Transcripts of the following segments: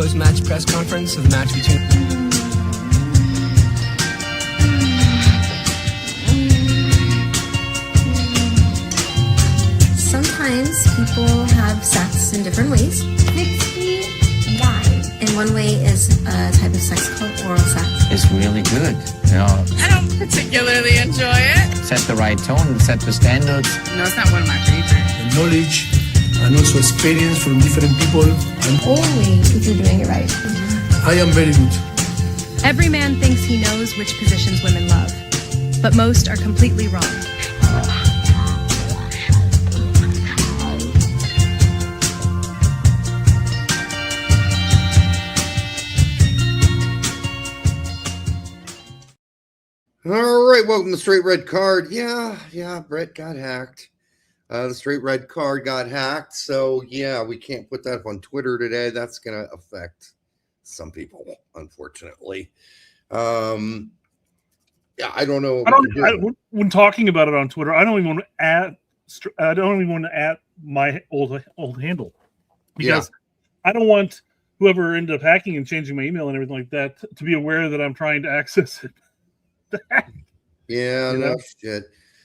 post-match press conference of the match between... Sometimes people have sex in different ways. 69. And one way is a type of sex called oral sex. It's really good. You know, I don't particularly enjoy it. set the right tone, set the standards. No, it's not one of my favorites. The knowledge and also experience from different people. And Only if you're doing it right. I am very good. Every man thinks he knows which positions women love, but most are completely wrong. All right, welcome to Straight Red Card. Yeah, Brett got hacked. The Straight Red Card got hacked. So, yeah, we can't put that up on Twitter today. That's going to affect some people, unfortunately. Yeah, I don't know. When talking about it on Twitter, I don't even want to add my old handle because I don't want whoever ended up hacking and changing my email and everything like that to be aware that I'm trying to access it. Yeah, no shit.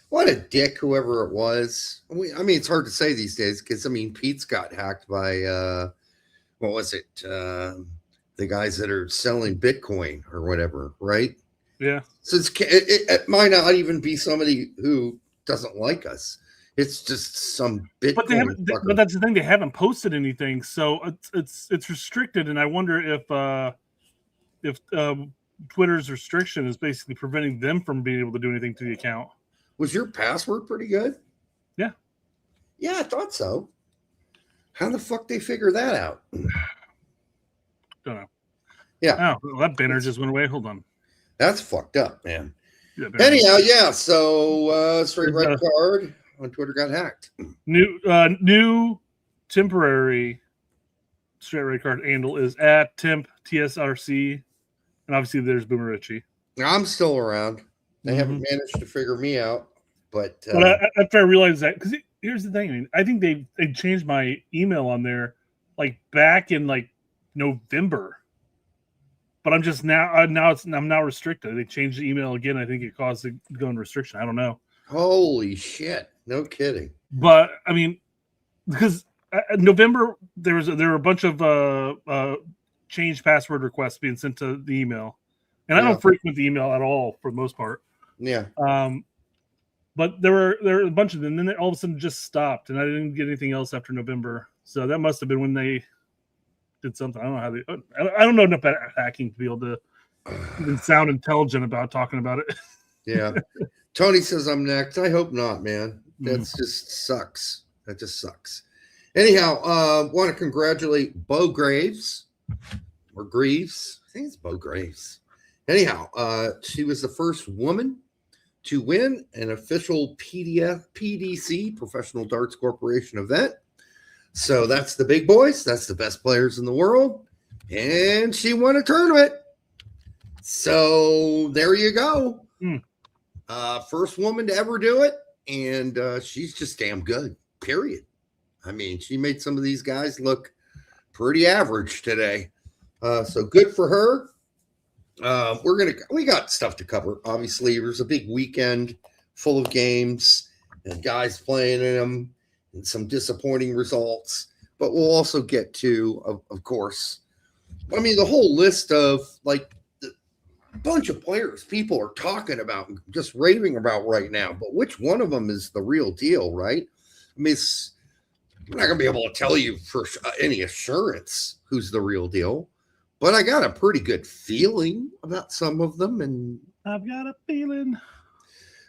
What a dick, whoever it was. I mean, it's hard to say these days because, I mean, Pete's got hacked by, what was it? The guys that are selling Bitcoin or whatever, right? Yeah. So it might not even be somebody who doesn't like us. It's just some Bitcoin. But that's the thing. They haven't posted anything, so it's restricted. And I wonder if Twitter's restriction is basically preventing them from being able to do anything to the account. Was your password pretty good? Yeah. Yeah, I thought so. How the fuck they figure that out? Don't know. Yeah. Oh, well, that banner just went away. Hold on. That's fucked up, man. Yeah, anyhow, yeah. So Straight Red Card on Twitter got hacked. New temporary Straight Red Card handle is at Temp TSRC. And obviously, there's Boomer Richie. I'm still around. They haven't managed to figure me out, but after I realized that, because here's the thing, I mean, I think they changed my email on there like back in like November, but I'm just I'm now restricted. They changed the email again. I think it caused it to go in restriction. I don't know. Holy shit! No kidding. But I mean, because November there were a bunch of changed password requests being sent to the email, and I don't frequent the email at all for the most part. Yeah. But there were a bunch of them, and then all of a sudden just stopped, and I didn't get anything else after November. So that must have been when they did something. I don't know how they. I don't know enough about hacking to be able to even sound intelligent about talking about it. Yeah. Tony says I'm next. I hope not, man. That's just sucks. That just sucks. Anyhow, want to congratulate Bo Graves. Or Greaves. I think it's Bo Graves. Anyhow, she was the first woman to win an official PDC, Professional Darts Corporation event. So that's the big boys. That's the best players in the world. And she won a tournament. So there you go. First woman to ever do it. And she's just damn good, period. I mean, she made some of these guys look pretty average today. So good for her. We got stuff to cover. Obviously, there's a big weekend full of games and guys playing in them and some disappointing results. But we'll also get to, of course, I mean, the whole list of like a bunch of players people are talking about and just raving about right now. But which one of them is the real deal, right? I mean, I'm not going to be able to tell you for any assurance who's the real deal. But I got a pretty good feeling about some of them. And I've got a feeling.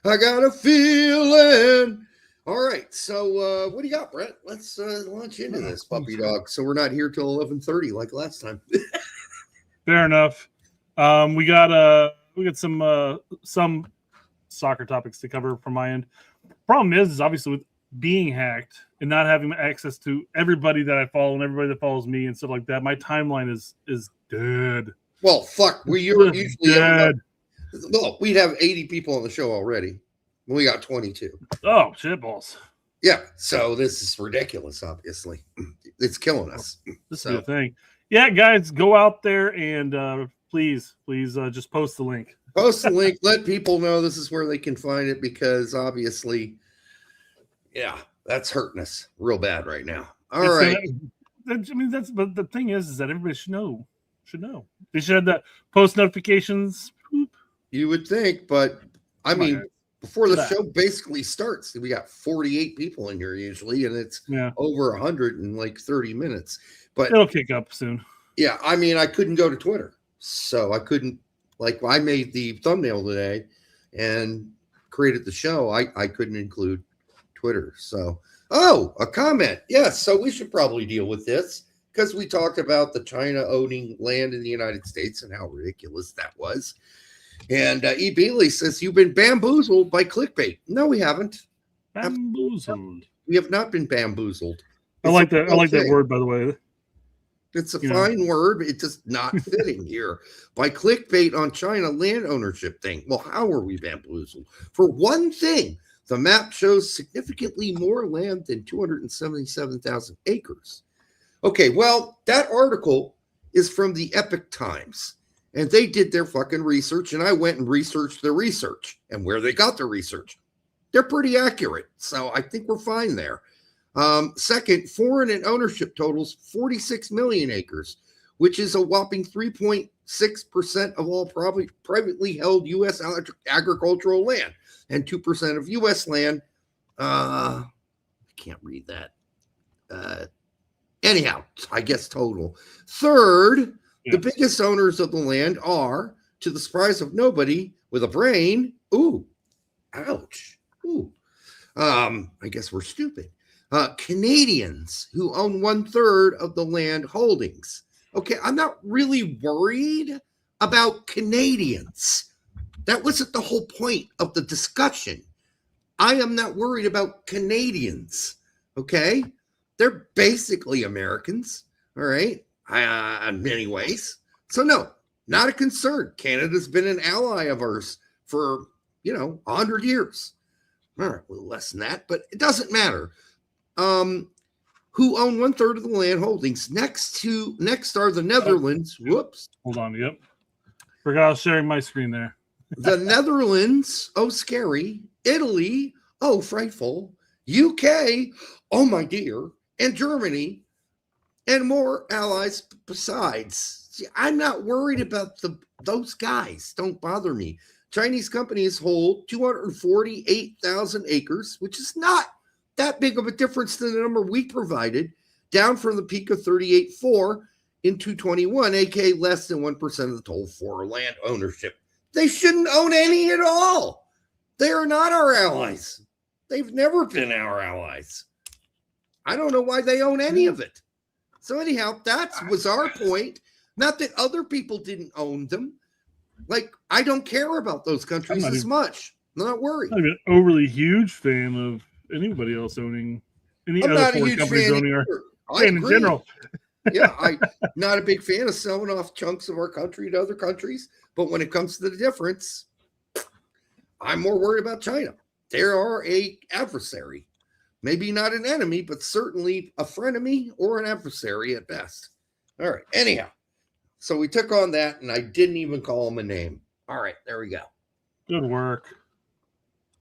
I got a feeling. All right. So what do you got, Brett? Let's launch into this puppy dog. So we're not here till 11:30 like last time. Fair enough. We got some soccer topics to cover from my end. Problem is obviously with being hacked and not having access to everybody that I follow and everybody that follows me and stuff like that, my timeline is dead. Well, fuck. You're usually dead. Look, we'd have 80 people on the show already. We got 22. Oh, shit balls. Yeah. So this is ridiculous, obviously. It's killing us. This is the thing. yeah, guys, go out there and please just post the link. Post the link. Let people know this is where they can find it, because obviously, yeah, that's hurting us real bad right now. All right. But the thing is that everybody should know. They should have the post notifications. You would think, but I mean, on, before the show basically starts, we got 48 people in here usually, and it's over 100 in like 30 minutes. But it'll kick up soon. Yeah, I mean, I couldn't go to Twitter, so I couldn't. Like, I made the thumbnail today and created the show. I couldn't include Twitter. So, a comment. Yes, so we should probably deal with this, because we talked about the China owning land in the United States and how ridiculous that was. And E. Bealey says, you've been bamboozled by clickbait. No, we haven't. Bamboozled. We have not been bamboozled. I like that. I like that word, by the way. It's a fine word. It's just not fitting here. By clickbait on China land ownership thing. Well, how are we bamboozled? For one thing, the map shows significantly more land than 277,000 acres. Okay, well, that article is from the Epoch Times, and they did their fucking research, and I went and researched their research and where they got their research. They're pretty accurate, so I think we're fine there. Second, foreign and ownership totals 46 million acres, which is a whopping 3.6% of all privately held U.S. agricultural land, and 2% of U.S. land. I can't read that. Anyhow, I guess total. Third, the biggest owners of the land are, to the surprise of nobody with a brain. Ooh, ouch. Ooh. I guess we're stupid. Canadians, who own 1/3 of the land holdings. Okay, I'm not really worried about Canadians. That wasn't the whole point of the discussion. I am not worried about Canadians. Okay, they're basically Americans. All right, in many ways. So no, not a concern. Canada's been an ally of ours for 100 years. All right, a little less than that, but it doesn't matter. Who own 1/3 of the land holdings. Next are the Netherlands. Whoops. Hold on. Yep. Forgot I was sharing my screen there. The Netherlands. Oh, scary. Italy. Oh, frightful. UK. Oh, my dear. And Germany. And more allies besides. See, I'm not worried about those guys. Don't bother me. Chinese companies hold 248,000 acres, which is not that big of a difference than the number we provided, down from the peak of 38.4 in 2021, aka less than 1% of the total for land ownership. They shouldn't own any at all. They are not our allies. They've never been our allies. I don't know why they own any of it. So anyhow, that was our point. Not that other people didn't own them. Like, I don't care about those countries as much. I'm not worried. I'm an overly huge fan of anybody else owning any other foreign companies owning our fan in general. Yeah, I'm not a big fan of selling off chunks of our country to other countries. But when it comes to the difference, I'm more worried about China. They are an adversary. Maybe not an enemy, but certainly a frenemy or an adversary at best. All right. Anyhow, so we took on that, and I didn't even call him a name. All right. There we go. Good work.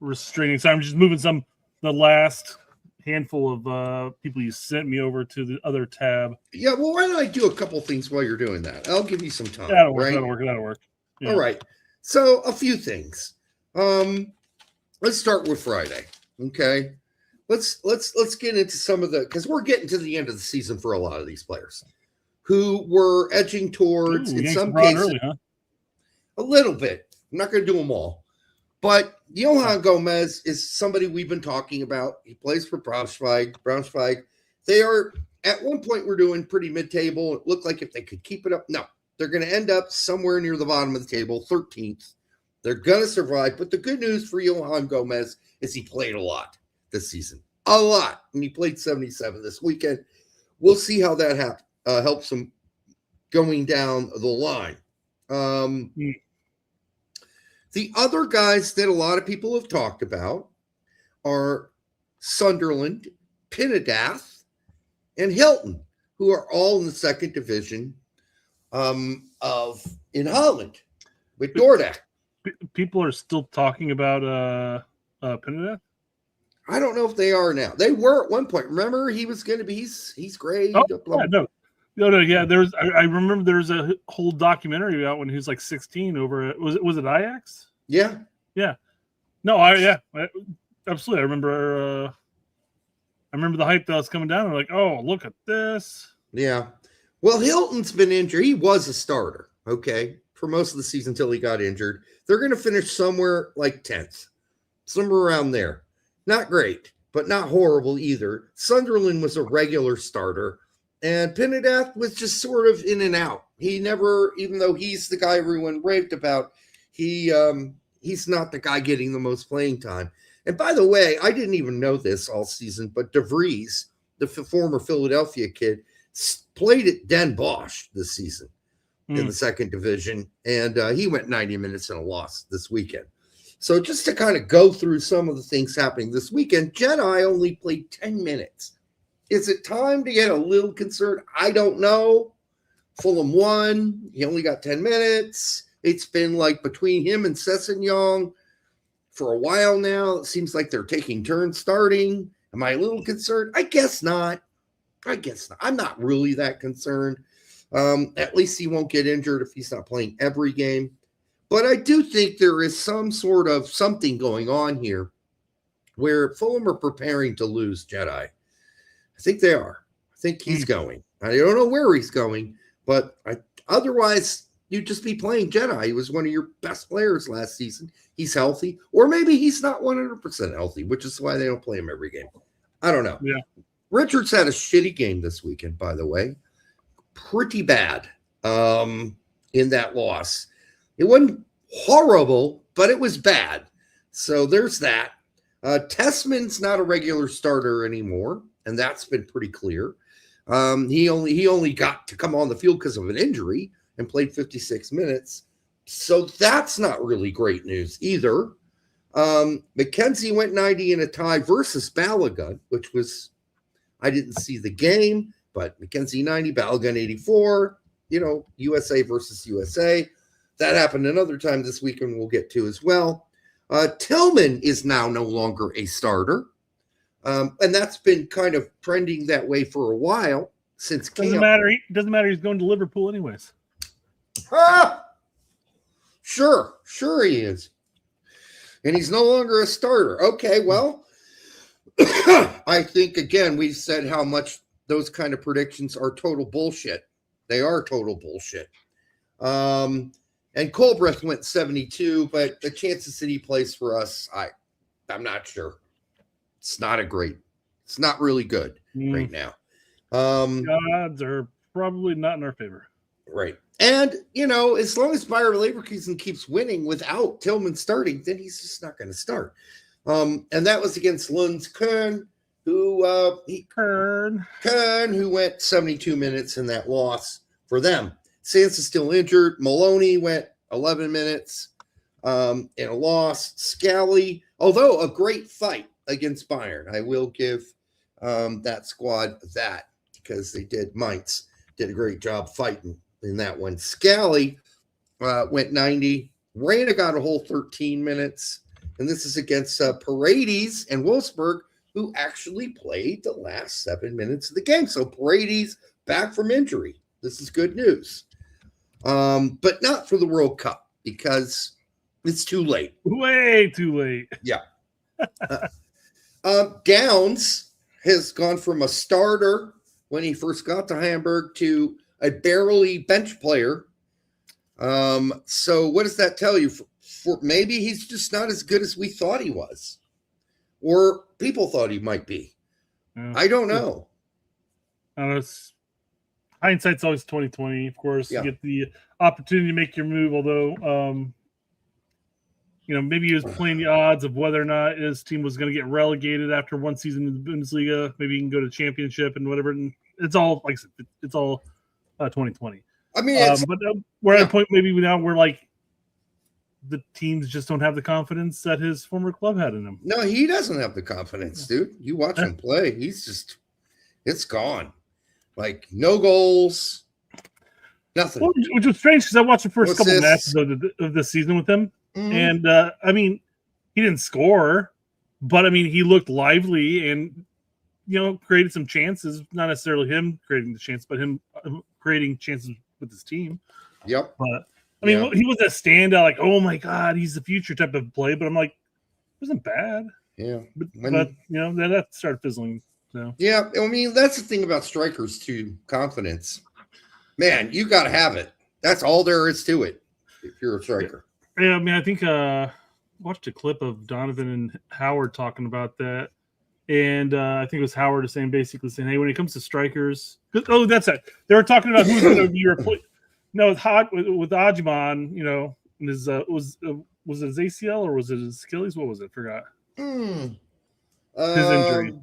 Restraining. So I'm just moving the last handful of people you sent me over to the other tab. Yeah. Well, why don't I do a couple things while you're doing that? I'll give you some time. That'll work. Right? That'll work. Yeah. All right. So a few things. Let's start with Friday. Okay. Let's get into some of because we're getting to the end of the season for a lot of these players who were edging towards, in some cases, early, huh? a little bit. I'm not going to do them all, but Johan Gomez is somebody we've been talking about. He plays for Braunschweig. They are at one point we're doing pretty mid-table. It looked like if they could keep it up, no, they're going to end up somewhere near the bottom of the table, 13th. They're going to survive. But the good news for Johan Gomez is he played a lot this season. A lot. And he played 77 this weekend. We'll see how that helps him going down the line. The other guys that a lot of people have talked about are Sunderland, Pinnedath, and Hilton, who are all in the second division of in Holland with Dordrecht. People are still talking about Penedeth. I don't know if they are now. They were at one point. Remember, he was going to be. He's great. Oh, yeah, no, yeah. There's. I remember there's a whole documentary about when he was like 16 over. Was it Ajax? Yeah. No, absolutely. I remember the hype that was coming down. I'm like, oh, look at this. Yeah. Well, Hilton's been injured. He was a starter, okay, for most of the season until he got injured. They're going to finish somewhere like 10th, somewhere around there. Not great, but not horrible either. Sunderland was a regular starter, and Penedeth was just sort of in and out. He never, even though he's the guy everyone raved about, he's not the guy getting the most playing time. And by the way, I didn't even know this all season, but De Vries, the former Philadelphia kid, played at Den Bosch this season in the second division, and he went 90 minutes in a loss this weekend. So just to kind of go through some of the things happening this weekend, Jedi only played 10 minutes. Is it time to get a little concerned? I don't know. Fulham won. He only got 10 minutes. It's been like between him and Sessegnon for a while now. It seems like they're taking turns starting. Am I a little concerned? I guess not. I'm not really that concerned. At least he won't get injured if he's not playing every game. But I do think there is some sort of something going on here where Fulham are preparing to lose Jedi. I think they are. I think he's going. I don't know where he's going, but otherwise you'd just be playing Jedi. He was one of your best players last season. He's healthy, or maybe he's not 100% healthy, which is why they don't play him every game. I don't know. Yeah. Richards had a shitty game this weekend, by the way. Pretty bad in that loss. It wasn't horrible, but it was bad. So there's that. Tessman's not a regular starter anymore, and that's been pretty clear. He only got to come on the field because of an injury and played 56 minutes. So that's not really great news either. McKenzie went 90 in a tie versus Balogun, which was, I didn't see the game, but McKenzie 90, Balogun 84, USA versus USA. That happened another time this weekend we'll get to as well. Tillman is now no longer a starter. And that's been kind of trending that way for a while since camp. Doesn't matter. He's going to Liverpool anyways. Sure he is. And he's no longer a starter. Okay, well, I think, again, we've said how much those kind of predictions are total bullshit. They are total bullshit. And Colbreth went 72, but the chances that he plays for us, I'm not sure. It's not really good right now. Odds are probably not in our favor. Right. And, as long as Bayer Leverkusen keeps winning without Tillman starting, then he's just not going to start. And that was against Lund's Kern, who went 72 minutes in that loss for them. Sands is still injured. Maloney went 11 minutes in a loss. Scally, although a great fight against Bayern, I will give that squad that, because they did. Mainz did a great job fighting in that one. Scally went 90. Reyna got a whole 13 minutes. And this is against Paredes and Wolfsburg, who actually played the last 7 minutes of the game. So Paredes back from injury. This is good news. But not for the World Cup, because it's too late. Way too late. Yeah. Downs has gone from a starter when he first got to Hamburg to a barely bench player. So what does that tell you? For maybe he's just not as good as we thought he was, or people thought he might be. Yeah. I don't know. Hindsight's always 20/20. Of course, Yeah. You get the opportunity to make your move. Although, maybe he was playing the odds of whether or not his team was going to get relegated after one season in the Bundesliga. Maybe he can go to championship and whatever. And it's all, like I said, it's all 2020. I mean, but we're at a point maybe now where like the teams just don't have the confidence that his former club had in him. No, he doesn't have the confidence, dude. You watch him play, it's gone. Like, no goals. Nothing. Well, which was strange because I watched the first couple Assists. matches of the season with him, Mhm. and I mean, he didn't score, but I mean, he looked lively and created some chances. Not necessarily him creating the chance, but him creating chances with his team. Yep. But I mean, he was a standout, like, oh my god, he's the future type of play. But I'm like, it wasn't bad. Yeah. But that started fizzling. So Yeah, I mean, that's the thing about strikers too. Confidence, man, you got to have it. That's all there is to it. If you're a striker, yeah, I mean, I think watched a clip of Donovan and Howard talking about that, and I think it was Howard basically saying, hey, when it comes to strikers, that's it. They were talking about who's going to be replaced. No, with Ajman, and his was it his ACL or was it his Achilles? What was it? Forgot. His injury.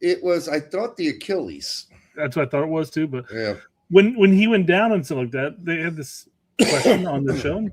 It was, I thought, the Achilles. That's what I thought it was too. But Yeah, when he went down and stuff like that, they had this question on the show.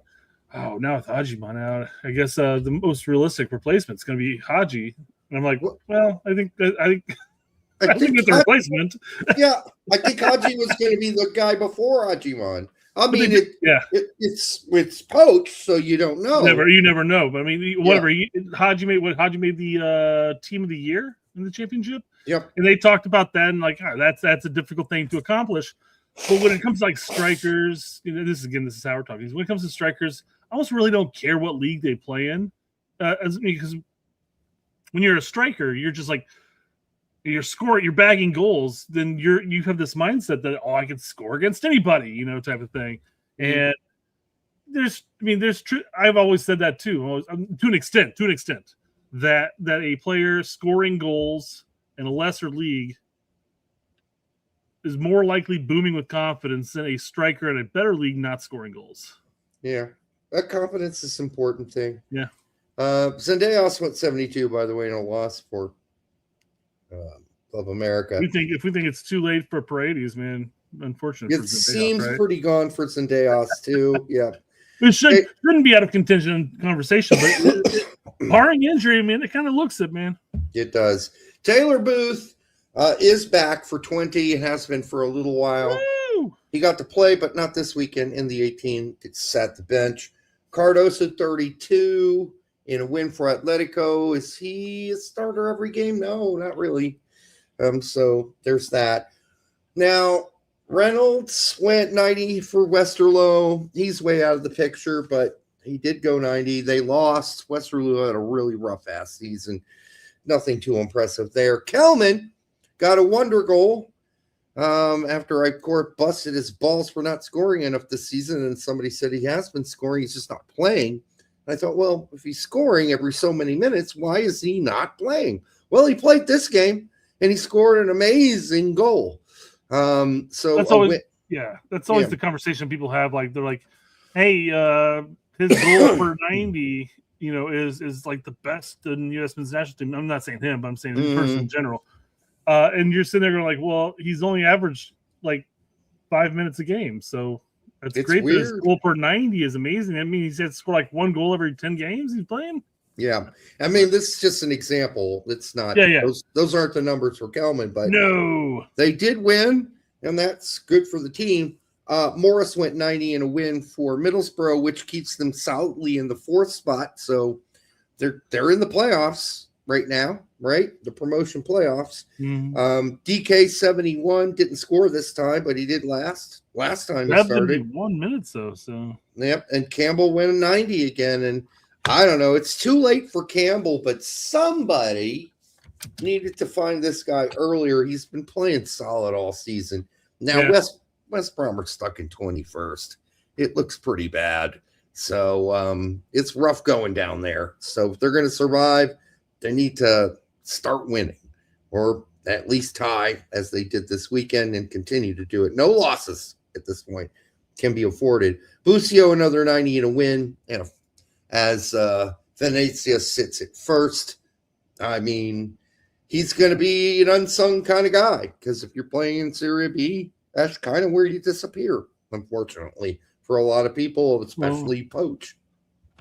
Oh, now with Ajman out, I guess the most realistic replacement is going to be Haji. And I'm like, well, I think it's a replacement. Yeah, I think Haji was going to be the guy before Ajman. I mean, it's poached, so you don't know. You never know. But I mean, whatever. Haji made the team of the year in the championship. Yep. And they talked about that and like, that's a difficult thing to accomplish. But when it comes to like strikers, this is how we're talking. When it comes to strikers, I almost really don't care what league they play in, because when you're a striker, you're just like you're scoring, you're bagging goals. Then you have this mindset that I can score against anybody, type of thing. And there's I've always said that too, to an extent, that a player scoring goals in a lesser league is more likely booming with confidence than a striker in a better league not scoring goals. Yeah, that confidence is an important thing. Yeah. Zendaya also went 72, by the way, in a loss for Club America. If we think it's too late for Paredes, man, unfortunate. It seems pretty gone for Zendaya too. Yeah. It shouldn't be out of contention conversation, but barring injury, man, it kind of looks it, man. It does. Taylor Booth is back for 20 and has been for a little while. Woo! He got to play, but not this weekend in the 18. It sat the bench. Cardoso 32 in a win for Atletico. Is he a starter every game? No, not really. So there's that. Now, Reynolds went 90 for Westerlo. He's way out of the picture, but he did go 90. They lost. Westerlo had a really rough-ass season. Nothing too impressive there. Kelman got a wonder goal after Court busted his balls for not scoring enough this season, and somebody said he has been scoring. He's just not playing. And I thought, well, if he's scoring every so many minutes, why is he not playing? Well, he played this game, and he scored an amazing goal. So that's always the conversation people have. Like they're like, "Hey, his goal for 90, is like the best in U.S. men's national team." I'm not saying him, but I'm saying the person in general. And you're sitting there going like, "Well, he's only averaged like 5 minutes a game, so it's great weird. That his goal per 90 is amazing." I mean, he's had to score like one goal every 10 games he's playing. Yeah, I mean, this is just an example. It's not. Yeah. Those aren't the numbers for Kelman, but no, they did win, and that's good for the team. Morris went 90 in a win for Middlesbrough, which keeps them solidly in the 4th spot. So they're in the playoffs right now, right? The promotion playoffs. DK 71 didn't score this time, but he did last time he started. 1 minute so. Yep, and Campbell went 90 again, and I don't know. It's too late for Campbell, but somebody needed to find this guy earlier. He's been playing solid all season. Now, West Brom are stuck in 21st. It looks pretty bad. So it's rough going down there. So if they're going to survive, they need to start winning or at least tie as they did this weekend and continue to do it. No losses at this point can be afforded. Busio, another 90 in a win, and as Venezia sits at first. I mean, he's going to be an unsung kind of guy because if you're playing in Serie B, that's kind of where you disappear, unfortunately, for a lot of people, especially Poach.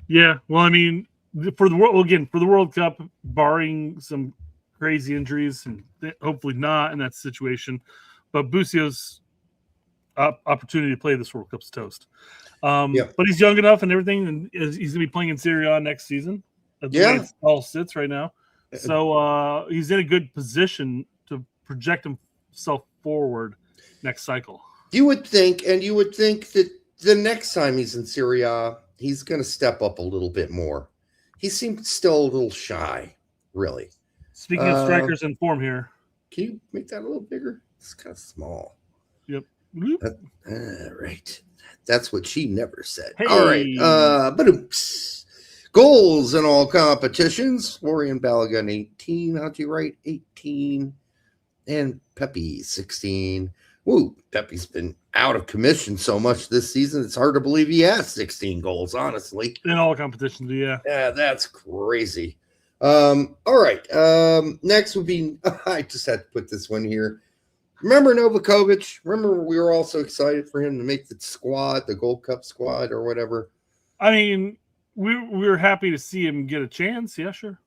Yeah, well, I mean, for the World Cup, barring some crazy injuries, and hopefully not in that situation, but Busio's opportunity to play this World Cup's toast. Yeah. But he's young enough and everything, and he's going to be playing in Serie A next season. That's the way it all sits right now. So he's in a good position to project himself forward next cycle. You would think that the next time he's in Serie A, he's going to step up a little bit more. He seems still a little shy, really. Speaking of strikers in form here. Can you make that a little bigger? It's kind of small. Yep. Right. That's what she never said. Hey. All right. But goals in all competitions. Florian Balogun, 18. How'd you write? 18. And Pepe, 16. Woo, Pepe's been out of commission so much this season. It's hard to believe he has 16 goals, honestly. In all competitions, yeah. Yeah, that's crazy. All right. Next would be, I just had to put this one here. Remember Novakovic? Remember we were all so excited for him to make the squad, the Gold Cup squad or whatever? I mean, we were happy to see him get a chance. Yeah, sure.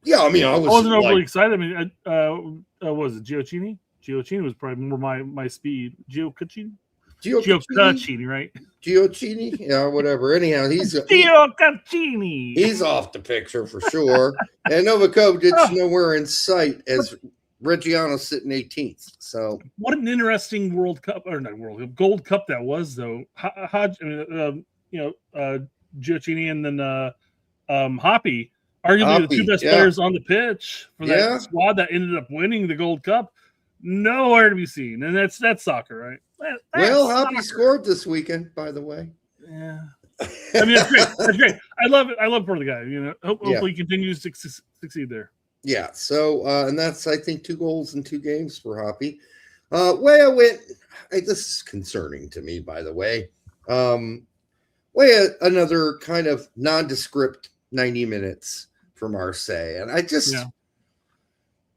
Yeah, I mean, I wasn't overly excited. I mean, what was it, Giochini? Giochini was probably more my speed. Giochini, right? Giochini? Yeah, whatever. Anyhow, he's Giochini. He's off the picture for sure. And Novakovic nowhere in sight as Reggiano's sitting 18th. So what an interesting Gold Cup that was, though. Giochini and then Hoppy, arguably the two best players on the pitch for that squad that ended up winning the Gold Cup. Nowhere to be seen, and that's soccer, right? Hoppy scored this weekend, by the way. Yeah, I mean that's great. That's great. I love it. I love for the guy. Hopefully he continues to succeed there. Yeah. So, and that's I think 2 goals in 2 games for Hoppy. Way I went. This is concerning to me, by the way. Another kind of nondescript 90 minutes for Marseille, and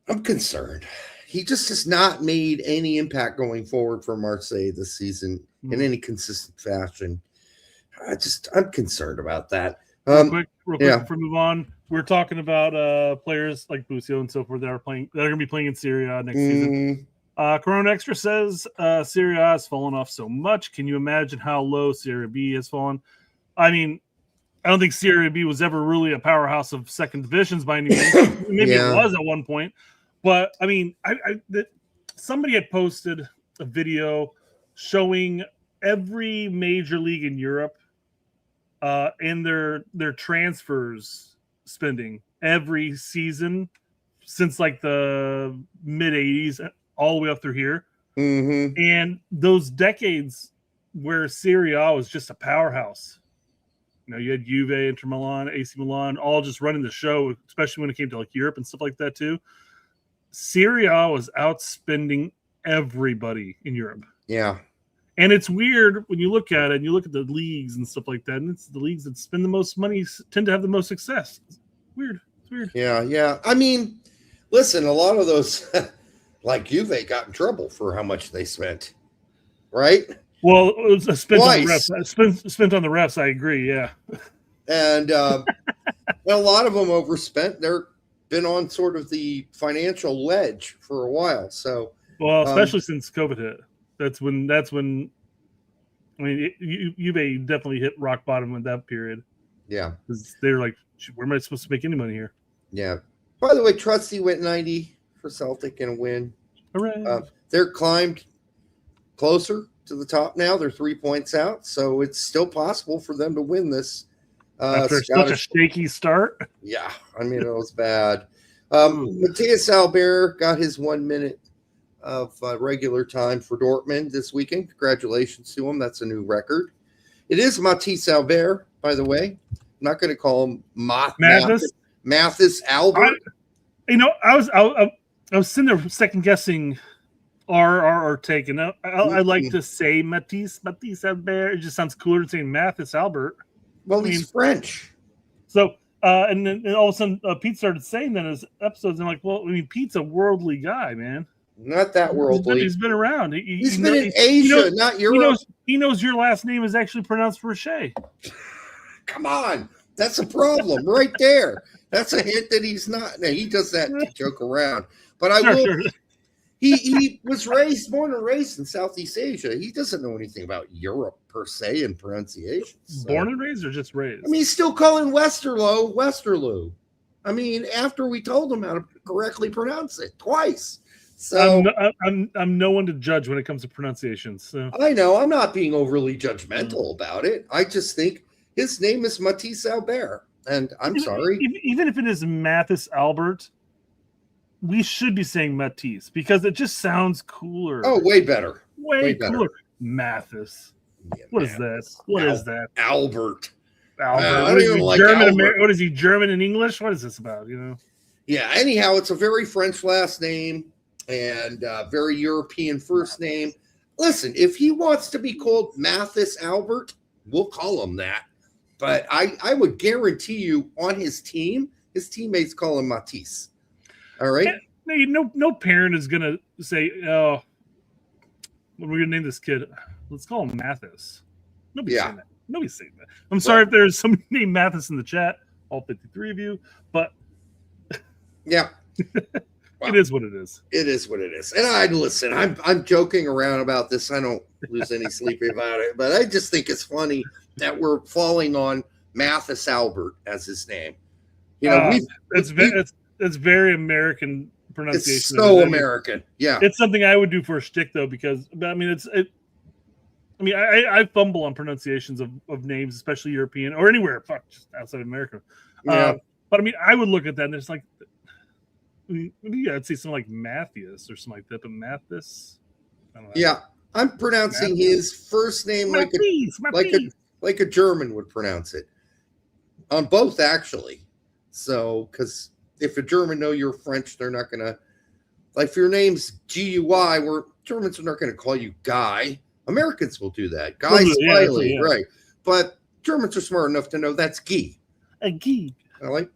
I'm concerned. He just has not made any impact going forward for Marseille this season in any consistent fashion. I'm concerned about that. Real quick before we move on, we're talking about players like Busio and so forth that are going to be playing in Serie A next season. Corona Extra says Serie A has fallen off so much. Can you imagine how low Serie B has fallen? I mean, I don't think Serie B was ever really a powerhouse of second divisions by any means. Maybe it was at one point. But I mean, somebody had posted a video showing every major league in Europe and their transfers spending every season since like the mid 80s all the way up through here. Mm-hmm. And those decades where Serie A was just a powerhouse. You had Juve, Inter Milan, AC Milan, all just running the show, especially when it came to like Europe and stuff like that too. Serie A was outspending everybody in Europe. Yeah. And it's weird when you look at it and you look at the leagues and stuff like that, and it's the leagues that spend the most money tend to have the most success. It's weird. Yeah. I mean, listen, a lot of those, like Juve, got in trouble for how much they spent, right? Well, it was spent on the refs. Spent on the refs, I agree, yeah. And a lot of them overspent. They're been on sort of the financial ledge for a while. So, well, especially since COVID hit, that's when. I mean, Juve definitely hit rock bottom in that period. Yeah, because they were like, "Where am I supposed to make any money here?" Yeah. By the way, Trusty went 90 for Celtic and a win. Hooray! They're climbed closer to the top now. They're 3 points out, so it's still possible for them to win this. After such a shaky start? Yeah, I mean, it was bad. Matthias Albert got his 1 minute of regular time for Dortmund this weekend. Congratulations to him. That's a new record. It is Matthias Albert, by the way. I'm not going to call him Mathis Albert. I was sitting there second guessing our take, and I like to say Matthias Albert. It just sounds cooler than saying Mathis Albert. Well, he's French. So, and then all of a sudden, Pete started saying that in his episodes. I'm like, well, I mean, Pete's a worldly guy, man. Not that worldly. He's been around. He's been in Asia, not Europe. He knows your last name is actually pronounced Rocher. Come on. That's a problem right there. That's a hint that he's not. Now, he does that to joke around. But He was born and raised in Southeast Asia. He doesn't know anything about Europe per se in pronunciation. So. Born and raised, or just raised? I mean, he's still calling Westerlo. I mean, after we told him how to correctly pronounce it twice. So I'm no one to judge when it comes to pronunciations. So. I know I'm not being overly judgmental about it. I just think his name is Matisse Albert, and I'm sorry. Even if it is Mathis Albert, we should be saying Matisse because it just sounds cooler. Oh, way better. Way cooler. Mathis. Yeah, what is that? What is that? Albert. What is he, like German? What is he? German and English? What is this about? You know? Yeah. Anyhow, it's a very French last name and very European first name. Listen, if he wants to be called Mathis Albert, we'll call him that. But I would guarantee you, on his team, his teammates call him Matisse. All right. No parent is gonna say, "Oh, what are we gonna name this kid? Let's call him Mathis." Nobody's saying that. Nobody's saying that. I'm sorry if there's somebody named Mathis in the chat, all 53 of you, but yeah, it is what it is. It is what it is. And I'm joking around about this. I don't lose any sleep about it, but I just think it's funny that we're falling on Mathis Albert as his name. You know, it's very American pronunciation. It's so American. Yeah. It's something I would do for a shtick though, because I mean I fumble on pronunciations of names, especially European or anywhere, just outside of America. Yeah. But I mean, I would look at that and it's like, I'd say something like Matthias or something like that, but Mathis. I don't know. Yeah, I'm pronouncing his first name like a German would pronounce it. On both, actually. So, because if a German know you're French, they're not gonna like if your name's GUI, where Germans are not gonna call you Guy. Americans will do that. Guy Smiley, right? But Germans are smart enough to know that's Guy. A Guy. Right?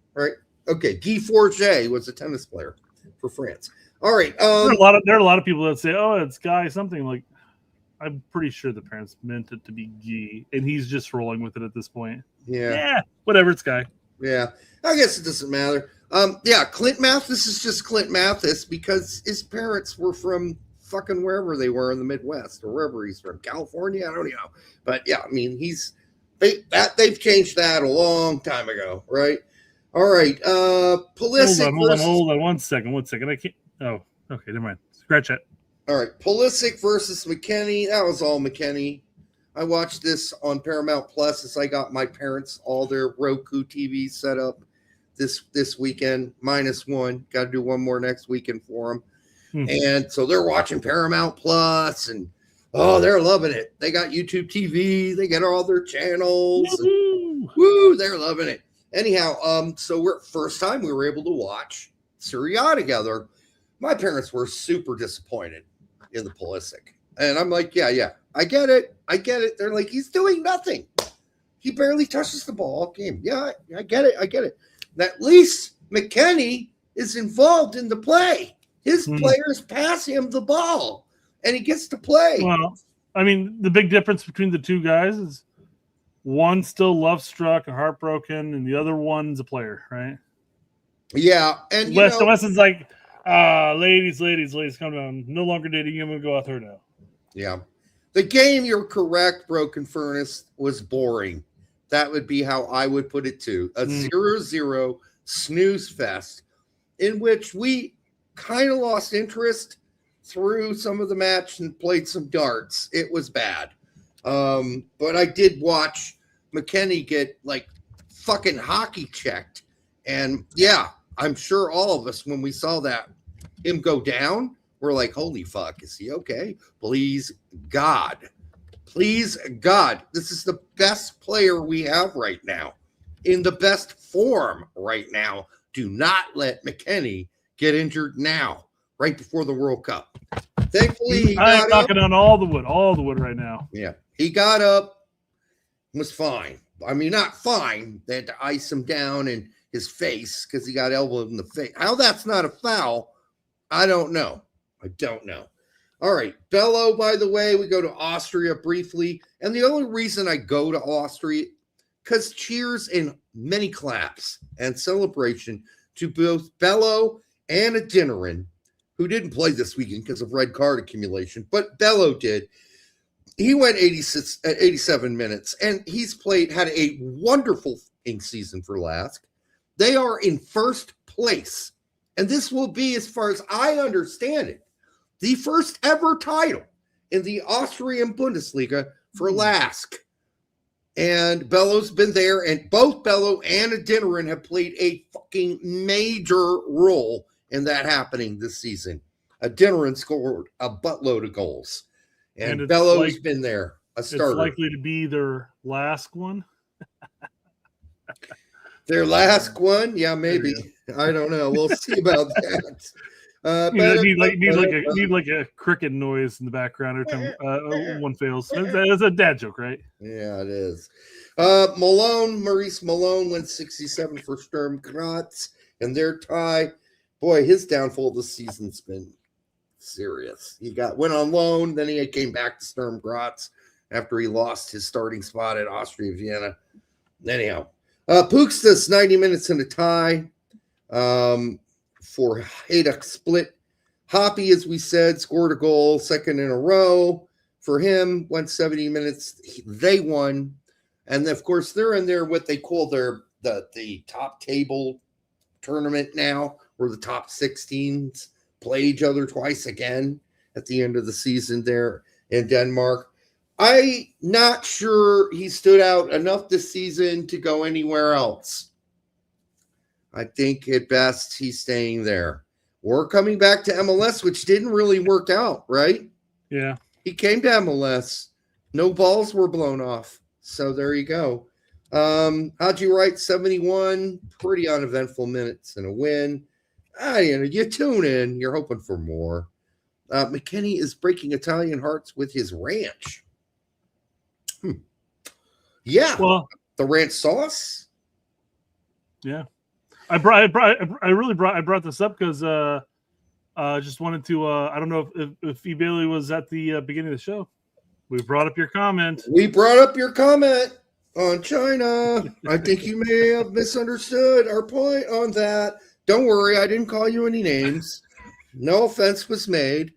Okay. Guy Forget was a tennis player for France. All right. There are a lot of people that say, "Oh, it's Guy something." Like, I'm pretty sure the parents meant it to be Guy, and he's just rolling with it at this point. Yeah. Whatever. It's Guy. Yeah. I guess it doesn't matter. Clint Mathis is just Clint Mathis because his parents were from fucking wherever they were in the Midwest or wherever he's from, California. I don't know, but yeah, I mean they've changed that a long time ago, right? All right, Pulisic. Hold on, one second. I can't. Oh, okay, never mind. Scratch that. All right, Pulisic versus McKennie. That was all McKennie. I watched this on Paramount Plus as I got my parents all their Roku TVs set up this weekend. -1. Got to do one more next weekend for them. And so they're watching Paramount Plus and they're loving it. They got YouTube TV. They got all their channels. They're loving it. Anyhow, so first time we were able to watch Serie A together. My parents were super disappointed in the Pulisic. And I'm like, yeah, I get it. They're like, he's doing nothing. He barely touches the ball all game. Yeah, I get it. At least McKennie is involved in the play. His players pass him the ball, and he gets to play. Well, I mean, the big difference between the two guys is one still love-struck and heartbroken, and the other one's a player, right? Yeah, and Weston's like, ladies, come down. No longer dating. I'm going to go out there now. Yeah. The game, you're correct, Broken Furnace, was boring. That would be how I would put it, too. A 0-0 snooze fest in which we kind of lost interest through some of the match and played some darts. It was bad. But I did watch McKennie get like fucking hockey checked. And yeah, I'm sure all of us, when we saw him go down, we're like, holy fuck, is he okay? Please God. This is the best player we have right now, in the best form right now. Do not let McKennie get injured now, right before the World Cup. Thankfully, I'm knocking on all the wood right now. Yeah, he got up, was fine. I mean, not fine. They had to ice him down in his face because he got elbowed in the face. How that's not a foul, I don't know. All right, Bello, by the way, we go to Austria briefly. And the only reason I go to Austria, because cheers and many claps and celebration to both Bello and Adinarin who didn't play this weekend because of red card accumulation, but Bello did. He went 87 minutes, and he's had a wonderful season for Lask. They are in first place, and this will be, as far as I understand it, the first ever title in the Austrian Bundesliga for Lask. And Bello's been there, and both Bello and Adinarin have played a fucking major role in that happening this season. Adinarin scored a buttload of goals, and Bello's been there, a starter. It's likely to be their last one. Their last one? Yeah, maybe. I don't know. We'll see about that. Need like a cricket noise in the background every time one fails. That's a dad joke, right? Yeah, it is. Maurice Malone went 67 for Sturm Graz, and their tie. Boy, his downfall this season's been serious. He went on loan, then he came back to Sturm Graz after he lost his starting spot at Austria Vienna. Anyhow, Pukstas 90 minutes in a tie. For Hajduk Split. Hoppy, as we said, scored a goal, second in a row. For him, went 70 minutes. They won. And, of course, they're in there what they call the top table tournament now, where the top 16s play each other twice again at the end of the season there in Denmark. I'm not sure he stood out enough this season to go anywhere else. I think at best he's staying there. Or coming back to MLS, which didn't really work out, right? Yeah. He came to MLS. No balls were blown off. So there you go. Haji Wright, 71. Pretty uneventful minutes and a win. You tune in. You're hoping for more. McKinney is breaking Italian hearts with his ranch. Yeah. Well, the ranch sauce. Yeah. I brought this up because I just wanted to I don't know if E. Bailey was at the beginning of the show. We brought up your comment. We brought up your comment on China. I think you may have misunderstood our point on that. Don't worry, I didn't call you any names. No offense was made.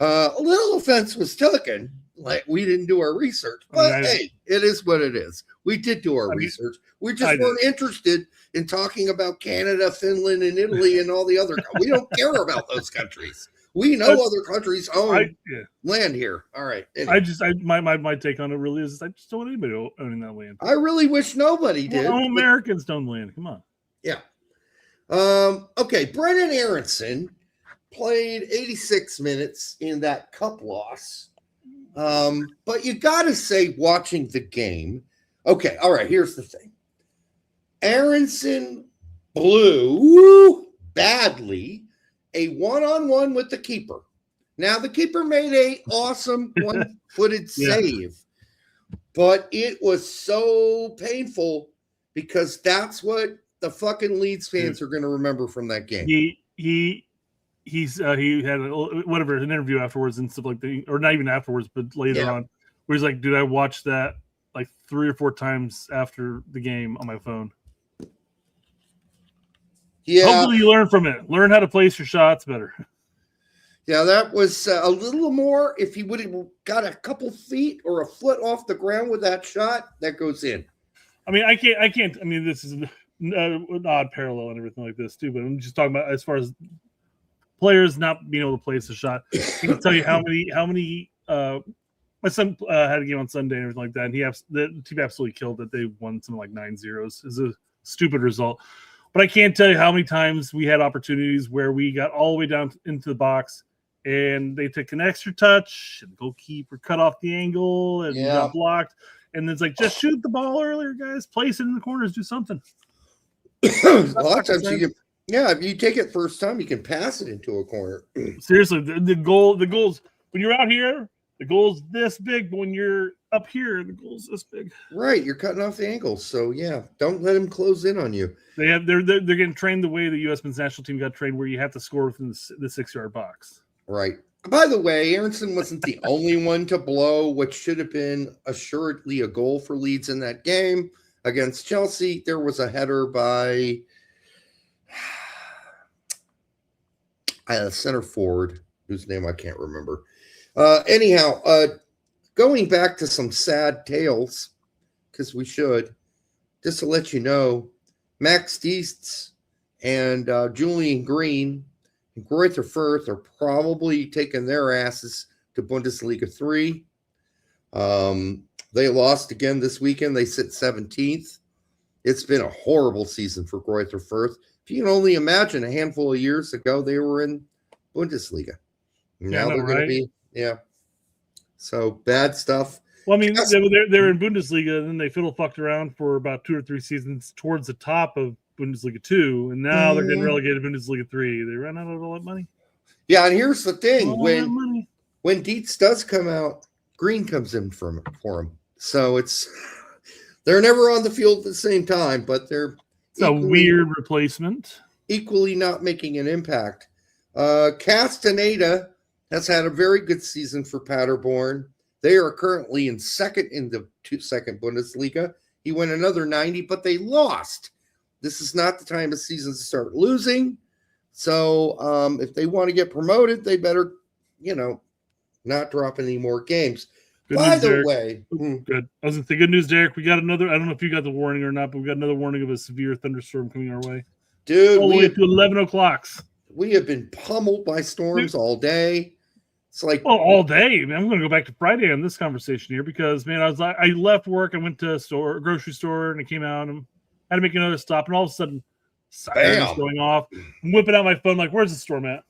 A little offense was taken. Like we didn't do our research. But hey, it is what it is. We did do our research. We just weren't interested in talking about Canada, Finland, and Italy and all the other. We don't care about those countries. We know other countries own land here. All right. Anyway. My take on it really is I just don't want anybody owning that land. I really wish nobody did. Well, Americans don't land. Come on. Yeah. Okay. Brennan Aronson played 86 minutes in that cup loss. But you got to say, watching the game. Okay. All right. Here's the thing. Aronson blew badly a one-on-one with the keeper. Now, the keeper made a awesome one-footed save, but it was so painful because that's what the fucking Leeds fans are going to remember from that game. He had an interview afterwards and stuff like that, or not even afterwards, but later on, where he's like, "Dude, I watched that like 3 or 4 times after the game on my phone." Yeah. Hopefully you learn from it. Learn how to place your shots better. Yeah, that was a little more. If he would have got a couple feet or a foot off the ground with that shot, that goes in. I mean, I can't. I mean, this is an odd parallel and everything like this too. But I'm just talking about as far as players not being able to place a shot. I can tell you how many. My son had a game on Sunday and everything like that, and the team absolutely killed it. They won something like 9-0. It's a stupid result. But I can't tell you how many times we had opportunities where we got all the way down into the box and they took an extra touch and the goalkeeper cut off the angle and got blocked. And it's like, just shoot the ball earlier, guys. Place it in the corners. Do something. A lot of times if you take it first time, you can pass it into a corner. Seriously, the goals, when you're out here, the goal's this big, but when you're up here, the goal's this big. Right, you're cutting off the angles. So don't let them close in on you. They're getting trained the way the U.S. men's national team got trained, where you have to score within the 6-yard box. Right. By the way, Aronson wasn't the only one to blow what should have been assuredly a goal for Leeds in that game against Chelsea. There was a header by center forward, whose name I can't remember. Anyhow, going back to some sad tales, because we should, just to let you know, Max Dietz and Julian Green and Greuther Fürth are probably taking their asses to Bundesliga 3. They lost again this weekend. They sit 17th. It's been a horrible season for Greuther Fürth. If you can only imagine, a handful of years ago, they were in Bundesliga. Now they're going to be, So bad stuff. Well, I mean, they're in Bundesliga, and then they fiddle-fucked around for about 2 or 3 seasons towards the top of Bundesliga 2, and now they're getting relegated to Bundesliga 3. They ran out of all that money. Yeah, and here's the thing. When Dietz does come out, Green comes in for him. So they're never on the field at the same time, but they're a weird replacement. Equally not making an impact. Castaneda has had a very good season for Paderborn. They are currently in second in the second Bundesliga. He went another 90, but they lost. This is not the time of season to start losing. So if they want to get promoted, they better, not drop any more games. By the way, good. I was going to say, good news, Derek. We got another. I don't know if you got the warning or not, but we got another warning of a severe thunderstorm coming our way. Dude, all the way to 11 o'clock. We have been pummeled by storms all day. It's like all day. I mean, I'm going to go back to Friday on this conversation here because, man, I left work. I went to a grocery store, and I came out and had to make another stop. And all of a sudden, sirens going off. I'm whipping out my phone, like, where's the storm at?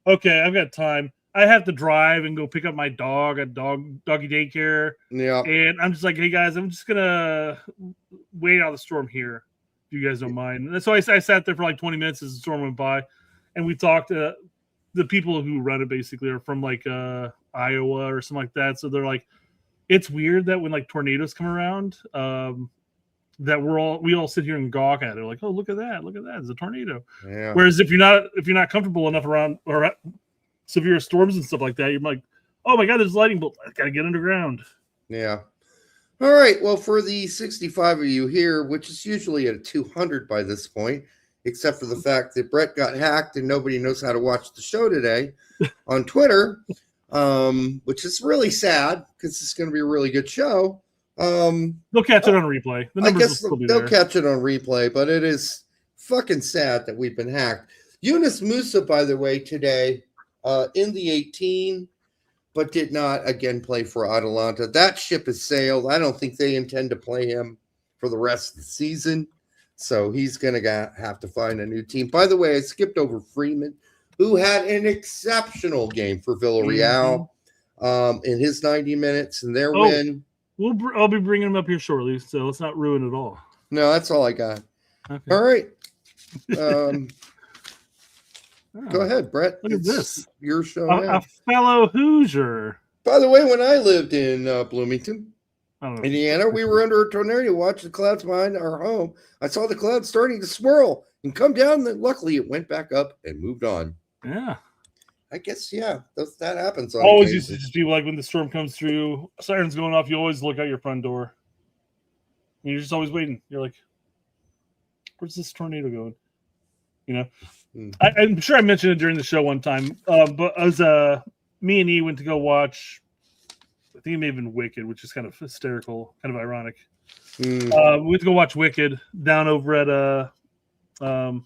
Okay, I've got time. I have to drive and go pick up my dog at doggy daycare. Yeah. And I'm just like, hey, guys, I'm just going to wait out the storm here, if you guys don't mind. And so I sat there for like 20 minutes as the storm went by, and we talked to the people who run it basically are from like Iowa or something like that. So they're like, it's weird that when like tornadoes come around, that we all sit here and gawk at it. Like, oh, look at that. It's a tornado. Yeah. Whereas if you're not comfortable enough around or severe storms and stuff like that, you're like, oh my God, there's lightning bolt. I gotta get underground. Yeah. All right. Well, for the 65 of you here, which is usually at 200 by this point, except for the fact that Brett got hacked and nobody knows how to watch the show today on Twitter, which is really sad because it's going to be a really good show. They'll catch it on replay. The numbers will still be there. They'll catch it on replay, but it is fucking sad that we've been hacked. Yunus Musa, by the way, today in the 18, but did not again play for Atalanta. That ship has sailed. I don't think they intend to play him for the rest of the season. So he's going to have to find a new team. By the way, I skipped over Freeman, who had an exceptional game for Villarreal in his 90 minutes and their win. I'll be bringing him up here shortly, so let's not ruin it all. No, that's all I got. Okay. All right. Go ahead, Brett. Look at this. Your show now. A fellow Hoosier. By the way, when I lived in Bloomington, Indiana, we were under a tornado. Watched the clouds behind our home. I saw the clouds starting to swirl and come down. And luckily, it went back up and moved on. Yeah. I guess, that happens. Always used to just be like when the storm comes through, sirens going off, you always look out your front door. And you're just always waiting. You're like, where's this tornado going? I'm sure I mentioned it during the show one time, but as me and E went to go watch, I think it may have been Wicked, which is kind of hysterical, kind of ironic. We went to go watch Wicked down over at the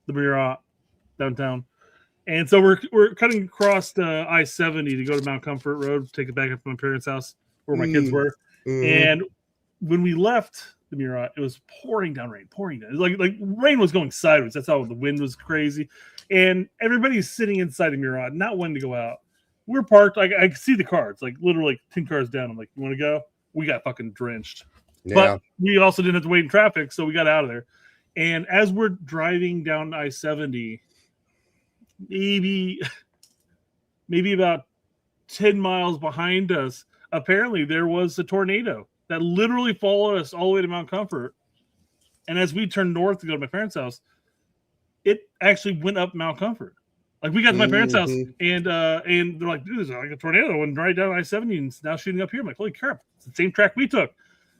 Murat downtown. And so we're cutting across the I-70 to go to Mount Comfort Road, take it back up to my parents' house where my kids were. And when we left the Murat, it was pouring down rain. It was like rain was going sideways. That's how the wind was crazy. And everybody's sitting inside the Murat, not wanting to go out. We're parked. I could see the cars, like literally 10 cars down. I'm like, you want to go? We got fucking drenched. Yeah. But we also didn't have to wait in traffic, so we got out of there. And as we're driving down I-70, maybe about 10 miles behind us, apparently there was a tornado that literally followed us all the way to Mount Comfort. And as we turned north to go to my parents' house, it actually went up Mount Comfort. Like we got to my parents' house and they're like, dude, there's like a tornado went right down I-70 and it's now shooting up here. I'm like, holy crap, it's the same track we took.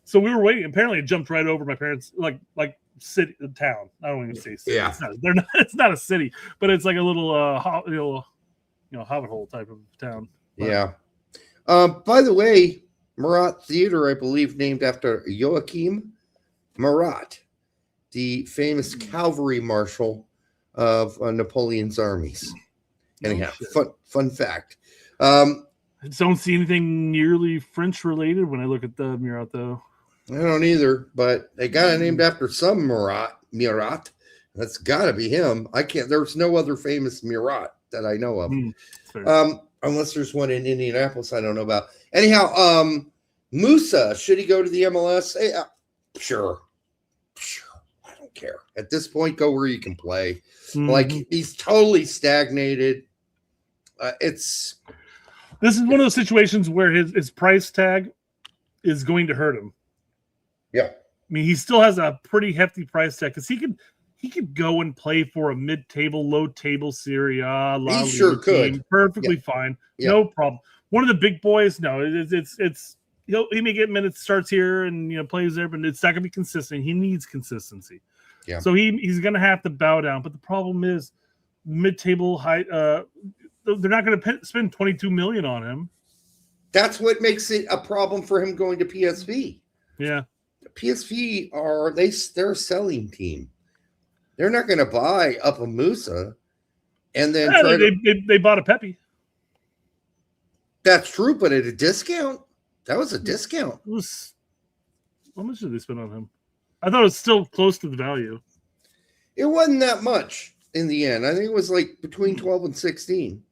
So we were waiting. Apparently it jumped right over my parents, like city, town. I don't even say city. Yeah. It's not, they're not. It's not a city, but it's like a little hobbit hole type of town. But, Yeah. By the way, Marat Theater, I believe, named after Joachim Marat, the famous cavalry marshal of Napoleon's armies. Anyhow, fun fact. I don't see anything nearly French related when I look at the Murat, though. I don't either, but they got it named after some Murat. That's got to be him. I can't. There's no other famous Murat that I know of. Unless there's one in Indianapolis I don't know about. Anyhow, Musa, should he go to the MLS? Sure. I don't care. At this point, go where you can play. Like, he's totally stagnated. This is one of those situations where his price tag is going to hurt him. Yeah. I mean, he still has a pretty hefty price tag because he could go and play for a mid-table, low-table Serie A. He sure could. Perfectly fine. Yeah. No problem. One of the big boys, no, it's he may get minutes, starts here and plays there, but it's not going to be consistent. He needs consistency. Yeah. So he's going to have to bow down. But the problem is mid-table high. They're not going to spend $22 million on him. That's what makes it a problem for him going to PSV. Yeah. PSV they're a selling team. They're not going to buy up a Musa and then they bought a Pepe. That's true, but at a discount. That was a discount. How much did they spend on him? I thought it was still close to the value. It wasn't that much in the end. I think it was like between 12 and 16.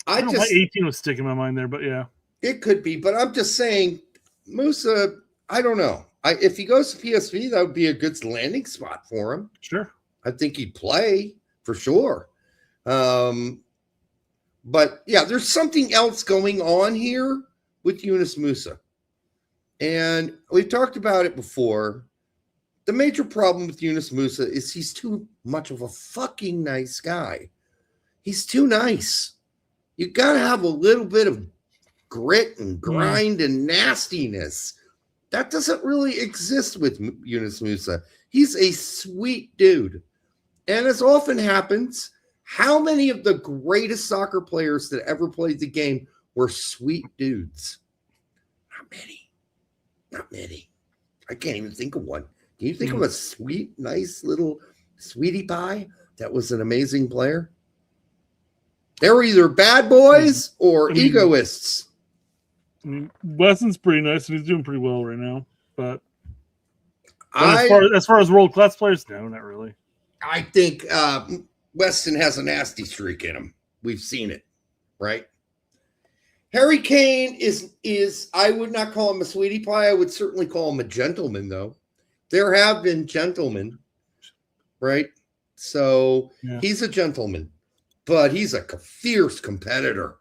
I don't know why 18 was sticking in my mind there, but yeah. It could be, but I'm just saying, Musa, I don't know. If he goes to PSV, that would be a good landing spot for him. Sure. I think he'd play for sure. But yeah, there's something else going on here with Yunus Musa. And we've talked about it before. The major problem with Yunus Musa is he's too much of a fucking nice guy. He's too nice. You got to have a little bit of grit and grind and nastiness. That doesn't really exist with Yunus Musa. He's a sweet dude. And as often happens, how many of the greatest soccer players that ever played the game were sweet dudes? Not many. I can't even think of one. Can you think of a sweet, nice little sweetie pie that was an amazing player? They were either bad boys or egoists. I mean, Weston's pretty nice and he's doing pretty well right now. But as far as world-class players, no, not really. I think Weston has a nasty streak in him. We've seen it, right? Herakhani is I would not call him a sweetie pie. I would certainly call him a gentleman, though. There have been gentlemen, right? So he's a gentleman, but he's a fierce competitor.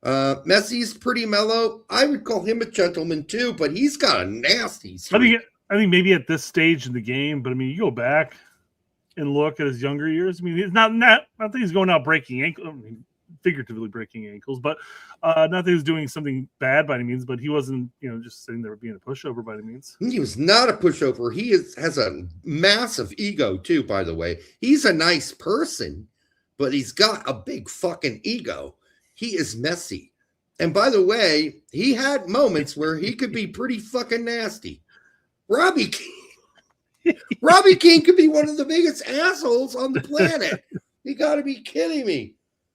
Messi's pretty mellow. I would call him a gentleman too, but he's got a nasty streak. I think maybe at this stage in the game, but I mean, you go back and look at his younger years. I mean, he's not I think he's going out breaking ankles. I mean, figuratively breaking ankles, but not that he was doing something bad by any means, but he wasn't, just sitting there being a pushover by any means. He was not a pushover. He has a massive ego too, by the way. He's a nice person, but he's got a big fucking ego. He is messy. And by the way, he had moments where he could be pretty fucking nasty. Robbie King could be one of the biggest assholes on the planet. You got to be kidding me.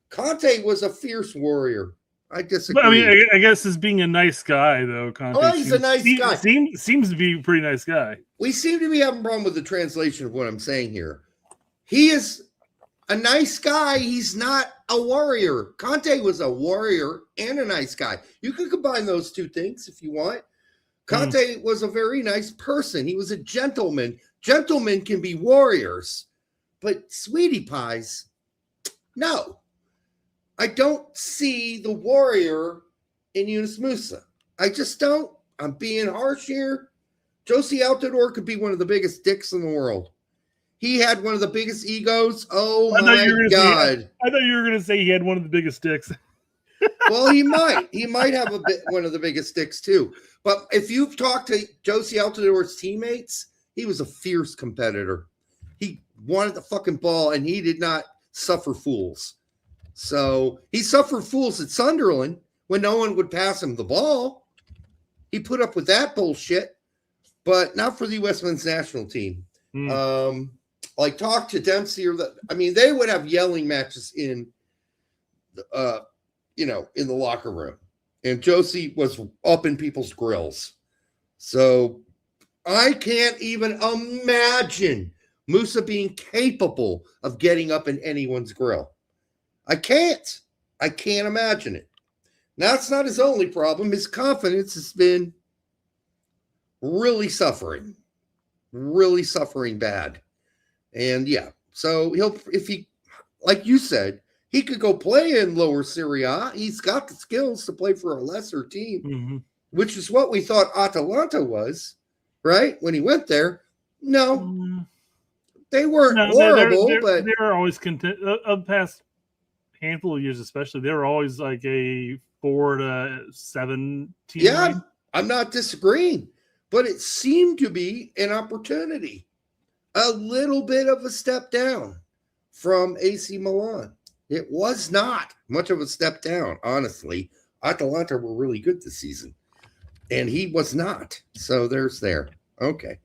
Conte was a fierce warrior. I disagree. But, I mean, I guess as being a nice guy, though, Conte. Oh, he's a nice guy. Seems to be a pretty nice guy. We seem to be having a problem with the translation of what I'm saying here. He is a nice guy. He's not a warrior. Conte was a warrior and a nice guy. You can combine those two things if you want. Conte was a very nice person. He was a gentleman. Gentlemen can be warriors, but sweetie pies, no. I don't see the warrior in Yunus Musa. I just don't. I'm being harsh here. Josie Altidore could be one of the biggest dicks in the world. He had one of the biggest egos. Oh, my God. I thought you were going to say he had one of the biggest dicks. Well, he might have one of the biggest sticks too. But if you've talked to Josie Altidore's teammates, he was a fierce competitor. He wanted the fucking ball, and he did not suffer fools. So he suffered fools at Sunderland when no one would pass him the ball. He put up with that bullshit, but not for the U.S. men's national team. Like talk to Dempsey they would have yelling matches in the locker room, and Josie was up in people's grills. So I can't even imagine Musa being capable of getting up in anyone's grill. I can't imagine it. Now, that's not his only problem. His confidence has been really suffering bad. And yeah, so if he, like you said, he could go play in lower Serie A. He's got the skills to play for a lesser team, which is what we thought Atalanta was, right? When he went there. No, they weren't horrible, but they're always content. Of the past handful of years, especially, they were always like a 4 to 7 team. Yeah, right? I'm not disagreeing, but it seemed to be an opportunity. A little bit of a step down from AC Milan. It was not much of a step down, honestly. Atalanta were really good this season, and he was not. So there's there. Okay.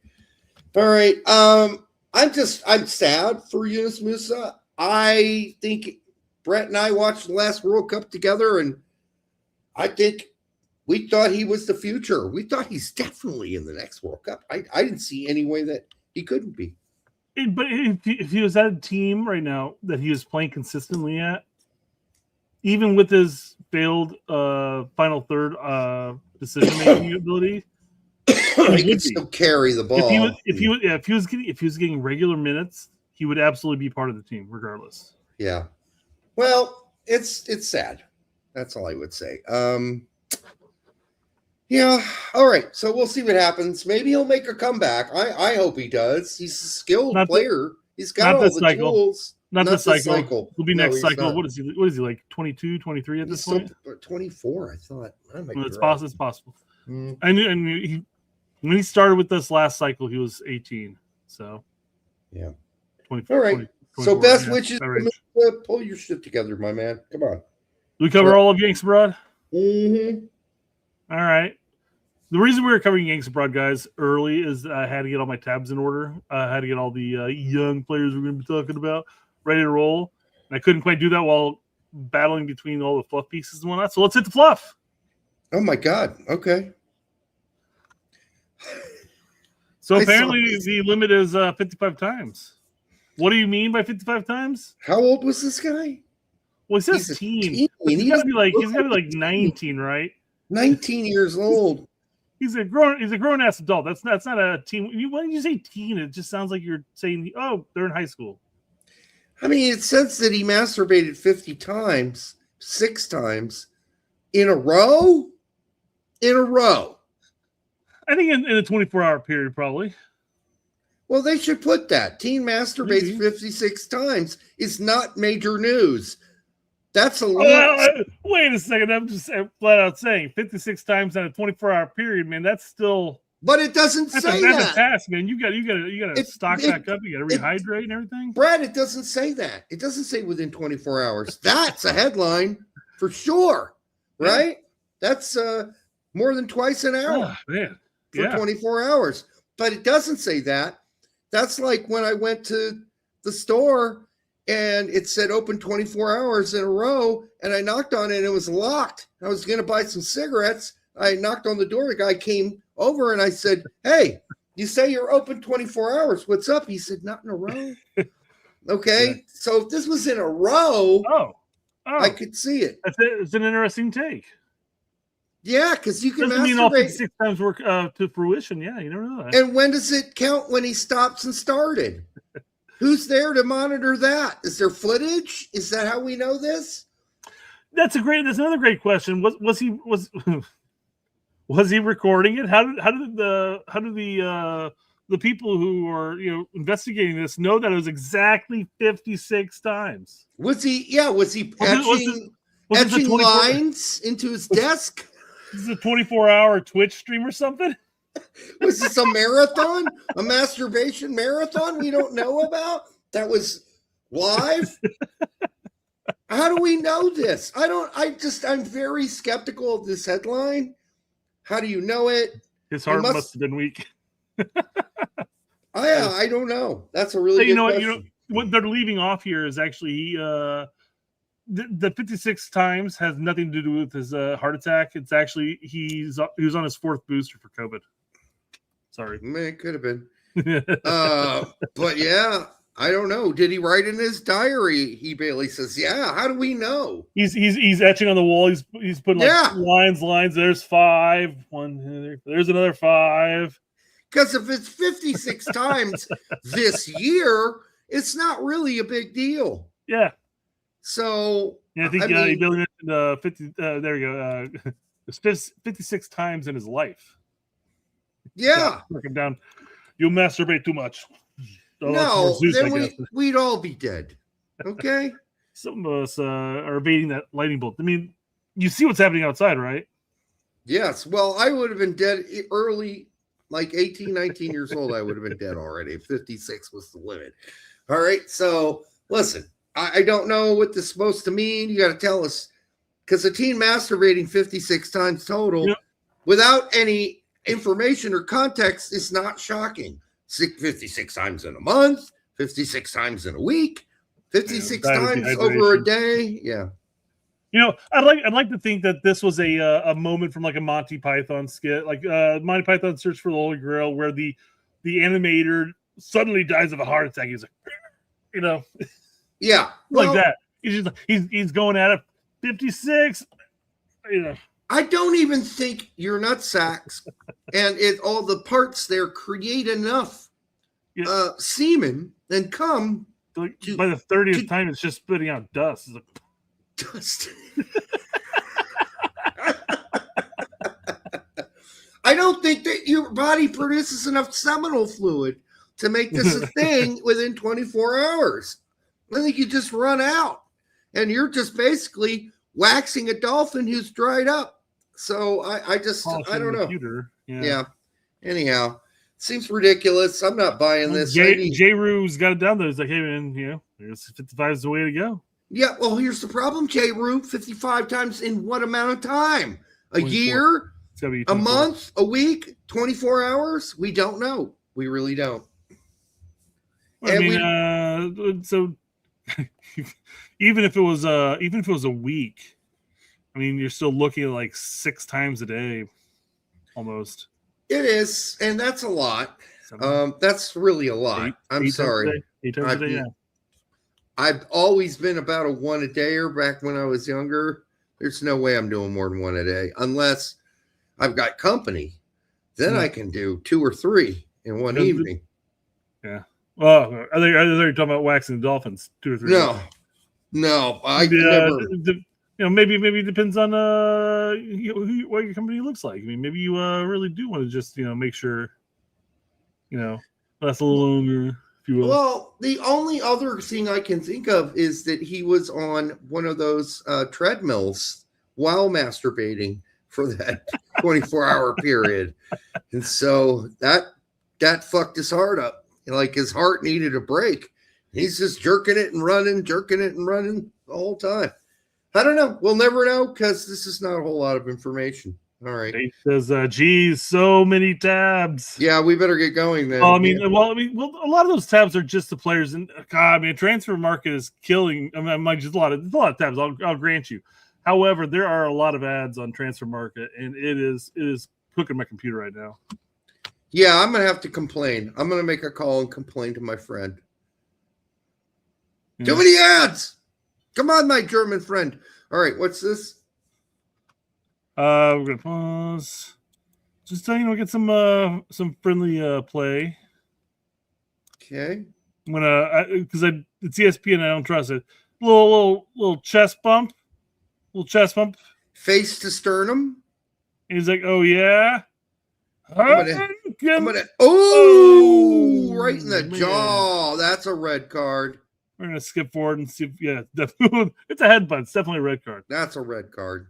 All right. I'm sad for Yunus Musa. I think Brett and I watched the last World Cup together, and I think we thought he was the future. We thought he's definitely in the next World Cup. I didn't see any way that he couldn't be. But if he was at a team right now that he was playing consistently at, even with his failed final third decision-making ability, he could still carry the ball. If he was getting regular minutes, he would absolutely be part of the team, regardless. Yeah. Well, it's sad. That's all I would say. Yeah. All right. So we'll see what happens. Maybe he'll make a comeback. I hope he does. He's a skilled player. He's got all the tools. Not this cycle. It'll be next cycle. Not. What is he like? 22, 23 at this point? 24, I thought. It's possible. And when he started with this last cycle, he was 18. So yeah. 24. All right. So best wishes. Pull your shit together, my man. Come on. Do we cover all of Yanks Abroad? Mm-hmm. All right. The reason we were covering Yanks Abroad, guys, early is I had to get all my tabs in order. I had to get all the young players we're going to be talking about ready to roll. And I couldn't quite do that while battling between all the fluff pieces and whatnot. So let's hit the fluff. Oh, my God. Okay. So apparently the limit is 55 times. What do you mean by 55 times? How old was this guy? Well, he says teen. He's got to be like 19, right? 19 years old. He's a grown ass adult. That's not a teen. When you say teen, it just sounds like you're saying, oh, they're in high school. I mean, it says that he masturbated 50 times, 6 times in a row. I think in a 24-hour period, probably. Well, they should put that. Teen masturbates 56 times is not major news. That's a lot. Wait a second. I'm just flat out saying 56 times in a 24-hour period, man. That's still. But it doesn't say that. That's a task, man. You got to stock back up. You got to rehydrate and everything. Brad, it doesn't say that. It doesn't say within 24 hours. That's a headline for sure, right? That's more than twice an hour for 24 hours. But it doesn't say that. That's like when I went to the store and it said open 24 hours in a row, and I knocked on it and it was locked. I was going to buy some cigarettes. I knocked on the door. The guy came over and I said, hey, you say you're open 24 hours. What's up? He said, not in a row. Okay. Yeah. So if this was in a row, I could see it. It's an interesting take. Yeah, because you can doesn't mean all 56 times work to fruition. Yeah, you never know that. And when does it count when he stops and started? Who's there to monitor that? Is there footage? Is that how we know this? That's another great question. Was he recording it? How did the people who are investigating this know that it was exactly 56 times? Was he Was this a etching 24 lines into his desk. This is a 24-hour Twitch stream or something? Was this a marathon? A masturbation marathon we don't know about? That was live? How do we know this? I'm very skeptical of this headline. How do you know it? His heart must have been weak. I don't know. That's a really good question. What they're leaving off here is actually the 56 times has nothing to do with his heart attack. It's actually he was on his 4th booster for COVID. Sorry, it could have been. But yeah, I don't know. Did he write in his diary? He barely says, "Yeah." How do we know? He's etching on the wall. He's putting lines. There's 5. There's another 5. Because if it's 56 times this year, it's not really a big deal. Yeah. So yeah, I think he mentioned 50. There you go. It's 56 times in his life. Yeah. Working down. You masturbate too much. No, then we'd all be dead. Okay. Some of us are evading that lightning bolt. I mean, you see what's happening outside, right? Yes. Well, I would have been dead early, like 18, 19 years old. I would have been dead already. 56 was the limit. All right. So listen, I don't know what this is supposed to mean. You got to tell us, because a teen masturbating 56 times total without any information or context is not shocking. 56 times in a month, 56 times in a week, 56 times over a day. Yeah. I'd like to think that this was a moment from like a Monty Python skit, like Monty Python Search for the Holy Grail, where the animator suddenly dies of a heart attack. He's like, yeah, like that. He's going at it 56. I don't even think your nutsacks and all the parts there create enough semen and cum. By the 30th time, it's just spitting out dust. It's like, dust. I don't think that your body produces enough seminal fluid to make this a thing within 24 hours. I think you just run out, and you're just basically waxing a dolphin who's dried up. So I don't know. Yeah. Anyhow, seems ridiculous. I'm not buying this. J-Roo's got it down there. He's like, hey man, 55 is the way to go. Yeah. Well, here's the problem, J-Roo. 55 times in what amount of time? A 24. Year? It's gotta be 24. A month? A week? 24 hours? We don't know. We really don't. So even if it was a week, I mean, you're still looking at like 6 times a day, almost. It is, and that's a lot. That's really a lot. I'm sorry. 8 times a day, yeah. I've always been about a 1 a dayer back when I was younger. There's no way I'm doing more than 1 a day unless I've got company. Then I can do 2 or 3 in one evening. Yeah. Well, are they talking about waxing the dolphins 2 or 3? No. I never. Maybe it depends on what your company looks like. I mean, maybe you really do want to just make sure lasts a little longer, if you will. Well, the only other thing I can think of is that he was on one of those treadmills while masturbating for that 24-hour period, and so that fucked his heart up. Like his heart needed a break. He's just jerking it and running the whole time. I don't know. We'll never know because this is not a whole lot of information. All right. He says, geez, so many tabs. Yeah, we better get going then. A lot of those tabs are just the players. And God, transfer market is killing. I mean, just a lot of tabs. I'll grant you. However, there are a lot of ads on transfer market, and it is cooking my computer right now. Yeah, I'm gonna have to complain. I'm gonna make a call and complain to my friend. Too many ads. Come on, my German friend. All right, what's this? We're gonna pause. Just get some friendly play. Okay. I'm gonna because it's ESPN. I don't trust it. Little chest bump. Little chest bump. Face to sternum. And he's like, "Oh yeah." I'm gonna right in the jaw. That's a red card. We're gonna skip forward and see. Definitely, it's a headbutt. It's definitely a red card. That's a red card.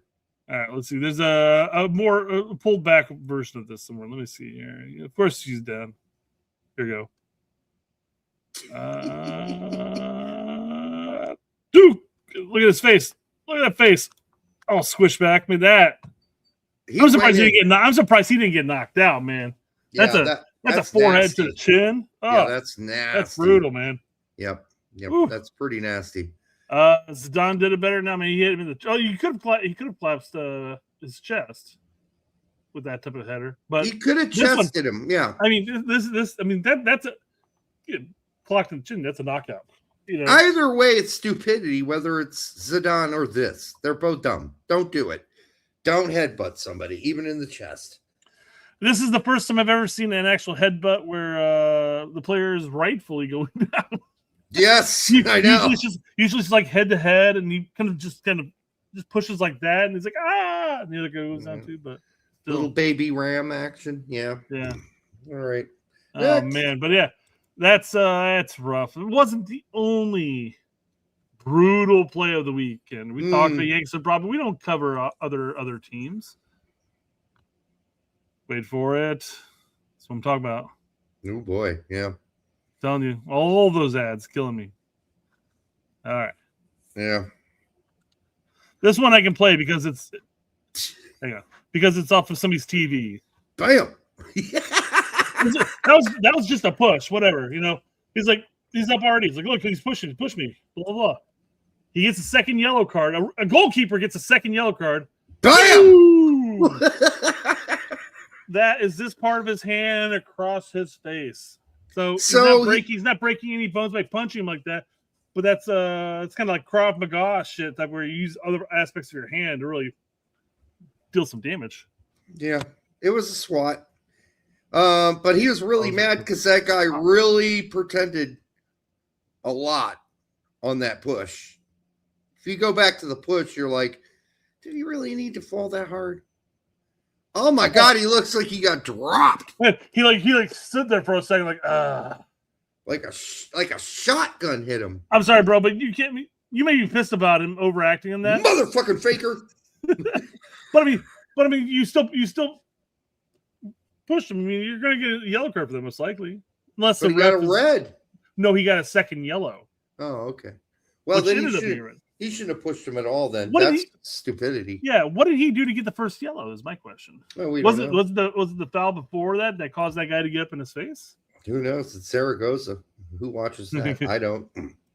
All right, let's see. There's a more pulled back version of this somewhere. Let me see here. Of course, she's down. Here we go. Dude, look at his face. Look at that face. Oh, squish back. I mean that. I'm surprised he didn't get knocked out, man. That's a forehead nasty. to the chin. Oh, Yeah, that's nasty. that's brutal, man. Yep. Ooh. That's pretty nasty. Zidane did it better. Now, I mean, he hit him in the. Oh, he could have collapsed his chest with that type of header, but He could have chested him. Yeah. I mean, this. I mean, that's a clocked in the chin. That's a knockout. You know, Either way, it's stupidity, whether it's Zidane or this. They're both dumb. Don't do it. Don't headbutt somebody, even in the chest. this is the first time I've ever seen an actual headbutt where the player is rightfully going down. Yes, I know. Usually it's like head to head, and he kind of just pushes like that, and he's like, ah, and the other guy goes down too. But still. Little baby ram action. Yeah. All right. Oh man, but yeah, that's rough. It wasn't the only brutal play of the weekend. We talked about Yanks and Bravo. We don't cover other teams. Wait for it. That's what I'm talking about. Oh boy, yeah. Telling you, all those ads killing me. All right. Yeah. This one I can play because it's off of somebody's TV. Bam. that was just a push, whatever, you know. He's up already. He's like, look, he's pushing, push me, blah blah blah. He gets a second yellow card. A goalkeeper gets a second yellow card. Bam! That is this part of his hand across his face. So he's not breaking any bones by punching him like that. But that's it's kind of like Krav Maga shit, that where you use other aspects of your hand to really deal some damage. Yeah, it was a SWAT. But he was really mad because that guy really pretended a lot on that push. If you go back to the push, you're like, did he really need to fall that hard? Oh my God, he looks like he got dropped. He stood there for a second, like like a shotgun hit him. I'm sorry, bro, but you can't. You may be pissed about him overacting on that, motherfucking faker. but I mean, you still pushed him. I mean, you're going to get a yellow card for that most likely, unless he got a red. No, he got a second yellow. Oh, okay. Well, then he shouldn't have pushed him at all. Then that's stupidity. Yeah, what did he do to get the first yellow? Is my question. Well, was it the foul before that caused that guy to get up in his face? Who knows? It's Zaragoza. Who watches that? I don't.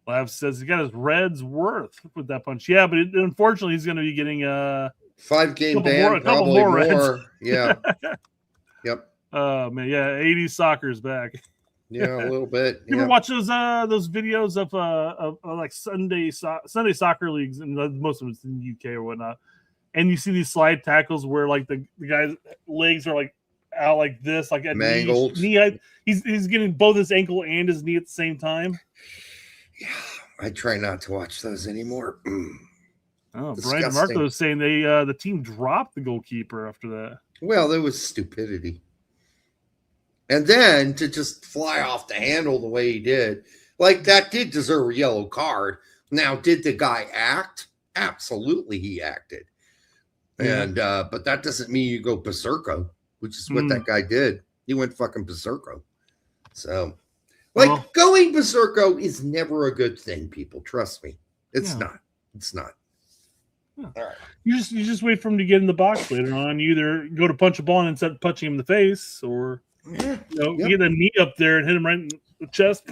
Lav says he got his red's worth with that punch. Yeah, but unfortunately, he's going to be getting a 5-game ban, probably more. Yeah. Yep. Oh man, yeah, 80s soccer is back. Yeah, a little bit. You ever watch those videos of like Sunday soccer leagues, and most of it's in the UK or whatnot, and you see these slide tackles where like the guy's legs are like out like this, like at mangled. Knee. He's getting both his ankle and his knee at the same time. Yeah, I try not to watch those anymore. Oh, Brian Marco is saying the team dropped the goalkeeper after that. Well, there was stupidity. And then to just fly off the handle the way he did, like that did deserve a yellow card. Now, did the guy act? Absolutely, he acted. And but that doesn't mean you go berserko, which is what that guy did. He went fucking berserko. So, going berserko is never a good thing, people. Trust me, it's not. It's not. Yeah. All right. You just wait for him to get in the box later on. You either go to punch a ball and instead of punching him in the face, or get a knee up there and hit him right in the chest.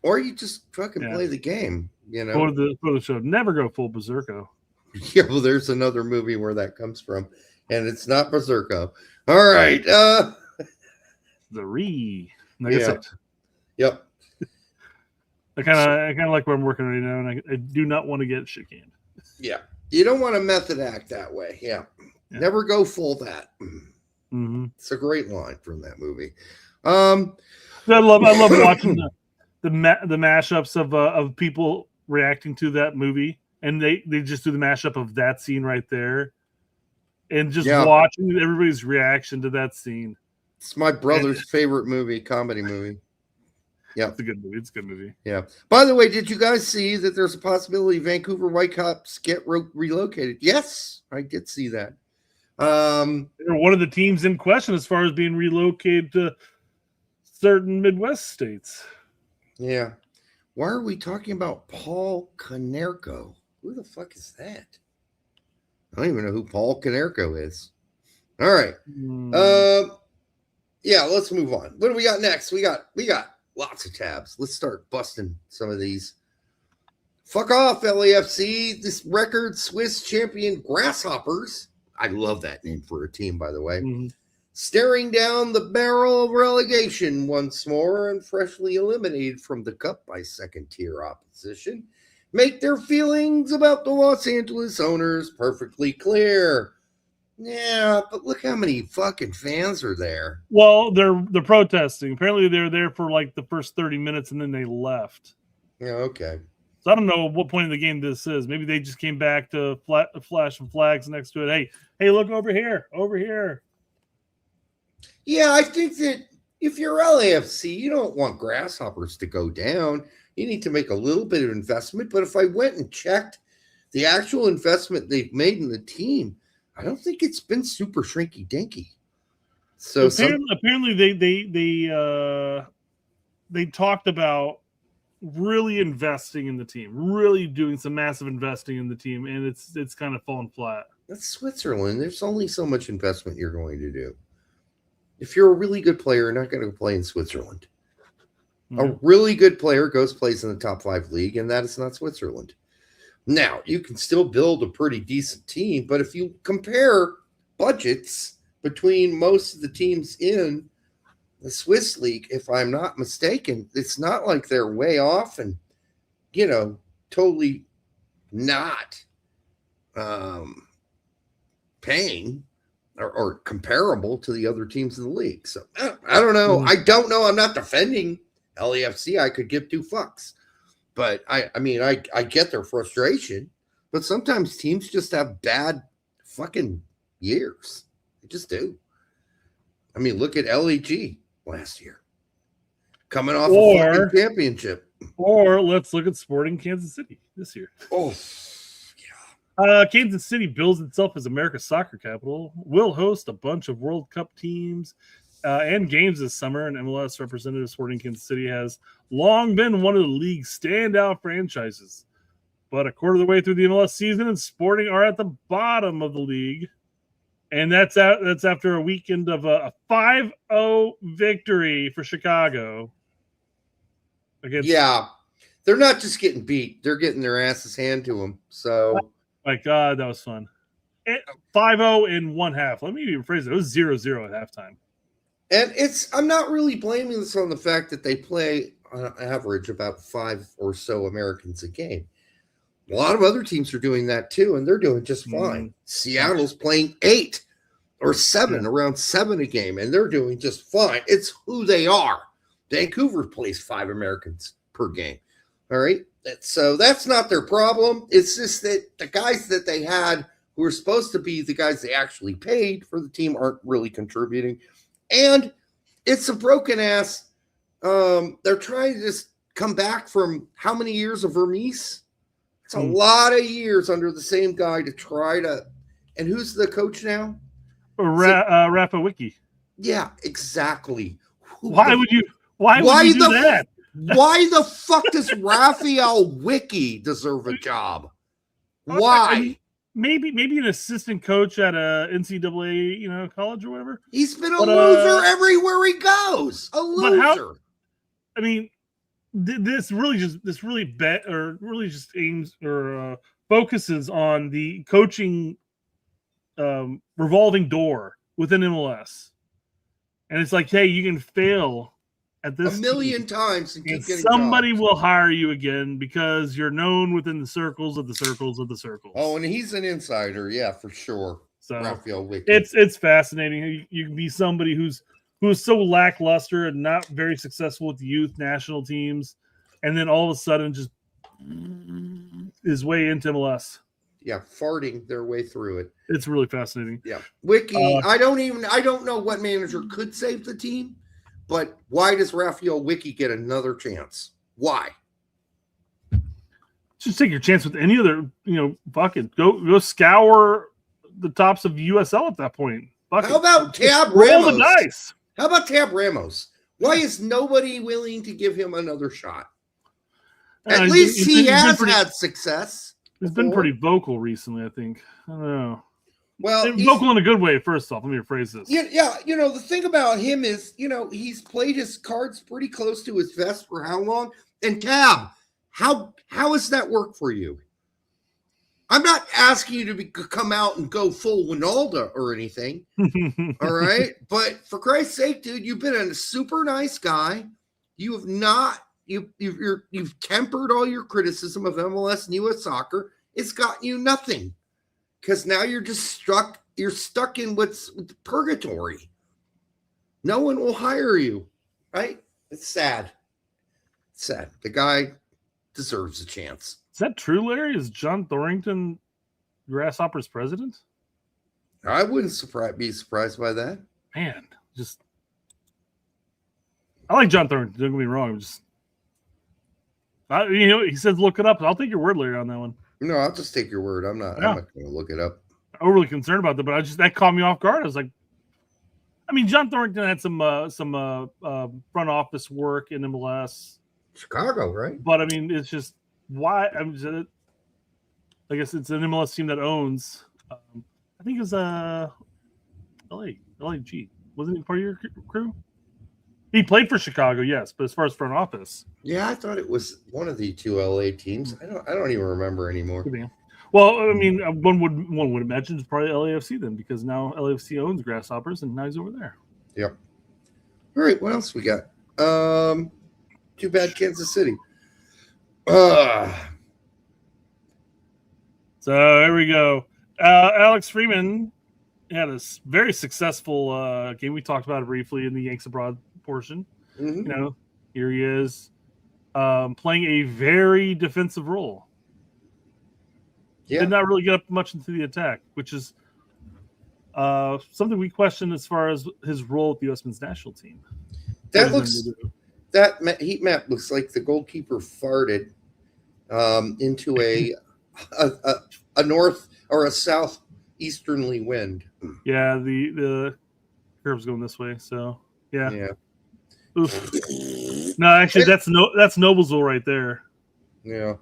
Or you just fucking play the game. Go to the show. Never go full berserko. Yeah, well, there's another movie where that comes from, and it's not berserko. All right. The Re. Yep. I kind of like where I'm working right now, and I do not want to get shit canned. Yeah, you don't want to method act that way. Yeah. Never go full that. Mm-hmm. It's a great line from that movie. I love watching the mashups of people reacting to that movie, and they just do the mashup of that scene right there, and just watching everybody's reaction to that scene. It's my brother's favorite movie, comedy movie. Yeah. It's a good movie. It's a good movie. Yeah. By the way, did you guys see that there's a possibility Vancouver Whitecaps get relocated? Yes, I did see that. They're one of the teams in question as far as being relocated to certain Midwest states. Yeah. Why are we talking about Paul Konerko? Who the fuck is that? I don't even know who Paul Konerko is. All right. Yeah, let's move on. What do we got next? We got lots of tabs. Let's start busting some of these. Fuck off, LAFC. This record Swiss champion Grasshoppers. I love that name for a team, by the way. Mm-hmm. Staring down the barrel of relegation once more and freshly eliminated from the cup by second-tier opposition, make their feelings about the Los Angeles owners perfectly clear. Yeah, but look how many fucking fans are there. Well, they're protesting. Apparently, they're there for like the first 30 minutes and then they left. Yeah, okay. So I don't know what point of the game this is. Maybe they just came back to flash some flags next to it. Hey, look over here. Yeah, I think that if you're LAFC, you don't want Grasshoppers to go down. You need to make a little bit of investment. But if I went and checked the actual investment they've made in the team, I don't think it's been super shrinky dinky. So apparently they talked about really investing in the team, really doing some massive investing in the team, and it's kind of fallen flat. That's Switzerland. There's only so much investment you're going to do. If you're a really good player, you're not going to play in Switzerland. Mm-hmm. A really good player plays in the top 5 league, and that is not Switzerland. Now, you can still build a pretty decent team, but if you compare budgets between most of the teams in the Swiss league, if I'm not mistaken, it's not like they're way off and, totally not paying or comparable to the other teams in the league. So I don't know. I don't know. I'm not defending LAFC. I could give 2 fucks. But I get their frustration, but sometimes teams just have bad fucking years. They just do. I mean, look at LAG last year, coming off a fucking championship. Or let's look at Sporting Kansas City this year. Oh, yeah. Kansas City bills itself as America's soccer capital. Will host a bunch of World Cup teams and games this summer, and MLS representative Sporting Kansas City has long been one of the league's standout franchises. But a quarter of the way through the MLS season, and Sporting are at the bottom of the league. And that's after a weekend of a 5-0 victory for Chicago. Yeah, they're not just getting beat. They're getting their asses handed to them. So, my God, that was fun. 5-0 in one half. Let me rephrase it. It was 0-0 at halftime. And I'm not really blaming this on the fact that they play on average about 5 or so Americans a game. A lot of other teams are doing that too, and they're doing just fine. Seattle's playing 8 or 7, around 7 a game, and they're doing just fine. It's who they are. Vancouver plays 5 Americans per game. All right. So that's not their problem. It's just that the guys that they had who were supposed to be the guys they actually paid for the team aren't really contributing. And it's a broken ass. They're trying to just come back from how many years of Vermees? It's a lot of years under the same guy to try to. And who's the coach now? Rafa Wiki. Yeah, exactly. Why would you do that? Why the fuck does Raphael Wiki deserve a job? Why? Maybe an assistant coach at a NCAA, college or whatever. He's been a loser everywhere he goes. A loser. This really just aims or focuses on the coaching revolving door within MLS, and it's like, hey, you can fail at this a million times and keep getting somebody jobs. Will hire you again because you're known within the circles of the circles of the circles. Oh, and he's an insider, yeah, for sure. So Raphael Wiki. It's fascinating. You can be somebody who's so lackluster and not very successful with the youth national teams, and then all of a sudden just his way into MLS. Yeah, farting their way through it. It's really fascinating. Yeah, Wiki. I don't know what manager could save the team, But why does Raphael Wicki get another chance? Why? Just take your chance with any other, fuck it. Go scour the tops of USL at that point. Fuck How about Tab roll Ramos? the dice. How about Tab Ramos? Why is nobody willing to give him another shot? At least he has had success. He's been pretty vocal recently, I think. I don't know. Well, vocal in a good way, first off. Let me rephrase this. Yeah, the thing about him is, he's played his cards pretty close to his vest for how long? And Tab, how does that work for you? I'm not asking you to come out and go full Winalda or anything, all right? But for Christ's sake, dude, you've been a super nice guy. You have not you've tempered all your criticism of MLS and U.S. soccer. It's gotten you nothing because now you're just stuck. You're stuck in what's purgatory. No one will hire you, right? It's sad. It's sad. The guy deserves a chance. Is that true, Larry? Is John Thornton Grasshoppers president? I wouldn't be surprised by that. Man, I like John Thornton. Don't get me wrong. He says look it up. I'll take your word, Larry, on that one. No, I'll just take your word. I'm not going to look it up. Overly concerned about that, but that caught me off guard. I was like, John Thornton had some front office work in MLS, Chicago, right? But it's just why. I guess it's an MLS team that owns. I think it was LAG. Wasn't he part of your crew? He played for Chicago, yes, but as far as front office, yeah, I thought it was one of the two LA teams. I don't even remember anymore. Well, one would imagine it's probably LAFC then, because now LAFC owns Grasshoppers, and now he's over there. Yep. All right, what else we got? Too bad Kansas City. So here we go. Alex Freeman had a very successful game. We talked about it briefly in the Yanks Abroad portion. Mm-hmm. Here he is playing a very defensive role. Yeah. Did not really get up much into the attack, which is something we question as far as his role with the U.S. men's national team. That heat map looks like the goalkeeper farted into a north or a southeasterly wind. Yeah, the curve's going this way, so yeah. Oof. No, actually, that's Noblesville right there. Yeah,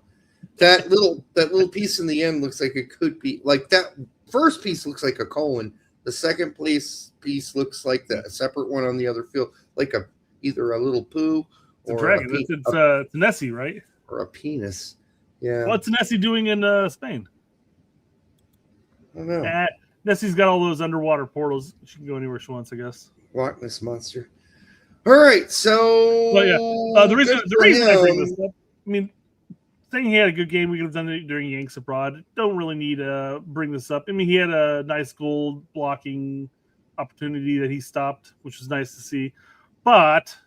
that little piece in the end looks like it could be like that. First piece looks like a colon. The second piece looks like a separate one on the other field, like either a little poo or a dragon. It's Nessie, right? Or a penis. Yeah. What's Nessie doing in Spain? I don't know. Nessie's got all those underwater portals. She can go anywhere she wants, I guess. Loch Ness Monster. All right, so the reason I bring this up, saying he had a good game, we could have done it during Yanks Abroad. Don't really need to bring this up. He had a nice goal blocking opportunity that he stopped, which was nice to see. But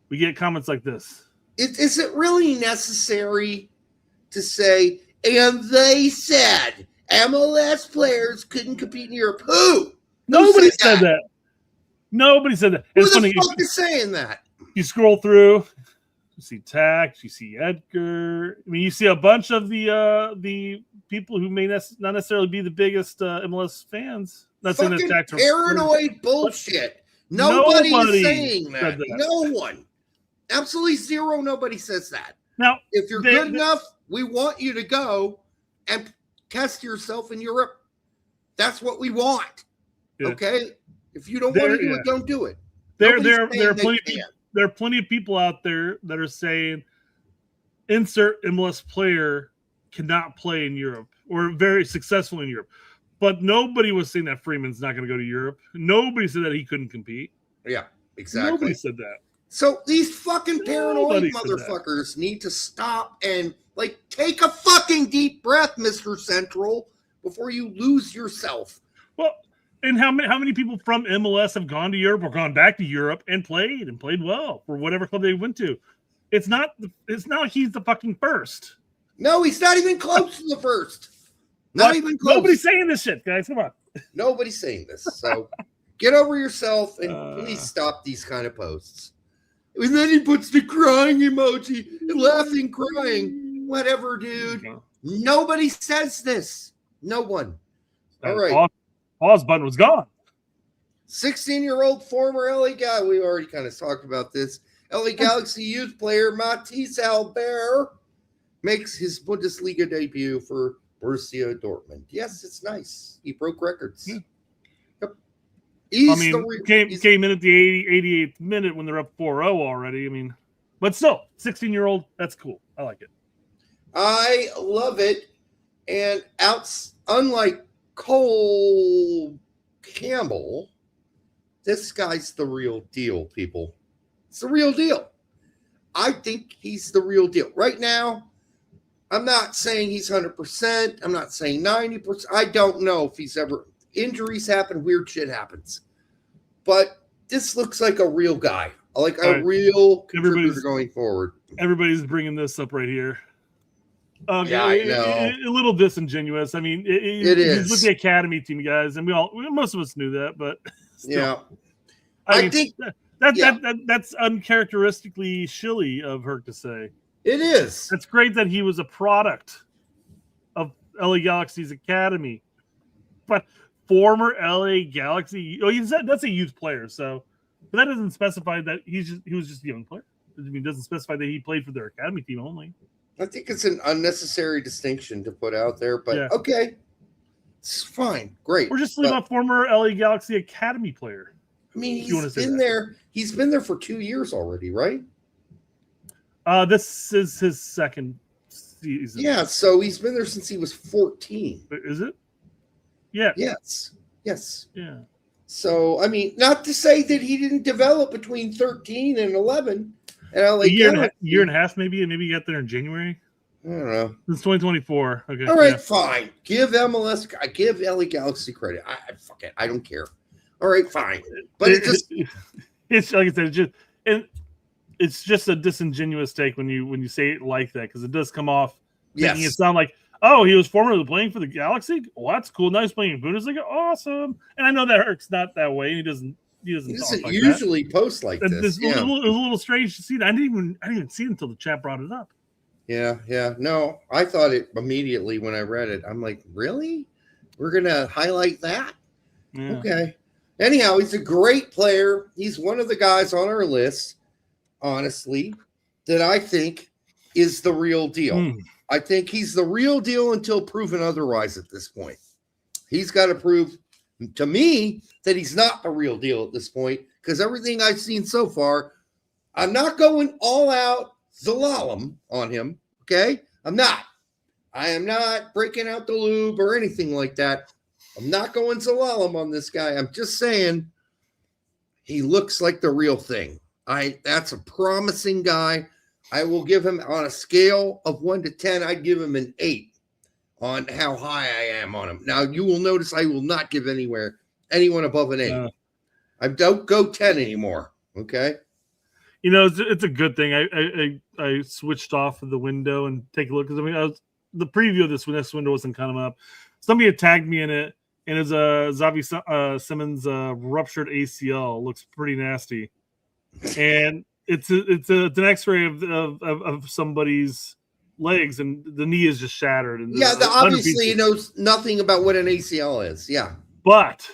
we get comments like this. Is it really necessary to say, and they said MLS players couldn't compete in Europe? Who? Nobody said that. Nobody said that. Who the fuck is saying that? You scroll through, you see Tax, you see Edgar. You see a bunch of the people who may not necessarily be the biggest MLS fans. That's fucking paranoid bullshit. Nobody is saying that. No one. Absolutely zero. Nobody says that. Now, if you're good enough, we want you to go and test yourself in Europe. That's what we want. Yeah. Okay? If you don't want to do it, don't do it. There are plenty of people out there that are saying insert MLS player cannot play in Europe or very successful in Europe. But nobody was saying that Freeman's not going to go to Europe. Nobody said that he couldn't compete. Yeah, exactly. Nobody said that. So these fucking paranoid motherfuckers need to stop and take a fucking deep breath, Mr. Central, before you lose yourself. Well, and how many people from MLS have gone to Europe or gone back to Europe and played well for whatever club they went to? It's not he's the fucking first. No, he's not even close to the first. Not even close. Nobody's saying this shit, guys. Come on. Nobody's saying this. So Get over yourself and please stop these kind of posts. And then he puts the crying emoji, laughing, crying. Whatever, dude. Nobody says this. No one. All right. Pause button was gone. 16-year-old former LA guy. We already kind of talked about this. LA Galaxy youth player Matisse Albert makes his Bundesliga debut for Borussia Dortmund. Yes, it's nice. He broke records. Yeah. Yep. Came in at the 88th minute when they're up 4-0 already. I mean, but still, 16-year-old, that's cool. I like it. I love it. And unlike Cole Campbell, this guy's the real deal, people. It's the real deal. I think he's the real deal. Right now, I'm not saying he's 100%. I'm not saying 90%. I don't know if he's ever – injuries happen. Weird shit happens. But this looks like a real guy, like a real contributor going forward. Everybody's bringing this up right here. Yeah, I know. A little disingenuous. I mean, it is. He's with the academy team, guys, and most of us knew that, but still. Yeah. I think that's uncharacteristically shilly of Herc to say. It is. It's great that he was a product of LA Galaxy's academy, but former LA Galaxy. Oh, that's a youth player, so but that doesn't specify that he was just a young player. I mean, it doesn't specify that he played for their academy team only. I think it's an unnecessary distinction to put out there, but okay, it's fine, great. We're just leaving a former LA Galaxy academy player. I mean, he's been there. He's been there for 2 years already, right? This is his second season. Yeah, so he's been there since he was 14. Is it? Yeah. Yes. Yeah. So, I mean, not to say that he didn't develop between 13 and 11. And LA year and a half, maybe he got there in January. I don't know. It's 2024. Okay. All right, fine. Give LA Galaxy credit. Fuck it. I don't care. All right, fine. But it's like I said, it's just a disingenuous take when you say it like that, because it does come off making it sound like, oh, he was formerly playing for the Galaxy. Well, that's cool. Now he's playing in Bundesliga. Awesome. And I know that Herc's not that way. He doesn't like usually post like this. It was a little strange to see that. I didn't even see it until the chat brought it up. Yeah. No, I thought it immediately when I read it. I'm like, really? We're gonna highlight that? Yeah. Okay. Anyhow, he's a great player. He's one of the guys on our list, honestly, that I think is the real deal. I think he's the real deal until proven otherwise at this point. He's got to prove to me that he's not the real deal at this point, because everything I've seen so far, I'm not going all out Zalalem on him. Okay. I am not breaking out the lube or anything like that. I'm not going Zalalem on this guy. I'm just saying he looks like the real thing. That's a promising guy. I will give him, on a scale of 1 to 10, I'd give him an 8 on how high I am on him. Now, you will notice I will not give anyone above an 8. I don't go 10 anymore. Okay. You know, it's a good thing. I switched off of the window and take a look, because I mean, the preview of this window wasn't coming up. Somebody had tagged me in it, and it's Xavi Simmons ruptured ACL. Looks pretty nasty, and it's an X-ray of somebody's legs, and the knee is just shattered. And obviously he knows nothing about what an ACL is. Yeah, but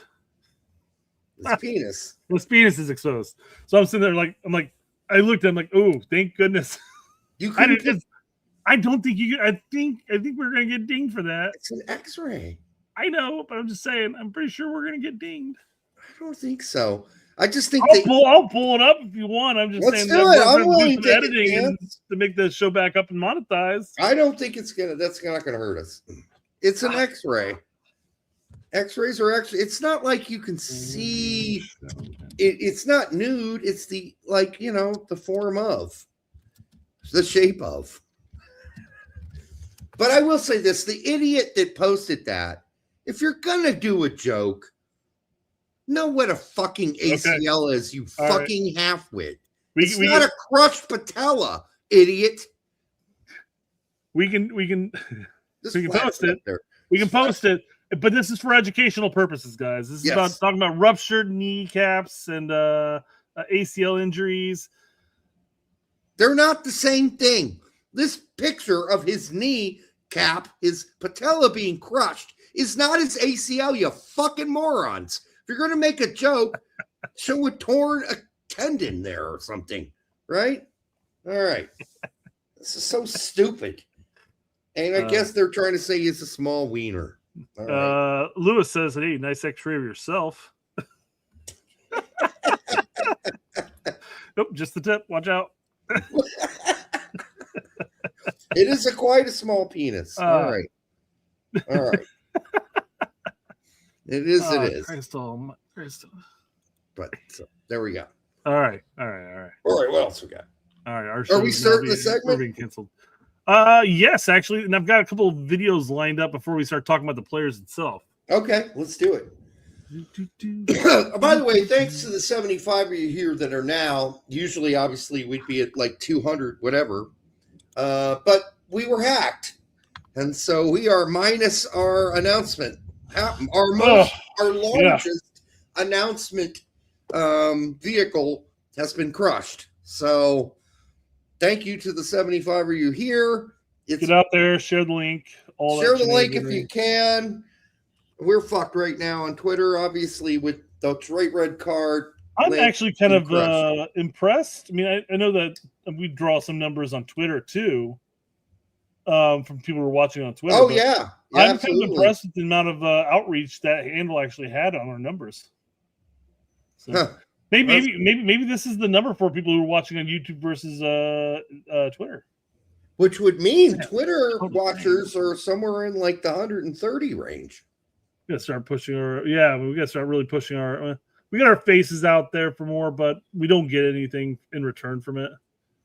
his penis is exposed. So I'm sitting there I looked at him like, oh, thank goodness. I don't think you. I think we're gonna get dinged for that. It's an X-ray. I know, but I'm just saying. I'm pretty sure we're gonna get dinged. I don't think so. I just think I'll pull it up if you want. I'm just saying that I'm willing to editing to make the show back up and monetize. I don't think that's not gonna hurt us. It's an X-ray. X-rays are actually. It's not like you can see. It's not nude. It's the form of, the shape of. But I will say this: the idiot that posted that, if you're gonna do a joke, know what a fucking ACL is, you fucking halfwit. It's not a crushed patella, idiot. We can post it. We can post it. But this is for educational purposes, guys. This is about talking about ruptured kneecaps and ACL injuries. They're not the same thing. This picture of his knee cap, his patella being crushed, is not his ACL, you fucking morons. If you're going to make a joke, show a torn tendon there or something, right? All right. This is so stupid. And I guess they're trying to say he's a small wiener. All right. Lewis says, hey, nice x-ray of yourself. Nope, just the tip. Watch out. It is quite a small penis. All right. It is. Christ. But there we go. All right. What else we got? All right. Are we starting the segment? We're being canceled. Yes, actually. And I've got a couple of videos lined up before we start talking about the players itself. Okay, let's do it. By the way, thanks to the 75 of you here that are now, usually, obviously, we'd be at like 200, whatever. But we were hacked. And so we are minus our announcement. Our largest announcement vehicle has been crushed. So thank you to the 75 of you here. Get out there, share the link. Share the link if you can. We're fucked right now on Twitter, obviously, with the Detroit red card. I'm actually kind of impressed. I mean, I know that we draw some numbers on Twitter too, from people who are watching on Twitter. Oh, yeah. I'm absolutely. kind of impressed with the amount of outreach that handle actually had on our numbers. So maybe this is the number for people who are watching on YouTube versus Twitter. Which would mean Twitter watchers are somewhere in like the 130 range. We gotta start pushing we gotta start really pushing we got our faces out there for more, but we don't get anything in return from it.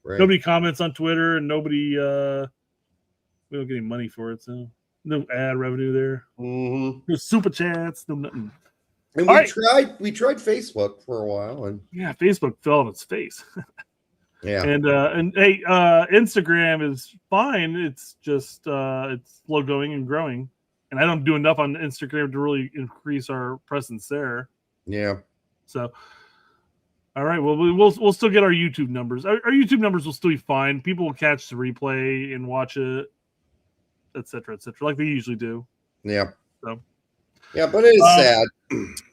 Right. Nobody comments on Twitter, and nobody we don't get any money for it, so no ad revenue there. Mm-hmm. No super chats, no nothing. And we tried Facebook for a while, and Facebook fell on its face. Yeah, and hey, Instagram is fine. It's just it's slow going and growing. And I don't do enough on Instagram to really increase our presence there. Yeah. So, all right. Well, we'll still get our YouTube numbers. Our YouTube numbers will still be fine. People will catch the replay and watch it, etc., like they usually do. Yeah. So. Yeah, but it is sad.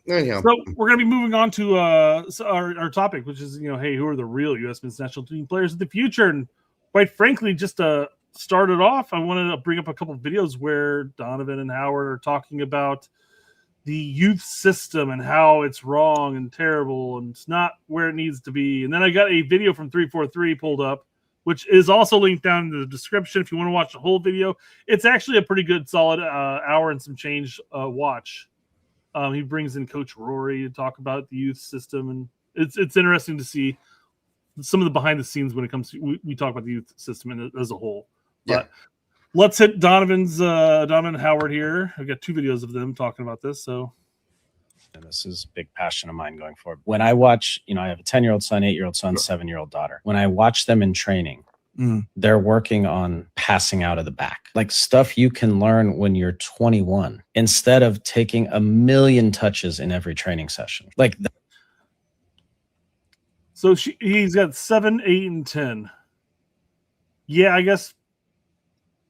Anyhow. So we're going to be moving on to our topic, which is, hey, who are the real U.S. men's national team players of the future? And quite frankly, just to start it off, I wanted to bring up a couple of videos where Donovan and Howard are talking about the youth system and how it's wrong and terrible and it's not where it needs to be. And then I got a video from 343 pulled up, which is also linked down in the description if you want to watch the whole video. It's actually a pretty good, solid hour and some change watch. He brings in Coach Rory to talk about the youth system, and it's interesting to see some of the behind the scenes when it comes to we talk about the youth system as a whole. But let's hit Donovan Howard here. I've got two videos of them talking about this. So, and this is a big passion of mine going forward. When I watch, I have a 10-year-old son, 8-year-old son, 7-year-old daughter. When I watch them in training, they're working on passing out of the back, like stuff you can learn when you're 21, instead of taking a million touches in every training session. Like that. So he's got 7, 8, and 10. Yeah, I guess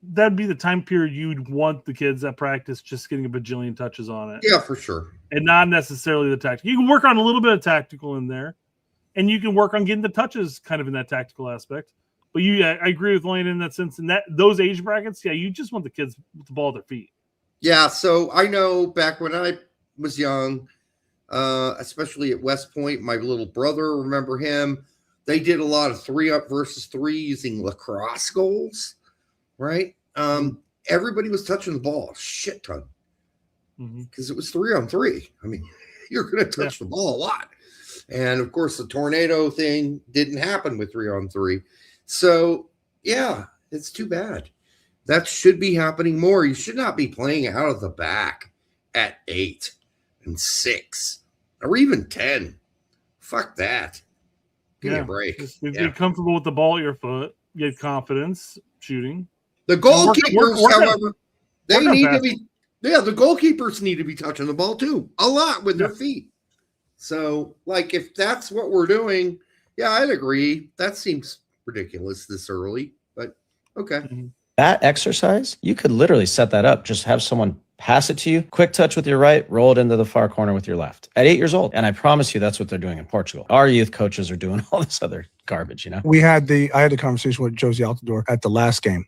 that'd be the time period you'd want the kids at practice just getting a bajillion touches on it. Yeah, for sure. And not necessarily the tactical. You can work on a little bit of tactical in there, and you can work on getting the touches kind of in that tactical aspect. But I agree with Lane in that sense. In those age brackets, you just want the kids with the ball at their feet. Yeah, so I know back when I was young, especially at West Point, my little brother, remember him? They did a lot of 3-up versus 3 using lacrosse goals. Right? Everybody was touching the ball a shit ton because it was 3-on-3. I mean, you're going to touch the ball a lot. And of course, the tornado thing didn't happen with 3-on-3. So, yeah, it's too bad. That should be happening more. You should not be playing out of the back at 8 and 6 or even 10. Fuck that. Give me a break. Get comfortable with the ball at your foot. Get confidence shooting. The goalkeepers, however, they Yeah, the goalkeepers need to be touching the ball too, a lot with their feet. So, like, if that's what we're doing, yeah, I'd agree. That seems ridiculous this early, but okay. That exercise, you could literally set that up. Just have someone pass it to you, quick touch with your right, roll it into the far corner with your left at 8 years old. And I promise you that's what they're doing in Portugal. Our youth coaches are doing all this other garbage, you know? I had the conversation with Josie Altidore at the last game.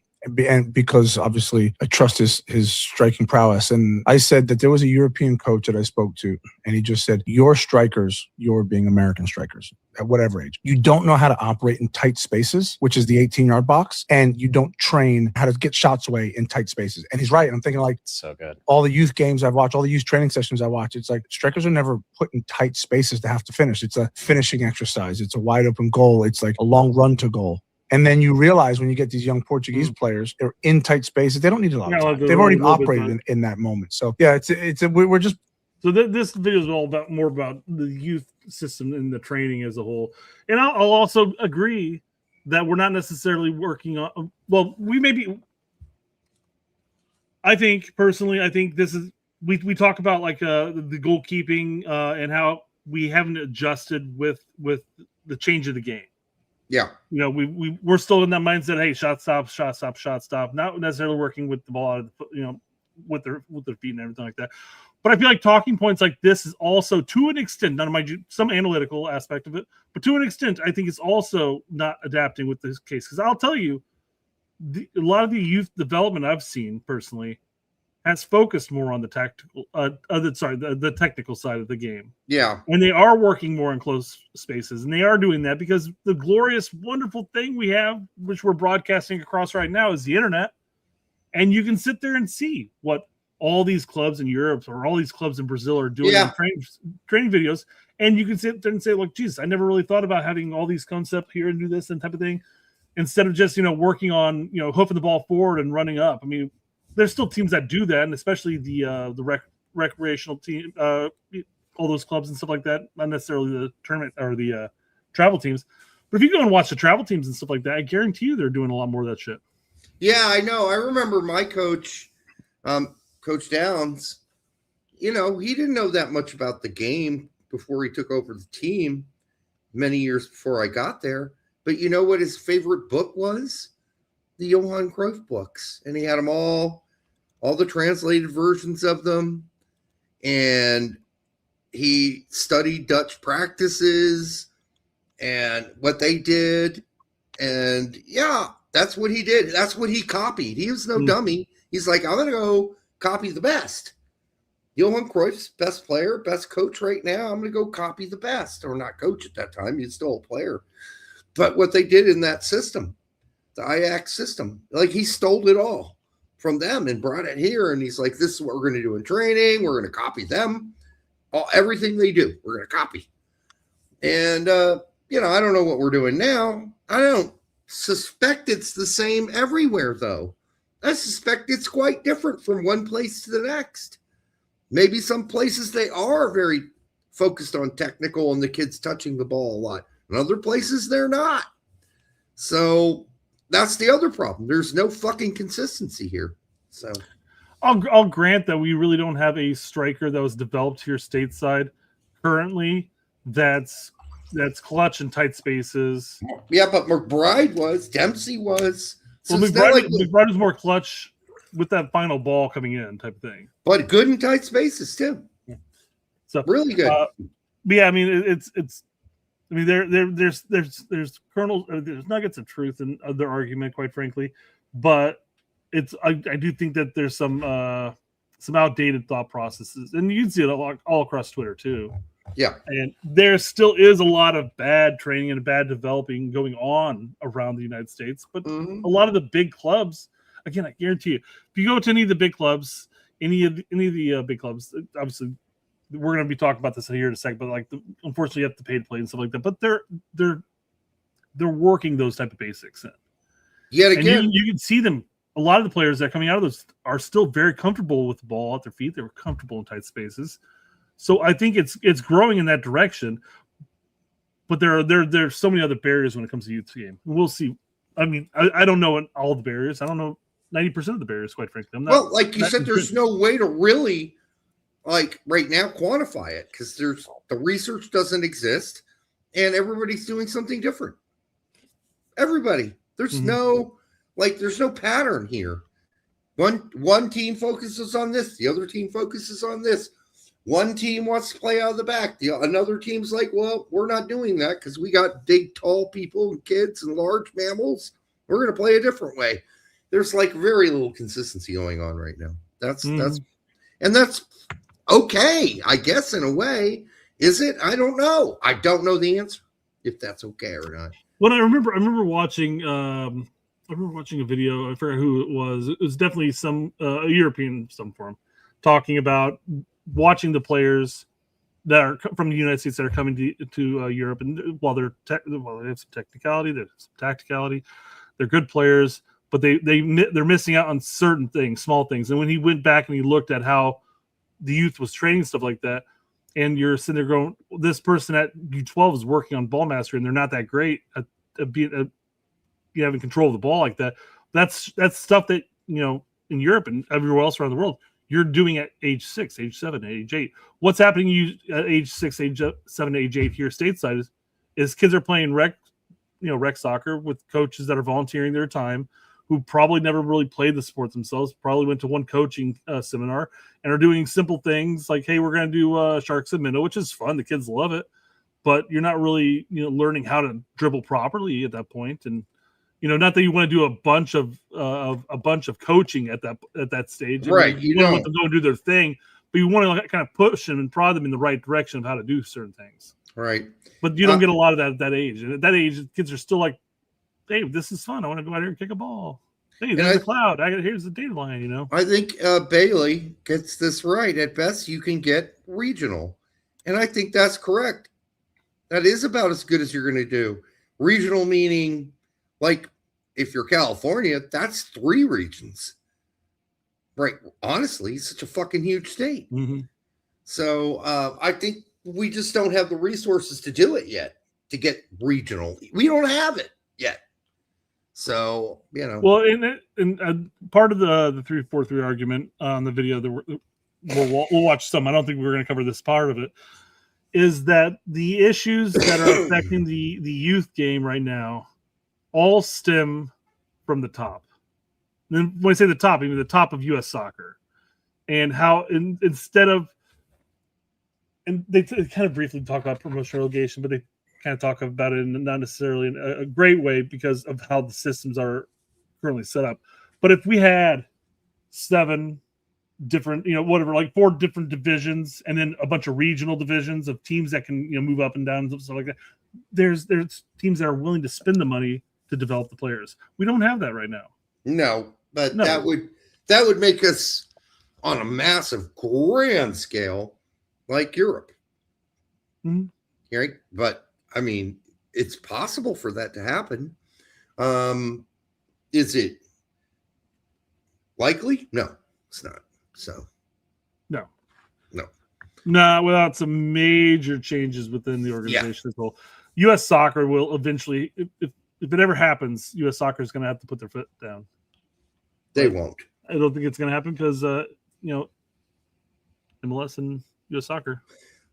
And because obviously I trust his striking prowess. And I said that there was a European coach that I spoke to, and he just said, your strikers, you're being American strikers at whatever age, you don't know how to operate in tight spaces, which is the 18-yard box, and you don't train how to get shots away in tight spaces. And he's right. And I'm thinking, like, so good. All the youth games I've watched, all the youth training sessions I watch, it's like strikers are never put in tight spaces to have to finish. It's a finishing exercise. It's a wide open goal. It's like a long run to goal. And then you realize when you get these young Portuguese players, they're in tight spaces. They don't need a lot of time. They've already operated in that moment. So yeah, we're just. So this video is all about more about the youth system and the training as a whole. And I'll also agree that we're not necessarily working on. Well, we may be. I think personally, this is we talk about like the goalkeeping and how we haven't adjusted with the change of the game. Yeah, you know, we're still in that mindset. Hey, shot stop. Not necessarily working with the ball out of the, you know, with their feet and everything like that. But I feel like talking points like this is also, to an extent, none of my some analytical aspect of it, but to an extent, I think it's also not adapting with this case. Because I'll tell you, a lot of the youth development I've seen personally has focused more on the tactical, the technical side of the game. Yeah. And they are working more in close spaces. And they are doing that because the glorious, wonderful thing we have, which we're broadcasting across right now, is the internet. And you can sit there and see what all these clubs in Europe or all these clubs in Brazil are doing in training videos. And you can sit there and say, look, Jesus, I never really thought about having all these concepts here and do this and type of thing. Instead of just, you know, working on, you know, hoofing the ball forward and running up. I mean, there's still teams that do that, and especially the recreational team, all those clubs and stuff like that. Not necessarily the tournament or the travel teams, but if you go and watch the travel teams and stuff like that, I guarantee you they're doing a lot more of that shit. Yeah, I know. I remember my coach, Coach Downs. You know, he didn't know that much about the game before he took over the team. Many years before I got there, but you know what his favorite book was? The Johan Cruyff books, and he had them all the translated versions of them, and he studied Dutch practices and what they did, and yeah, that's what he did. That's what he copied. He was no dummy. He's like, I'm gonna go copy the best. Johan Cruyff's best player, best coach right now. I'm gonna go copy the best, or not coach at that time. He's still a player, but what they did in that system, the Ajax system, like he stole it all from them and brought it here. And he's like, this is what we're going to do in training. We're going to copy them. Everything they do, we're going to copy. And, you know, I don't know what we're doing now. I don't suspect it's the same everywhere, though. I suspect it's quite different from one place to the next. Maybe some places they are very focused on technical and the kids touching the ball a lot. In other places, they're not. So that's the other problem. There's no fucking consistency here. So I'll grant that we really don't have a striker that was developed here stateside currently that's clutch in tight spaces. Yeah, but McBride was. Dempsey was. So well, McBride was more clutch with that final ball coming in type of thing. But good in tight spaces too. So really good. Yeah, I mean it's. I mean, there's kernels, there's nuggets of truth in their argument, quite frankly, but I do think that there's some outdated thought processes, and you can see it all across Twitter too. Yeah, and there still is a lot of bad training and bad developing going on around the United States, but a lot of the big clubs, again, I guarantee you, if you go to any of the big clubs, any of the big clubs, obviously. We're going to be talking about this here in a second, but like, unfortunately, you have to pay to play and stuff like that. But they're working those type of basics in. Yet again, you can see them. A lot of the players that are coming out of those are still very comfortable with the ball at their feet. They were comfortable in tight spaces. So I think it's growing in that direction. But there's so many other barriers when it comes to youth game. We'll see. I mean, I don't know all the barriers. I don't know 90% of the barriers, quite frankly. Well, like you said, there's no way to really, like right now, quantify it because the research doesn't exist, and everybody's doing something different. Everybody, there's no pattern here. One team focuses on this, the other team focuses on this. One team wants to play out of the back. Another team's like, well, we're not doing that because we got big, tall people and kids and large mammals. We're going to play a different way. There's like very little consistency going on right now. That's okay, I guess, in a way. Is it? I don't know. I don't know the answer if that's okay or not. Well, I remember watching a video. I forgot who it was. It was definitely some a European some form talking about watching the players that are from the United States that are coming to Europe, and while they have some technicality, there's some tacticality, they're good players, but they're missing out on certain things, small things. And when he went back and he looked at how the youth was training, stuff like that, and you're sitting there going, this person at U12 is working on ball mastery, and they're not that great at having control of the ball like that. That's stuff that, in Europe and everywhere else around the world, you're doing at age 6, age 7, age 8. What's happening to you at age 6, age 7, age 8 here stateside is kids are playing rec soccer with coaches that are volunteering their time, who probably never really played the sport themselves, probably went to one coaching seminar and are doing simple things like, hey, we're going to do sharks and minnow, which is fun. The kids love it, but you're not really, learning how to dribble properly at that point. And, not that you want to do a bunch of coaching at that stage. Right. You don't want them to go and do their thing, but you want to kind of push them and prod them in the right direction of how to do certain things. Right. But you don't get a lot of that at that age. And at that age, kids are still like, hey, this is fun. I want to go out here and kick a ball. Hey, there's a cloud. Here's the data line, I think Bailey gets this right. At best, you can get regional. And I think that's correct. That is about as good as you're going to do. Regional meaning, like, if you're California, that's 3 regions. Right. Honestly, it's such a fucking huge state. Mm-hmm. So I think we just don't have the resources to do it yet, to get regional. We don't have it yet. So, Well, and part of the 343 argument on the video that we'll watch some, I don't think we're going to cover this part of it, is that the issues that are affecting the youth game right now all stem from the top. And when I say the top, I mean the top of U.S. soccer, and how instead of, and they kind of briefly talk about promotion relegation, but they kind of talk about it in not necessarily in a great way because of how the systems are currently set up. But if we had 7 different, whatever, like 4 different divisions, and then a bunch of regional divisions of teams that can, move up and down and stuff like that, there's teams that are willing to spend the money to develop the players. We don't have that right now. No, but that would make us on a massive, grand scale like Europe. Mm-hmm. Right? But I mean, it's possible for that to happen. Is it likely? No, it's not. So, no. No, without some major changes within the organization as well. U.S. soccer will eventually, if it ever happens, U.S. soccer is going to have to put their foot down. They won't. I don't think it's going to happen because, MLS and U.S. soccer.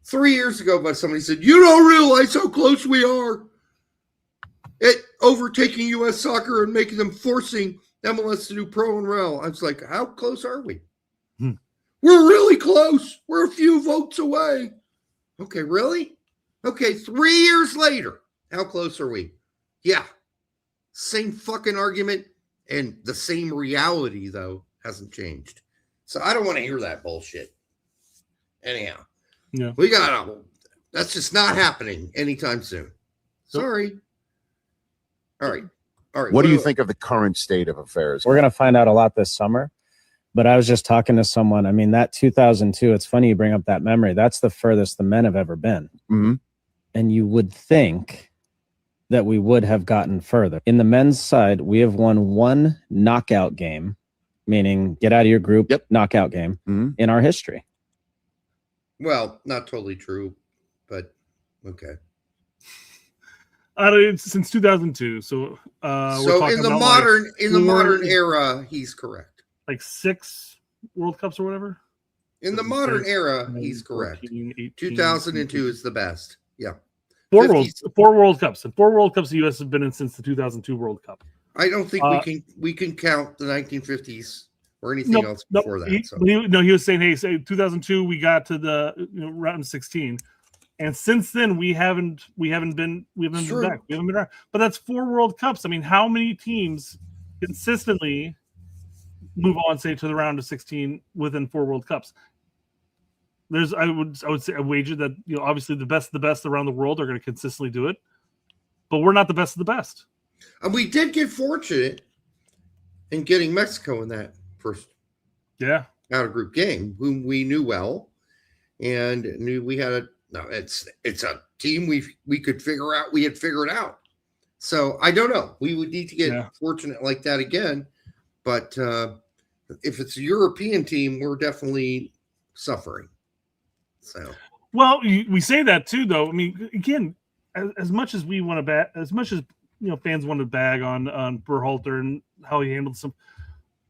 3 years ago, but somebody said, you don't realize how close we are at overtaking U.S. soccer and making them forcing MLS to do pro and rel. I was like, how close are we? We're really close. We're a few votes away. Okay, really? Okay, 3 years later, how close are we? Yeah, same fucking argument, and the same reality, though, hasn't changed. So I don't want to hear that bullshit. Anyhow. Yeah, that's just not happening anytime soon. Sorry. All right. What do you think of the current state of affairs? We're going to find out a lot this summer, but I was just talking to someone. I mean, that 2002, it's funny you bring up that memory. That's the furthest the men have ever been. Mm-hmm. And you would think that we would have gotten further. In the men's side, we have won 1 knockout game, meaning get out of your group, knockout game in our history. Well, not totally true, but okay. Since 2002. So we're So talking in the about modern four- era, he's correct. like 6 World Cups or whatever. In the modern era, he's correct. 14, 18, 2002 is the best. Yeah. 4 50s. World Cups, and 4 World Cups the U.S. has been in since the 2002 World Cup. I don't think we can count the 1950s or anything else Nope. before that. He was saying, hey, say 2002 we got to the round 16, and since then we haven't been back. We haven't been around. But that's 4 World Cups. I mean, how many teams consistently move on, say, to the round of 16 within 4 World Cups? I would say a wager that obviously the best around the world are going to consistently do it, but we're not the best of the best. And we did get fortunate in getting Mexico in that first out of group game, whom we knew well and knew we had it's a team we could figure out. We had figured out. So I don't know. We would need to get fortunate like that again. But if it's a European team, we're definitely suffering. So, well, we say that too, though. I mean, again, as much as we want to bat, as much as fans want to bag on Berhalter and how he handled some,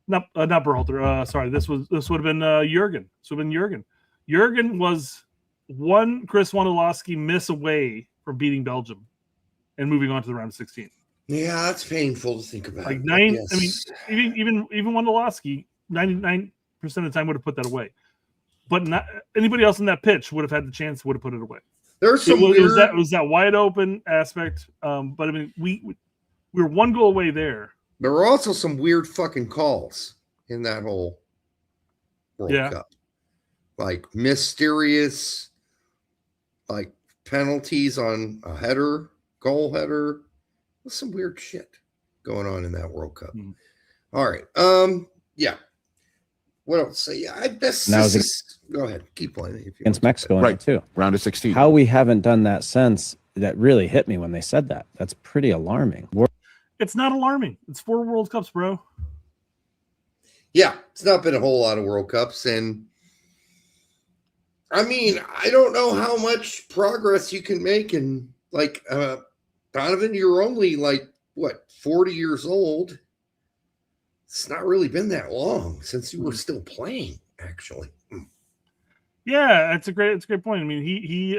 not Berhalter. Sorry, this would have been Jurgen. This would have been Jurgen. Jurgen was one Chris Wondolowski miss away from beating Belgium and moving on to the round of 16. Yeah, that's painful to think about. Like 9, yes. I mean, even Wondolowski, 99% of the time would have put that away. But not anybody else in that pitch would have had the chance, would have put it away. There's some it was that wide open aspect. But I mean, we were 1 goal away there. There were also some weird fucking calls in that whole World Cup, like mysterious, like penalties on a goal header. There's some weird shit going on in that World Cup. All right, yeah. What else? So, yeah, I guess go ahead. Keep playing it. Against Mexico, too. Round of 16. How we haven't done that since, that really hit me when they said that. That's pretty alarming. It's not alarming. It's 4 World Cups, bro. Yeah, it's not been a whole lot of World Cups. And, I mean, I don't know how much progress you can make. And, like, Donovan, you're only, 40 years old. It's not really been that long since you were still playing, actually. Yeah, it's a great point. I mean, he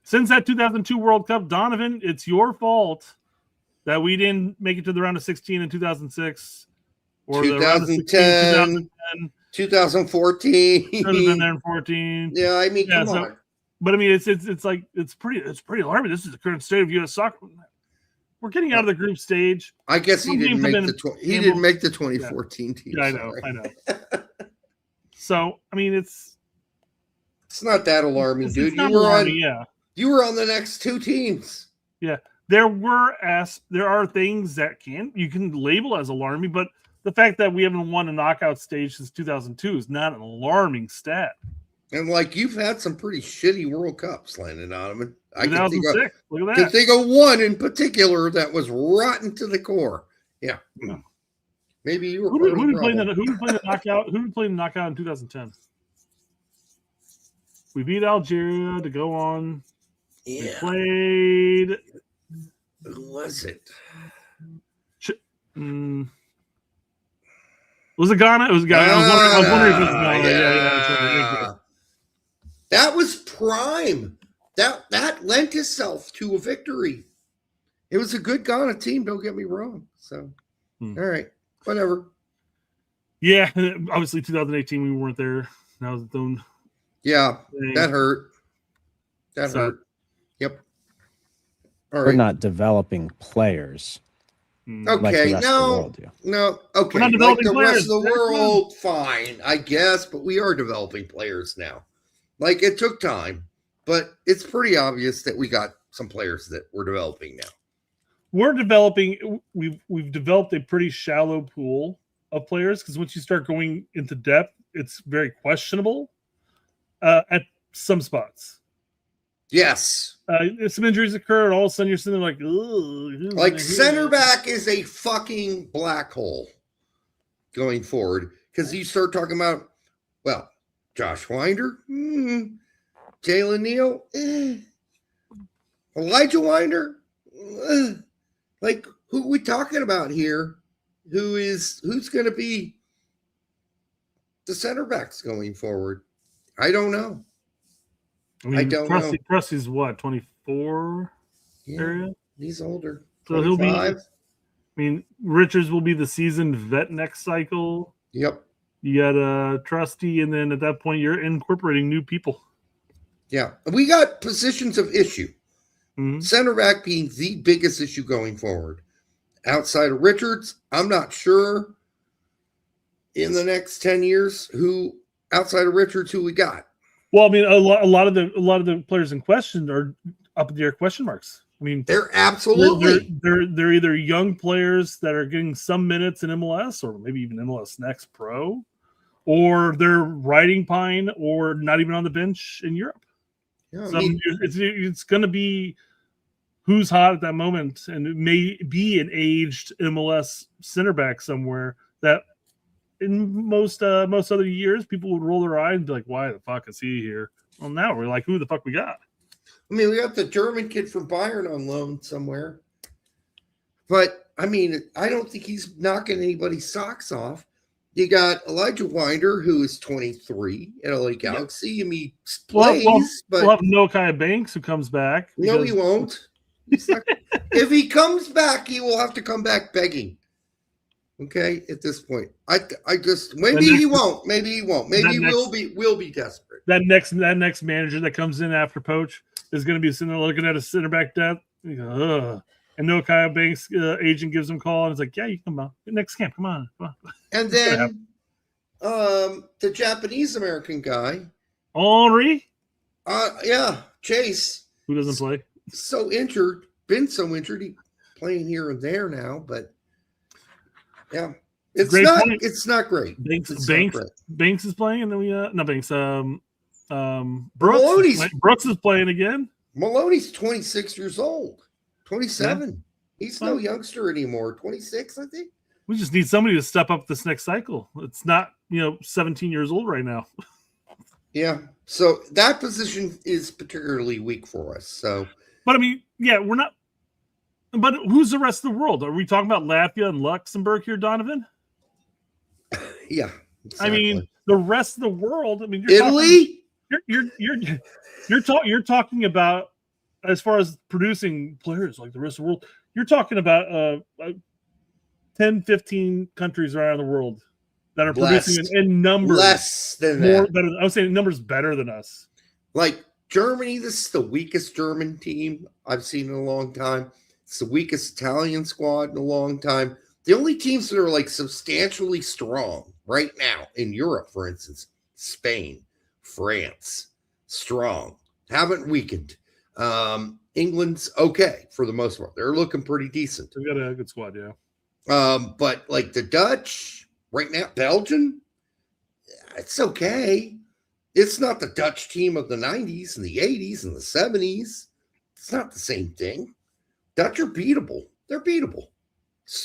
since that 2002 World Cup, Donovan, it's your fault that we didn't make it to the round of 16 in 2006 or 2010, 2014. Should have been there in 14. Yeah, I mean, come on. But I mean, it's pretty alarming. This is the current state of U.S. soccer. We're getting out of the group stage. I guess he didn't make the 2014 team. Yeah, I know. So I mean, it's not that alarming, dude. You were on the next 2 teams. Yeah, there are things that you can label as alarming, but the fact that we haven't won a knockout stage since 2002 is not an alarming stat. And you've had some pretty shitty World Cups, Landon Donovan. I can think of one in particular that was rotten to the core. Yeah. Maybe you were. Who did play the knockout? Who did play the knockout in 2010? We beat Algeria to go on. Yeah. We played. Who was it? Was it Ghana? It was Ghana. I was wondering if it was Ghana. Yeah. That was prime. That lent itself to a victory. It was a good Ghana team, don't get me wrong. So, all right, whatever. Yeah, obviously 2018 we weren't there. That was its own. Yeah, that hurt. That hurt. Yep. All right. We're not developing players. Okay, no. Okay, we're not developing the players. Rest of the world, fine, I guess, but we are developing players now. It took time, but it's pretty obvious that we got some players that we're developing now. We're developing. We've developed a pretty shallow pool of players because once you start going into depth, it's very questionable at some spots. Yes. Some injuries occur, and all of a sudden you're sitting there like center back is a fucking black hole going forward because you start talking about, well, Josh Winder, Jalen Neal, Elijah Winder, Like, who we talking about here? Who's going to be the center backs going forward? I don't know. I don't know. Presley's what, 24 area? He's older. So 25. he'll be. I mean, Richards will be the seasoned vet next cycle. Yep. You got Trusty, and then at that point, you're incorporating new people. Yeah, we got positions of issue. Mm-hmm. Center back being the biggest issue going forward. Outside of Richards, I'm not sure in the next 10 years who outside of Richards who we got. Well, I mean, a lot of the players in question are up in the air question marks. I mean, they're absolutely they're either young players that are getting some minutes in MLS or maybe even MLS Next Pro, or they're riding pine or not even on the bench in Europe. Yeah, so it's going to be who's hot at that moment, and it may be an aged MLS center back somewhere that in most other years people would roll their eye and be like, "Why the fuck is he here?" Well, now we're like, "Who the fuck we got?" I mean, we got the German kid from Bayern on loan somewhere, but I mean, I don't think he's knocking anybody's socks off. You got Elijah Winder, who is 23 at LA Galaxy. I mean, he plays, but we'll have Nokai Banks who comes back. No, he won't. Not, if he comes back, he will have to come back begging. Okay, at this point, I just maybe he won't. Maybe he won't. Maybe we'll be desperate. That next manager that comes in after Poach is going to be sitting there looking at a center back depth. And Nokai Banks agent gives him a call and it's like, yeah, you come on next camp, come on. And then the Japanese American guy, Henri, Chase, who doesn't play, been so injured, he playing here and there now, but yeah, it's not great. Banks is playing, and then we Brooks is playing again. Maloney's 26 years old. 27. Yeah. He's no Well, youngster anymore. 26, I think. We just need somebody to step up this next cycle. It's not, 17 years old right now. Yeah. So that position is particularly weak for us. So, but I mean, yeah, we're not. But who's the rest of the world? Are we talking about Latvia and Luxembourg here, Donovan? Yeah. Exactly. I mean, the rest of the world. I mean, Italy. You're talking about, as far as producing players like the rest of the world, you're talking about 10, 15 countries around the world that are producing in numbers less than that. Better, I would say numbers better than us. Like Germany, this is the weakest German team I've seen in a long time. It's the weakest Italian squad in a long time. The only teams that are like substantially strong right now in Europe, for instance, Spain, France, strong, haven't weakened. England's okay for the most part. They're looking pretty decent. We've got a good squad, yeah. But like the Dutch right now, Belgium, it's okay. It's not the Dutch team of the 90s and the 80s and the 70s. It's not the same thing. Dutch are beatable. They're beatable.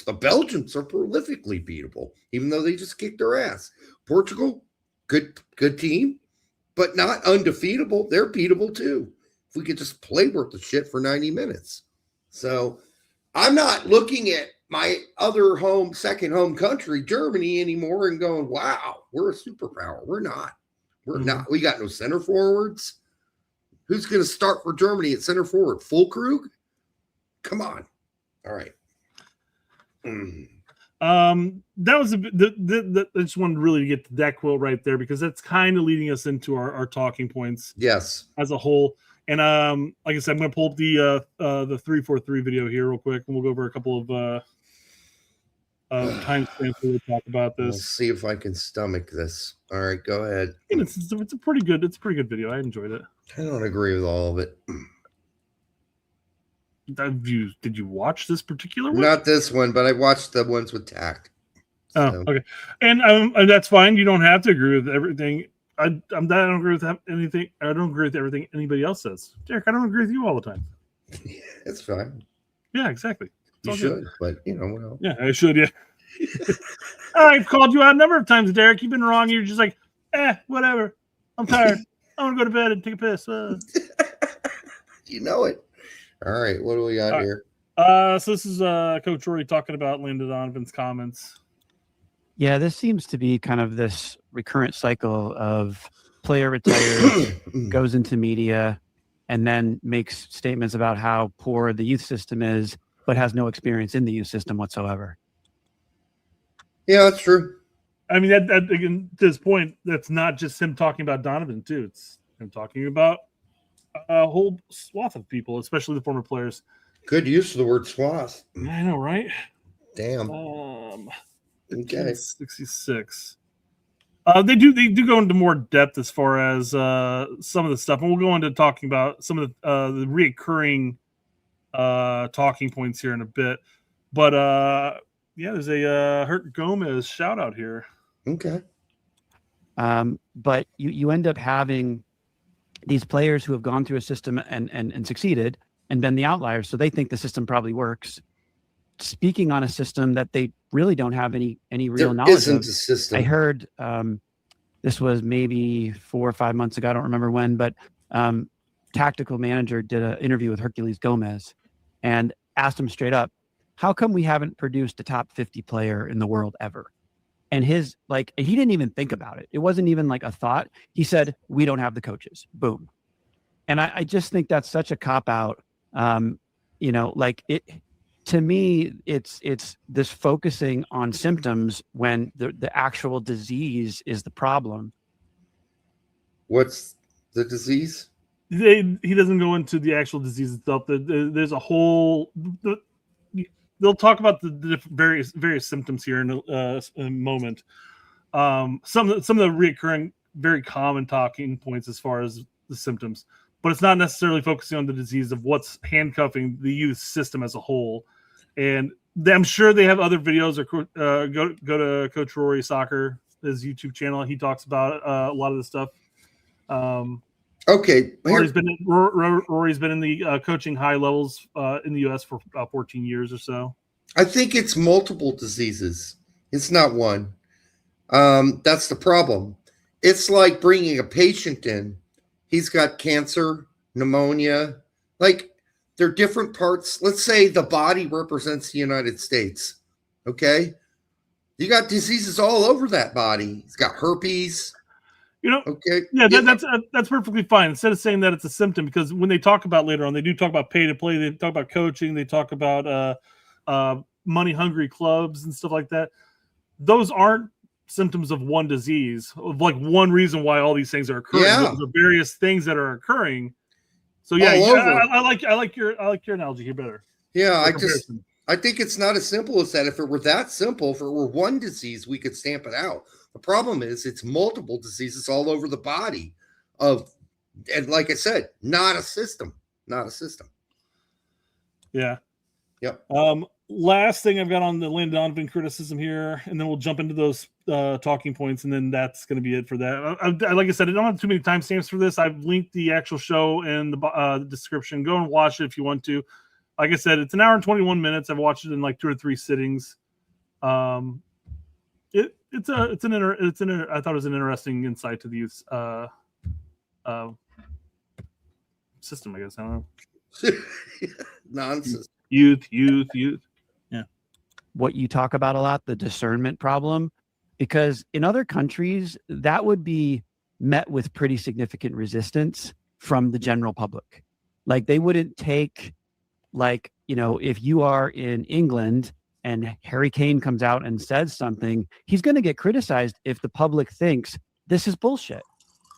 The Belgians are prolifically beatable, even though they just kicked their ass. Portugal, good team, but not undefeatable. They're beatable too. If we could just play worth the shit for 90 minutes. So I'm not looking at my other second home country, Germany, anymore and going, wow, we're a superpower. We're not. We're not. We got no center forwards. Who's going to start for Germany at center forward? Fulkrug? Come on. All right. That was I just wanted really to get to that quote right there because that's kind of leading us into our talking points. Yes. As a whole. And like I said, I'm going to pull up the 343 video here real quick, and we'll go over a couple of time stamps to talk about this. We'll see if I can stomach this. All right, go ahead. And it's a pretty good video. I enjoyed it. I don't agree with all of it. Did you watch this particular one? Not this one, but I watched the ones with tact. Oh, okay. And that's fine. You don't have to agree with everything. I don't agree with anything. I don't agree with everything anybody else says. Derek, I don't agree with you all the time. Yeah, it's fine. Yeah, exactly. You should, but well. Yeah, I should. Yeah. I've called you out a number of times, Derek. You've been wrong. You're just like, whatever. I'm tired. I want to go to bed and take a piss. You know it. All right, what do we got here? So this is Coach Rory talking about Landon Donovan's comments. Yeah, this seems to be kind of this recurrent cycle of player retires, goes into media, and then makes statements about how poor the youth system is, but has no experience in the youth system whatsoever. Yeah, that's true. I mean, that again, to this point, that's not just him talking about Donovan, too. It's him talking about a whole swath of people, especially the former players. Good use of the word swath. I know, right? Damn. Okay. 66. They do go into more depth as far as some of the stuff, and we'll go into talking about some of the reoccurring talking points here in a bit. But yeah, there's a Hurt Gomez shout out here. Okay. But you end up having these players who have gone through a system and succeeded and been the outliers, so they think the system probably works. Speaking on a system that they really don't have any real knowledge isn't of. a system. I heard this was maybe 4 or 5 months ago. I don't remember when, but tactical manager did an interview with Herculez Gomez and asked him straight up, how come we haven't produced a top 50 player in the world ever? And he didn't even think about it. It wasn't even like a thought. He said, we don't have the coaches. Boom. And I just think that's such a cop out. To me, it's this focusing on symptoms when the actual disease is the problem. What's the disease? He doesn't go into the actual disease itself. There's a whole. They'll talk about the various symptoms here in a moment. Some of the recurring, very common talking points as far as the symptoms, but it's not necessarily focusing on the disease of what's handcuffing the youth system as a whole. And I'm sure they have other videos. Or go to Coach Rory Soccer, his YouTube channel. He talks about a lot of this stuff. Okay, Rory's been in the coaching high levels in the U.S. for about 14 years or so. I think it's multiple diseases. It's not one. That's the problem. It's like bringing a patient in. He's got cancer, pneumonia. Like, they're different parts. Let's say the body represents the United States. Okay? You got diseases all over that body. He's got herpes. Okay. Yeah, that's perfectly fine. Instead of saying that it's a symptom, because when they talk about later on, they do talk about pay to play. They talk about coaching. They talk about money hungry clubs and stuff like that. Those aren't symptoms of one disease, of like one reason why all these things are occurring. Yeah. Those are various things that are occurring. So yeah, I like your analogy here better. Yeah, I think it's not as simple as that. If it were that simple, if it were one disease, we could stamp it out. The problem is it's multiple diseases all over the body and like I said, not a system. Yeah. Yep. Last thing I've got on the Landon Donovan criticism here, and then we'll jump into those talking points, and then that's going to be it for that. Like I said, I don't have too many timestamps for this. I've linked the actual show in the description. Go and watch it if you want to. Like I said, it's an hour and 21 minutes. I've watched it in like 2 or 3 sittings. I thought it was an interesting insight to the youth system, I guess. I don't know. Nonsense. Youth. Yeah. What you talk about a lot, the discernment problem, because in other countries, that would be met with pretty significant resistance from the general public. Like, they wouldn't take, like, if you are in England and Harry Kane comes out and says something, he's going to get criticized if the public thinks this is bullshit.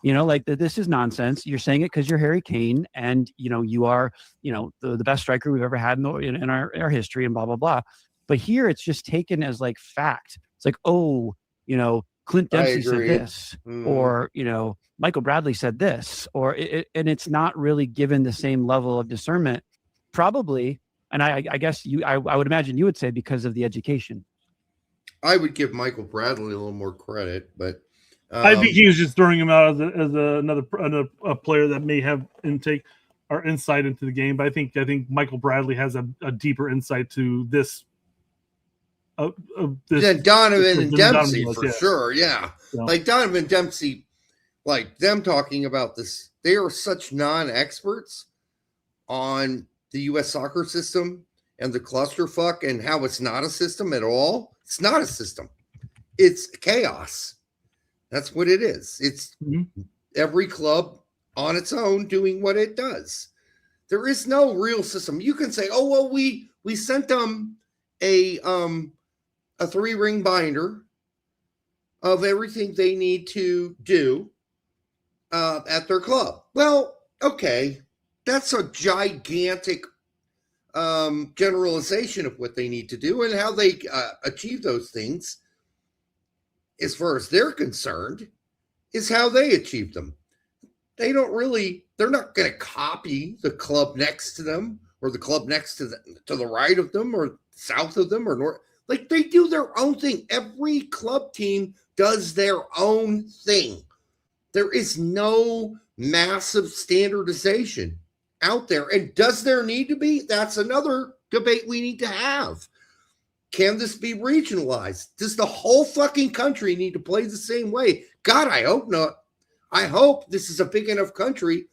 This is nonsense. You're saying it because you're Harry Kane, and you are the best striker we've ever had in our history, and blah blah blah. But here it's just taken as like fact. It's like, Clint Dempsey said this, or Michael Bradley said this, or and it's not really given the same level of discernment, probably. And I guess I would imagine you would say because of the education. I would give Michael Bradley a little more credit, but I think he was just throwing him out as another player that may have intake or insight into the game. But I think Michael Bradley has a deeper insight to this. Than Donovan and Dempsey for yeah. sure. Yeah. So. Like Donovan and Dempsey, like them talking about this, they are such non-experts on the U.S. soccer system and the clusterfuck and how it's not a system at all. It's not a system. It's chaos. That's what it is. It's every club on its own doing what it does. There is no real system. You can say, "Oh well, we sent them a 3-ring binder of everything they need to do at their club." Well, okay, that's a gigantic generalization of what they need to do and how they achieve those things. As far as they're concerned, is how they achieve them. They're not going to copy the club next to them or the club next to the right of them or south of them or north. Like, they do their own thing. Every club team does their own thing. There is no massive standardization out there. And does there need to be? That's another debate we need to have. Can this be regionalized? Does the whole fucking country need to play the same way? God, I hope not. I hope this is a big enough country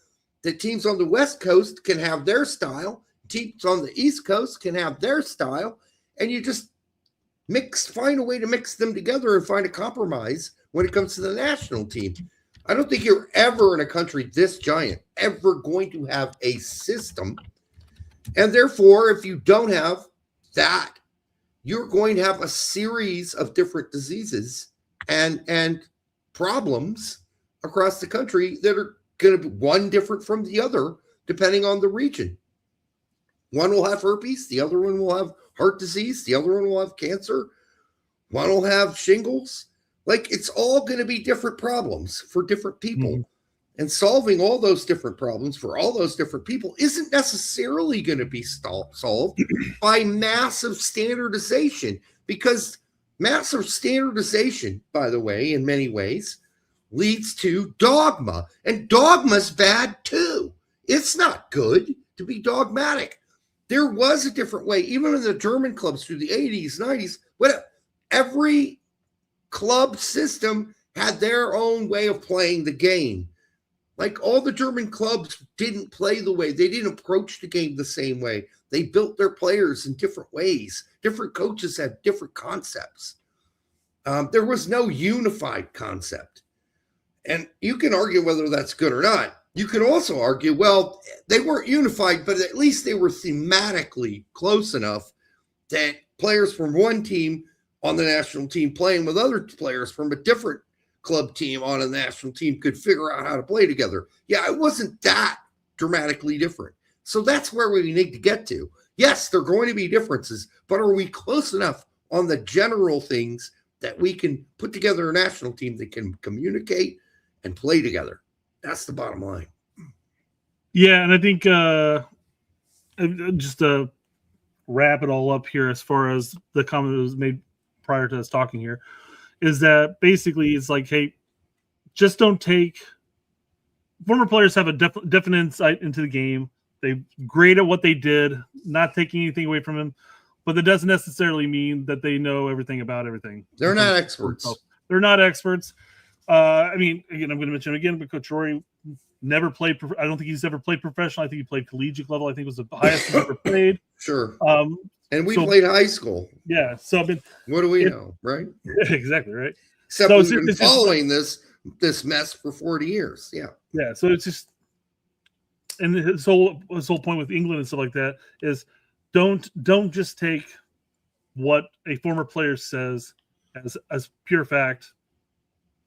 that teams on the West Coast can have their style, teams on the East Coast can have their style, and you just find a way to mix them together and find a compromise when it comes to the national team. I don't think you're ever in a country this giant ever going to have a system. And therefore, if you don't have that, you're going to have a series of different diseases and problems across the country that are going to be one different from the other, depending on the region. One will have herpes, the other one will have heart disease, the other one will have cancer, one will have shingles. Like, it's all going to be different problems for different people. Mm-hmm. And solving all those different problems for all those different people isn't necessarily going to be solved by massive standardization, because massive standardization, by the way, in many ways, leads to dogma. And dogma's bad too. It's not good to be dogmatic. There was a different way, even in the German clubs through the 80s, 90s, every club system had their own way of playing the game. Like, all the German clubs didn't play the way, they didn't approach the game the same way. They built their players in different ways. Different coaches had different concepts. There was no unified concept. And you can argue whether that's good or not. You can also argue, well, they weren't unified, but at least they were thematically close enough that players from one team on the national team playing with other players from a different club team on a national team could figure out how to play together. Yeah, it wasn't that dramatically different. So that's where we need to get to. Yes, there are going to be differences, but are we close enough on the general things that we can put together a national team that can communicate and play together? That's the bottom line. Yeah, and I think just to wrap it all up here, as far as the comment that was made prior to us talking here, is that basically it's like, hey, just don't take – former players have a definite insight into the game. They're great at what they did, not taking anything away from them, but that doesn't necessarily mean that they know everything about everything. They're not experts. They're not experts. I mean, again, I'm going to mention again, but Coach Rory never played – I don't think he's ever played professional. I think he played collegiate level. I think it was the highest he's ever played. Sure. And we played high school. Yeah. So, I mean, what do we know, right? Exactly, right? Except we've been following this mess for 40 years. Yeah. Yeah. So it's just, and his whole point with England and stuff like that is don't just take what a former player says as pure fact,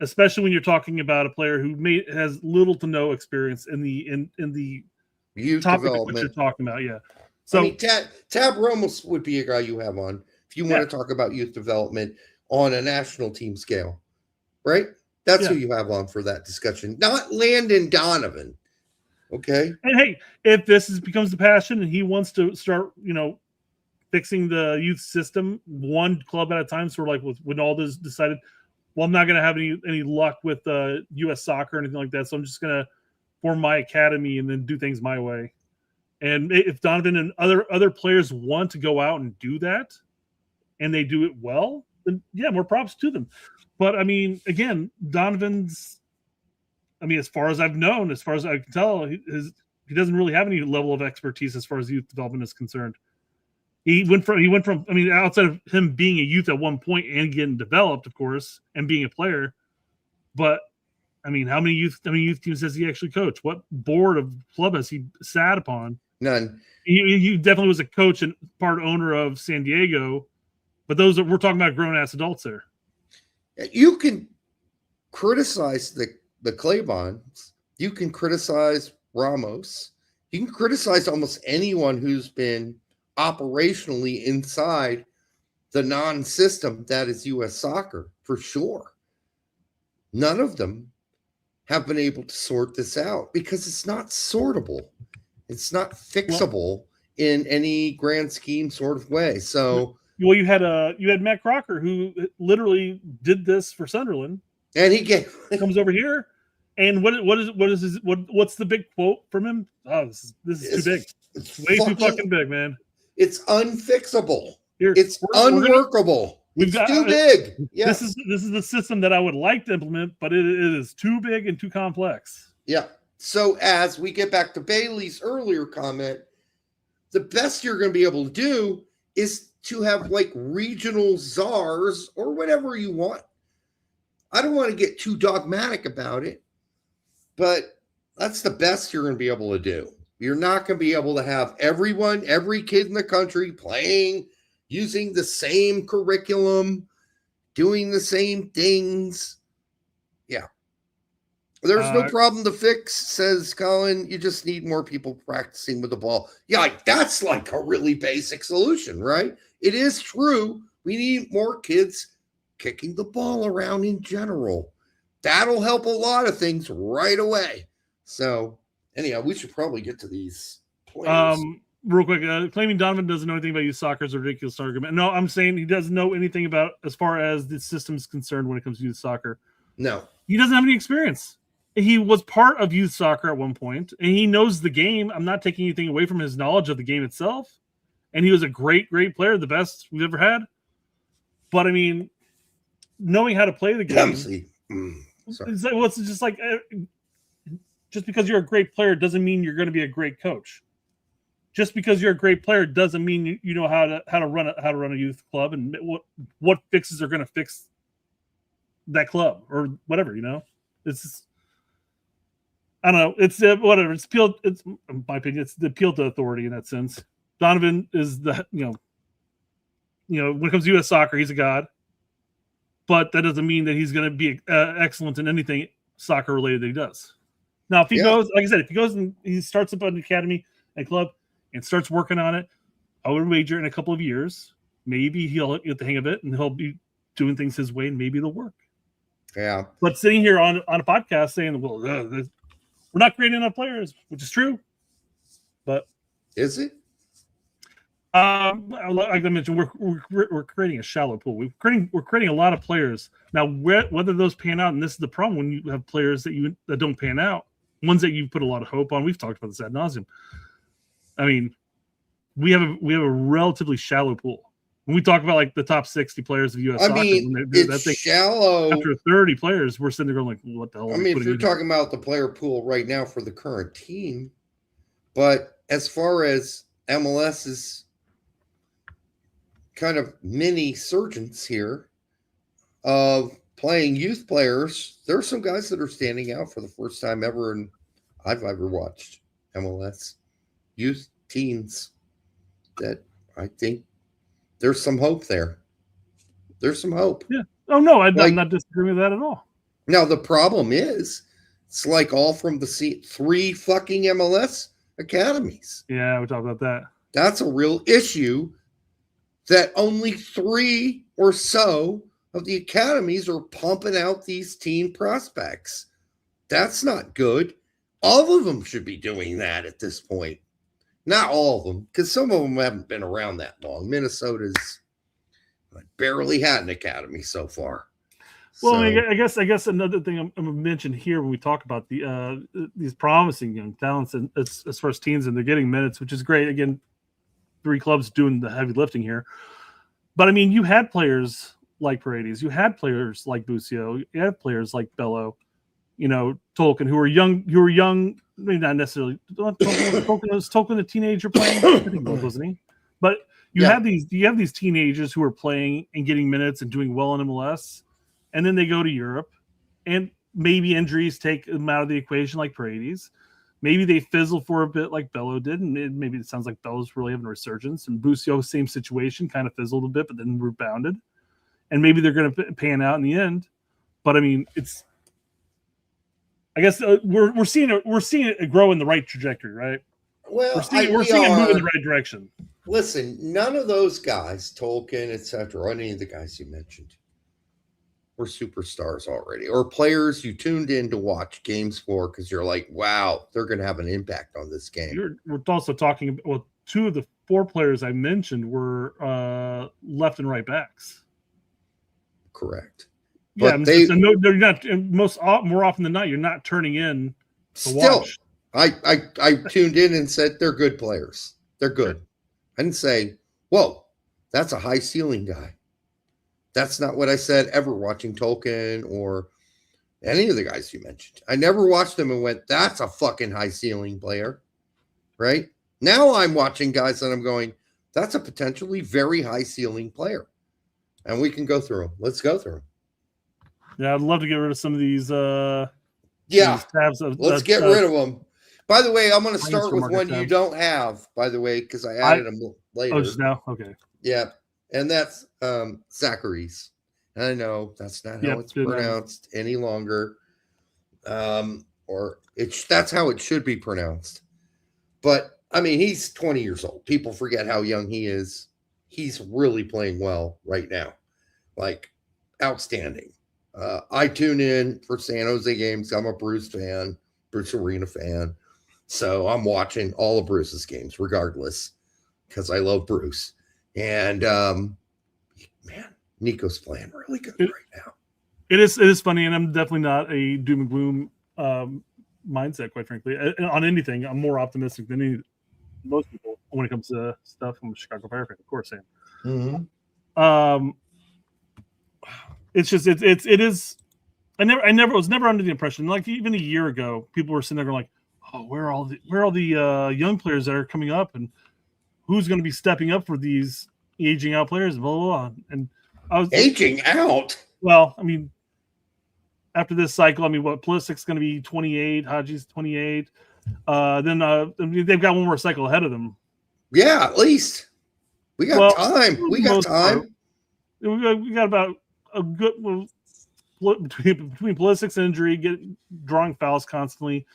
especially when you're talking about a player who has little to no experience in the youth topic development that you're talking about. Yeah. So, I mean, Tab Ramos would be a guy you have on if you want to talk about youth development on a national team scale, right? That's who you have on for that discussion, not Landon Donovan. Okay. And hey, if this becomes the passion and he wants to start, fixing the youth system one club at a time, sort of like when all this decided, well, I'm not going to have any luck with U.S. soccer or anything like that, so I'm just going to form my academy and then do things my way. And if Donovan and other players want to go out and do that, and they do it well, then yeah, more props to them. But I mean, again, Donovan's, as far as I've known, as far as I can tell, he doesn't really have any level of expertise as far as youth development is concerned. He went from. I mean, outside of him being a youth at one point and getting developed, of course, and being a player, but I mean, how many youth teams has he actually coached? What board of club has he sat upon? None. He definitely was a coach and part owner of San Diego, but we're talking about grown ass adults there. You can criticize the Claybons. You can criticize Ramos. You can criticize almost anyone who's been operationally inside the non-system that is U.S. soccer, for sure. None of them have been able to sort this out because it's not sortable. It's not fixable in any grand scheme sort of way. So, well, you had Matt Crocker who literally did this for Sunderland, and he comes over here, and what's the big quote from him? Oh, this is too big. It's way too fucking big, man. It's unfixable. It's unworkable. It's too big. Yeah. This is the system that I would like to implement, but it is too big and too complex. Yeah. So as we get back to Bailey's earlier comment, the best you're going to be able to do is to have like regional czars or whatever you want. I don't want to get too dogmatic about it, but that's the best you're going to be able to do. You're not going to be able to have every kid in the country playing, using the same curriculum, doing the same things. Yeah. There's no problem to fix, says Colin. You just need more people practicing with the ball. Yeah, like that's like a really basic solution, right? It is true. We need more kids kicking the ball around in general. That'll help a lot of things right away. So anyhow, we should probably get to these players. Real quick, claiming Donovan doesn't know anything about youth soccer is a ridiculous argument. No, I'm saying he doesn't know anything about as far as the system is concerned when it comes to youth soccer. No. He doesn't have any experience. He was part of youth soccer at one point, and he knows the game. I'm not taking anything away from his knowledge of the game itself. And he was a great, great player, the best we've ever had. But, I mean, knowing how to play the game. It's just like just because you're a great player doesn't mean you're going to be a great coach. Just because you're a great player doesn't mean you know how to run a youth club and what fixes are going to fix that club or whatever. You know, it's just, I don't know. It's whatever. It's appeal. It's in my opinion. It's the appeal to authority in that sense. Donovan is the when it comes to U.S. soccer, he's a god. But that doesn't mean that he's going to be excellent in anything soccer related that he does. Now, if he goes, like I said, if he goes and he starts up an academy and club and starts working on it, I would wager in a couple of years, maybe he'll get the hang of it and he'll be doing things his way and maybe it'll work. Yeah. But sitting here on a podcast saying, well, we're not creating enough players, which is true. But is it? Like I mentioned, we're creating a shallow pool. We're creating a lot of players now. Whether those pan out, and this is the problem when you have players that don't pan out, ones that you put a lot of hope on. We've talked about this ad nauseum. I mean, we have a relatively shallow pool. When we talk about like the top 60 players of U.S. soccer, it's shallow. After 30 players, we're sitting there going like, "What the hell?" I mean, if you're talking about the player pool right now for the current team, but as far as MLS's kind of mini surgeons here of playing youth players, there are some guys that are standing out for the first time ever, and I've ever watched MLS youth teams that I think there's some hope there. There's some hope. Yeah. Oh no, I'm not disagreeing with that at all. Now the problem is, it's like all from the three fucking MLS academies. Yeah, we talked about that. That's a real issue. That only 3 or so of the academies are pumping out these teen prospects. That's not good. All of them should be doing that at this point. Not all of them, because some of them haven't been around that long. Minnesota's barely had an academy so far. Well, I guess another thing I'm going to mention here when we talk about these promising young talents and as far as teens and they're getting minutes, which is great. Again, 3 clubs doing the heavy lifting here. But I mean, you had players like Brady's, you had players like Busio, you had players like Bello, Tolkien, who were young, maybe not necessarily. Tolkien was a teenager playing, I think, wasn't he? But you have these teenagers who are playing and getting minutes and doing well in MLS, and then they go to Europe, and maybe injuries take them out of the equation, like Brady's. Maybe they fizzle for a bit, like Bello did, and maybe it sounds like Bello's really having a resurgence. And Busio, same situation, kind of fizzled a bit, but then rebounded. And maybe they're going to pan out in the end. But I mean, I guess we're seeing it grow in the right trajectory, right? Well, we're seeing it move in the right direction. Listen, none of those guys, Tolkien, etc., or any of the guys you mentioned, were superstars already, or players you tuned in to watch games for because you're like, wow, they're going to have an impact on this game. We're also talking about, well, 2 of the 4 players I mentioned were left and right backs. Correct. Yeah, But they're not. More often than not, you're not turning in to watch. I tuned in and said they're good players. They're good. I didn't say, whoa, that's a high ceiling guy. That's not what I said ever watching Tolkien or any of the guys you mentioned. I never watched them and went, that's a fucking high ceiling player. Right? Now I'm watching guys and I'm going, that's a potentially very high ceiling player. And we can go through them. Let's go through them. Yeah, I'd love to get rid of some of these. Let's get rid of them. By the way, I'm going to start with one you don't have, by the way, because I added them later. Oh, just now? Okay. Yeah. And that's Zachary's. I know that's not how it's pronounced any longer. That's how it should be pronounced. But I mean, he's 20 years old. People forget how young he is. He's really playing well right now. Like, outstanding. I tune in for San Jose games. I'm a Bruce Arena fan. So I'm watching all of Bruce's games regardless because I love Bruce. And man, Nico's playing really good right now. It is funny, and I'm definitely not a doom and gloom mindset, quite frankly. On anything, I'm more optimistic than most people when it comes to stuff. I'm a Chicago Fire fan, of course I am. Mm-hmm. It's just it is. I was never under the impression, like even a year ago, people were sitting there going like, "Oh, where are all the young players that are coming up, and who's going to be stepping up for these aging out players?" Blah blah blah. And I was aging out. Well, I mean, after this cycle, I mean, what Pulisic's going to be 28, Haji's 28. Then they've got one more cycle ahead of them. Yeah, at least we got time. We got time. We got about a good between Pulisic's injury, drawing fouls constantly,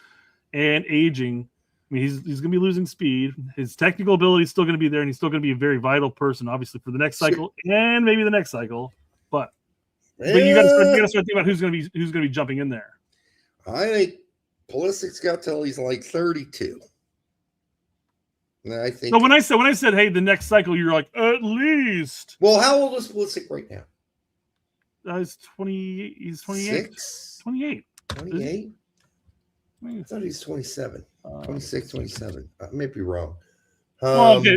and aging. I mean, he's going to be losing speed. His technical ability is still going to be there, and he's still going to be a very vital person, obviously, for the next cycle and maybe the next cycle. But you got to start thinking about who's going to be jumping in there. I think Pulisic's got till he's like 32. And I think. So when I said, hey, the next cycle, you're like, at least. Well, how old is Pulisic right now? He's 20. He's 28. 28. 28. I thought he's 27. 26, 27. I may be wrong. Well, okay.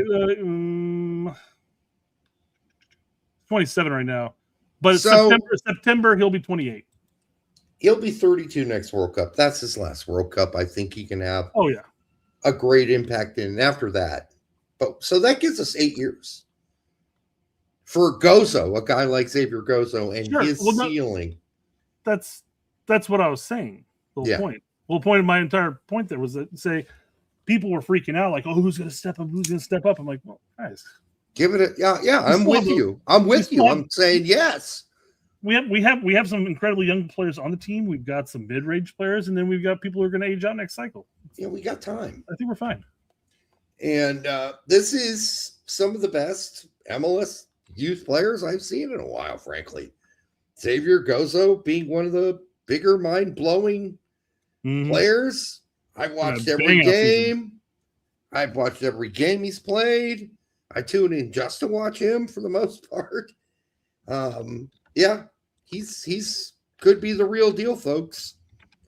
27 right now. But September, he'll be 28. He'll be 32 next World Cup. That's his last World Cup. I think he can have a great impact in after that. But so that gives us 8 years. For Gozo, a guy like Xavier Gozo and his ceiling. That's what I was saying. The whole point. Well, the point of my entire point there was that say people were freaking out like, oh, who's going to step up? Who's going to step up? I'm like, well, guys, give it I'm with you. I'm saying yes. We have some incredibly young players on the team. We've got some mid-range players, and then we've got people who are going to age out next cycle. Yeah, we got time. I think we're fine. And this is some of the best MLS youth players I've seen in a while, frankly. Xavier Gozo being one of the bigger mind-blowing players. I've watched every game. I've watched every game he's played. I tune in just to watch him for the most part. He's could be the real deal, folks.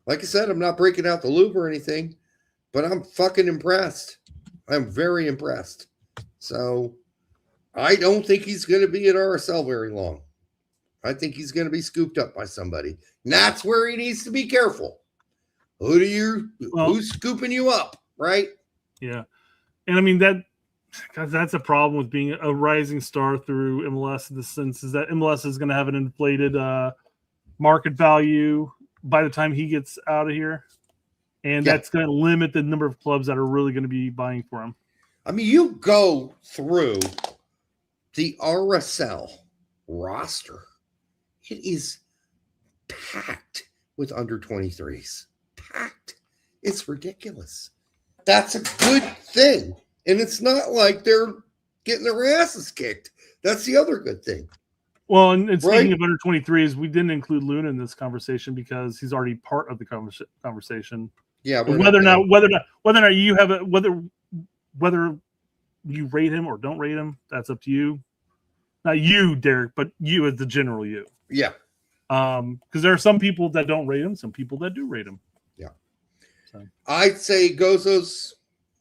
Like I said, I'm not breaking out the lube or anything, but I'm fucking impressed. I'm very impressed. So I don't think he's going to be at RSL very long. I think he's going to be scooped up by somebody. And that's where he needs to be careful. Who's scooping you up, right? Yeah. And I mean, that Because that's a problem with being a rising star through MLS in the sense is that MLS is going to have an inflated market value by the time he gets out of here. And that's going to limit the number of clubs that are really going to be buying for him. I mean, you go through the RSL roster, it is packed with under 23s. Packed. It's ridiculous. That's a good thing. And it's not like they're getting their asses kicked. That's the other good thing. Well, and speaking of under 23s, we didn't include Luna in this conversation because he's already part of the conversation. Yeah, whether or not you have whether you rate him or don't rate him, that's up to you. Not you, Derek, but you as the general you. Yeah. Because there are some people that don't rate him, some people that do rate him. Yeah. So. I'd say Gozo's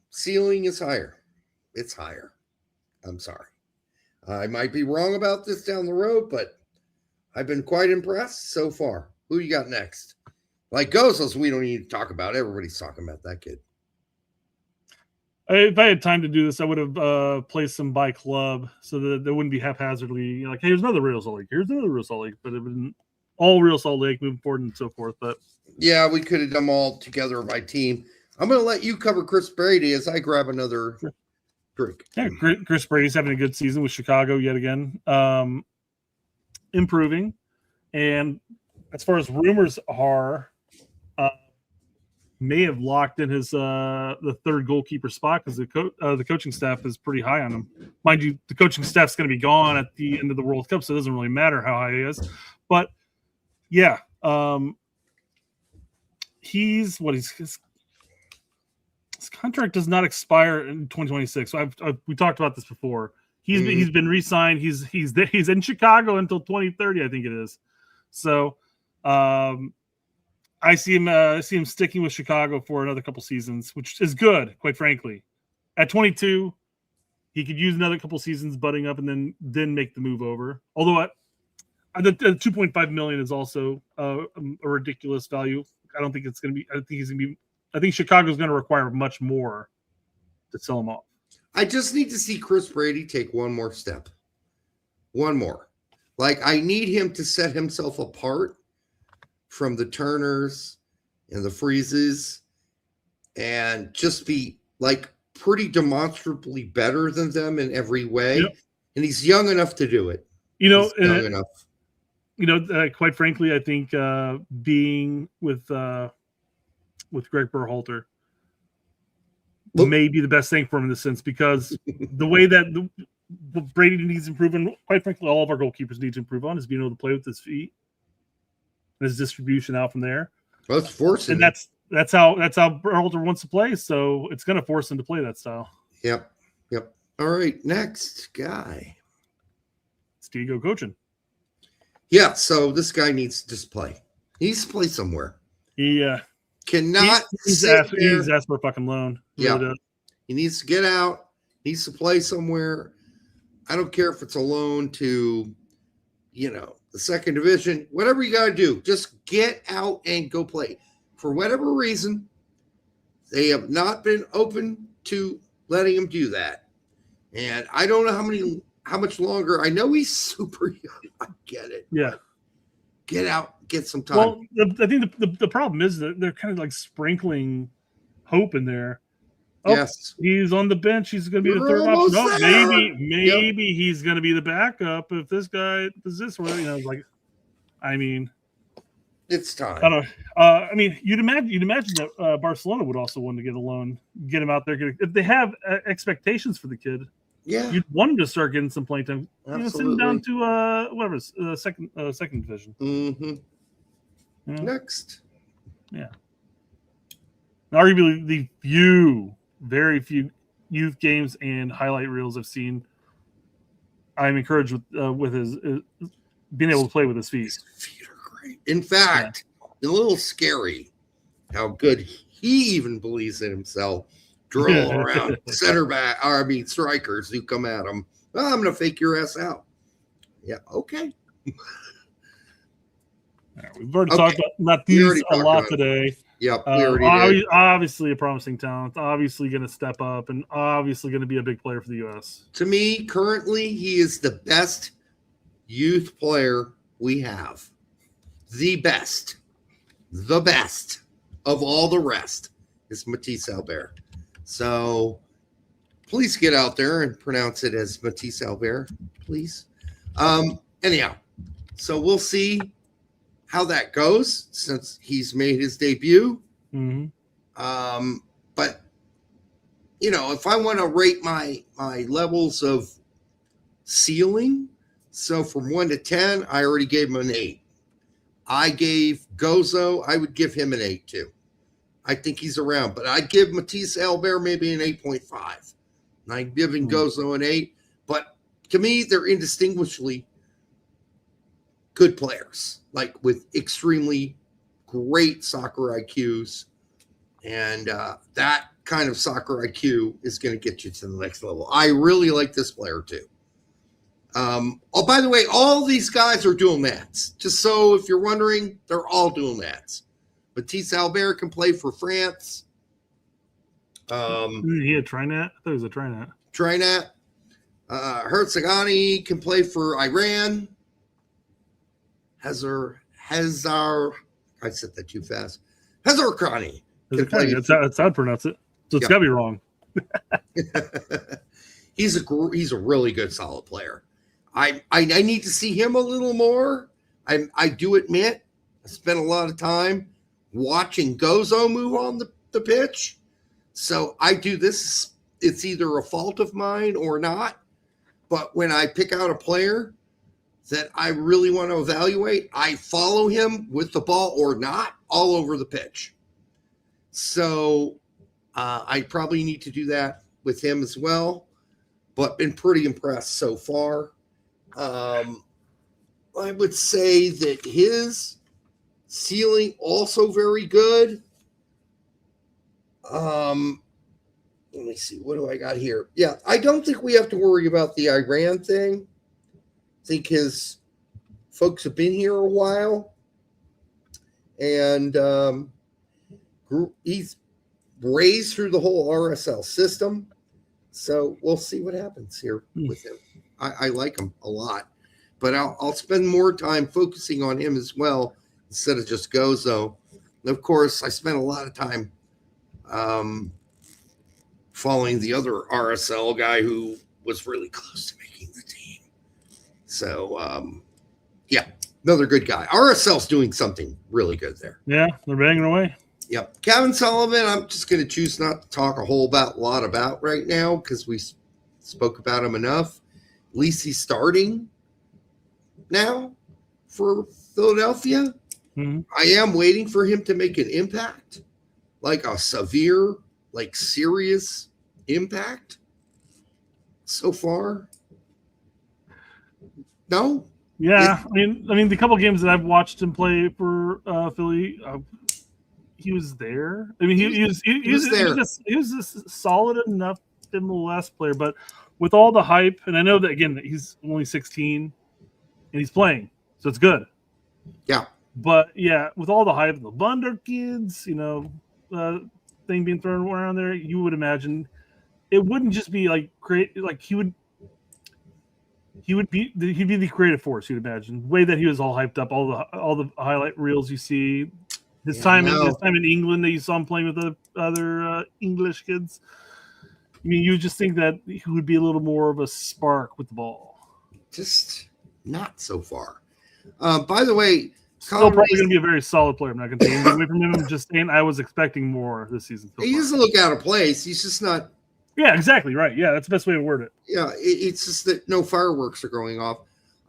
ceiling is higher. It's higher. I'm sorry. I might be wrong about this down the road, but I've been quite impressed so far. Who you got next? Like Gozo's, we don't need to talk about. Everybody's talking about that kid. If I had time to do this, I would have placed them by club so that there wouldn't be haphazardly like, hey, here's another Real Salt Lake. Here's another Real Salt Lake. But it would all Real Salt Lake moving forward and so forth. But yeah, we could have done them all together by team. I'm going to let you cover Chris Brady as I grab another drink. Yeah, Chris Brady's having a good season with Chicago yet again. Improving. And as far as rumors are, may have locked in his the third goalkeeper spot because the coaching staff is pretty high on him. Mind you, the coaching staff's going to be gone at the end of the World Cup, so it doesn't really matter how high he is. But yeah, his contract does not expire in 2026. So we talked about this before. He's been re-signed. He's in Chicago until 2030, I think it is. So. I see him sticking with Chicago for another couple seasons, which is good, quite frankly. At 22, he could use another couple seasons butting up and then make the move over. Although the $2.5 million is also a ridiculous value. I don't think it's going to be. I think Chicago's going to require much more to sell him off. I just need to see Chris Brady take one more step. One more. Like, I need him to set himself apart from the Turners and the Freezes and just be like pretty demonstrably better than them in every way. Yep. And he's young enough to do it. Quite frankly, I think being with Greg Berhalter may be the best thing for him in this sense, because the way that Brady needs improvement, quite frankly, all of our goalkeepers need to improve on is being able to play with his feet. His distribution out from there. Well, it's forcing, and that's how Berhalter wants to play. So it's going to force him to play that style. Yep. All right, next guy, it's Diego Kochen. Yeah, so this guy needs to just play. He needs to play somewhere. He cannot. He's asked for a fucking loan. Yeah, really he needs to get out. Needs to play somewhere. I don't care if it's a loan to, the second division, whatever you got to do, just get out and go play. For whatever reason, they have not been open to letting him do that. And I don't know how much longer. I know he's super young. I get it. Yeah. Get out, get some time. Well, I think the problem is that they're kind of like sprinkling hope in there. Oh, yes. He's on the bench. He's going to be the third option. No, maybe he's going to be the backup if this guy does this. It's time. I don't know. You'd imagine that Barcelona would also want to get a loan, get him out there. If they have expectations for the kid, yeah, you'd want him to start getting some playing time. Absolutely. Send him down to second division. Mm-hmm. Yeah. Next, yeah. Arguably the very few youth games and highlight reels I've seen, I'm encouraged with his being able to play with his feet. His feet are great. In fact, a little scary how good he even believes in himself. Drill around strikers who come at him. Oh, I'm going to fake your ass out. Yeah, okay. We've already talked about these a lot today. Yep, we already did. Obviously a promising talent. Obviously going to step up, and obviously going to be a big player for the U.S. To me, currently, he is the best youth player we have. The best of all the rest is Matisse Albert. So please get out there and pronounce it as Matisse Albert, please. Anyhow, so we'll see how that goes since he's made his debut. Mm-hmm. But you know, if I want to rate my levels of ceiling, so from 1 to 10, I already gave him an 8. I gave Gozo, I would give him an 8 too. I think he's around, but I'd give Matisse Albert maybe an 8.5. And I'm giving Gozo an 8. But to me, they're indistinguishably good players, like with extremely great soccer IQs. And that kind of soccer IQ is going to get you to the next level. I really like this player too. Oh, by the way, all these guys are dual nats. Just so if you're wondering, they're all dual nats. Matisse Albert can play for France. He had Trinat? I thought it was a Trinat. Trinat. Herakhani can play for Iran. Hazar. I said that too fast. Herakhani. That's how I'd pronounce it. So it's got to be wrong. He's a really good, solid player. I need to see him a little more. I do admit I spent a lot of time watching Gozo move on the pitch. So I do this. It's either a fault of mine or not. But when I pick out a player that I really want to evaluate, I follow him with the ball or not all over the pitch. So I probably need to do that with him as well. But been pretty impressed so far. I would say that his ceiling also very good. Let me see. What do I got here? Yeah, I don't think we have to worry about the Iran thing. I think his folks have been here a while. And he's raised through the whole RSL system. So we'll see what happens here with him. I like him a lot. But I'll spend more time focusing on him as well instead of just Gozo. And of course, I spent a lot of time following the other RSL guy who was really close to making the team. So, yeah, another good guy. RSL's doing something really good there. Yeah, they're banging away. Yep. Kevin Sullivan, I'm just going to choose not to talk a whole lot about right now because we spoke about him enough. At least he's starting now for Philadelphia. Mm-hmm. I am waiting for him to make an impact, like a severe, like serious impact. So far, no. Yeah, I mean, the couple games that I've watched him play for Philly, he was there. I mean, he was there. He was a solid enough MLS player, but with all the hype, and I know that again that he's only 16 and he's playing, so it's good. Yeah. But yeah, with all the hype, the Bunder kids, thing being thrown around there, you would imagine it wouldn't just be like great. Like he'd be the creative force. You'd imagine the way that he was all hyped up, all the highlight reels you see. His time in England that you saw him playing with the other English kids. I mean, you just think that he would be a little more of a spark with the ball. Just not so far. By the way, still probably going to be a very solid player. I'm not going to take anything away from him. I'm just saying I was expecting more this season. He doesn't look out of place. He's just not. Yeah, exactly right. Yeah, that's the best way to word it. Yeah, it's just that no fireworks are going off.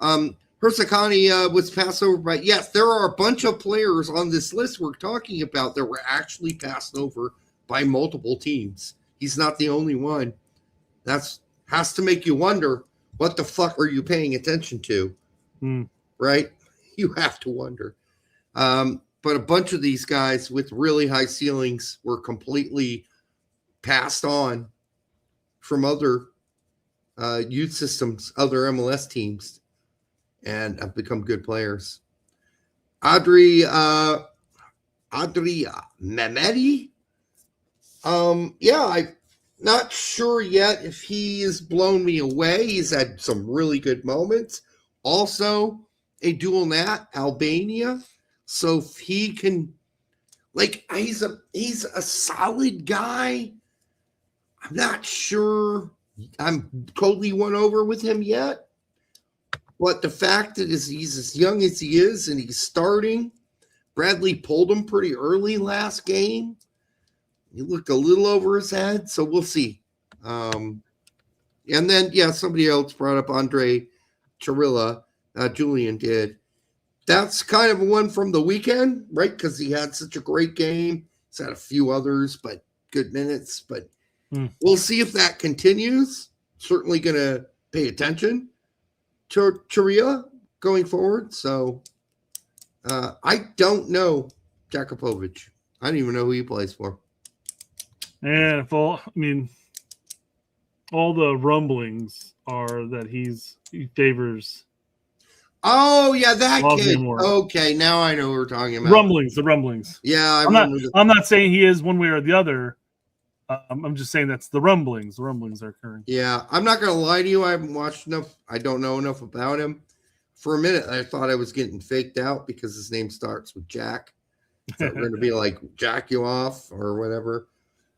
Herakhani was passed over by. Yes, there are a bunch of players on this list we're talking about that were actually passed over by multiple teams. He's not the only one. That's has to make you wonder, what the fuck are you paying attention to? Right? You have to wonder. But a bunch of these guys with really high ceilings were completely passed on from other youth systems, other MLS teams, and have become good players. Audrey, I Adria Mehmeti. I'm not sure yet if he has blown me away. He's had some really good moments. Also, a dual nat, Albania. So if he can, he's a solid guy. I'm not sure I'm totally won over with him yet. But the fact that he's as young as he is and he's starting, Bradley pulled him pretty early last game. He looked a little over his head, so we'll see. And then, somebody else brought up Andre Chirilla. Julian did. That's kind of one from the weekend, right? Because he had such a great game. He's had a few others, but good minutes. But we'll see if that continues. Certainly going to pay attention to Chirilla going forward. So I don't know Jakupovic. I don't even know who he plays for. And all the rumblings are that he favors. Oh yeah, that kid. More. Okay, now I know what we're talking about. The rumblings. Yeah, I'm not saying he is one way or the other. I'm just saying that's the rumblings. The rumblings are occurring. Yeah, I'm not gonna lie to you. I haven't watched enough. I don't know enough about him. For a minute, I thought I was getting faked out because his name starts with Jack. So we're gonna be like Jack you off or whatever.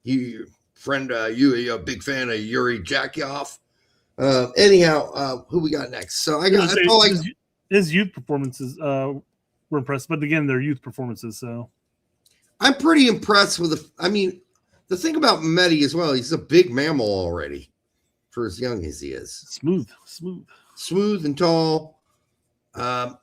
You a big fan of Yuri Jakyoff. Anyhow, who we got next? So his youth performances were impressive, but again, they're youth performances. So I'm pretty impressed with the thing about Mehmeti as well. He's a big mammal already for as young as he is. Smooth and tall.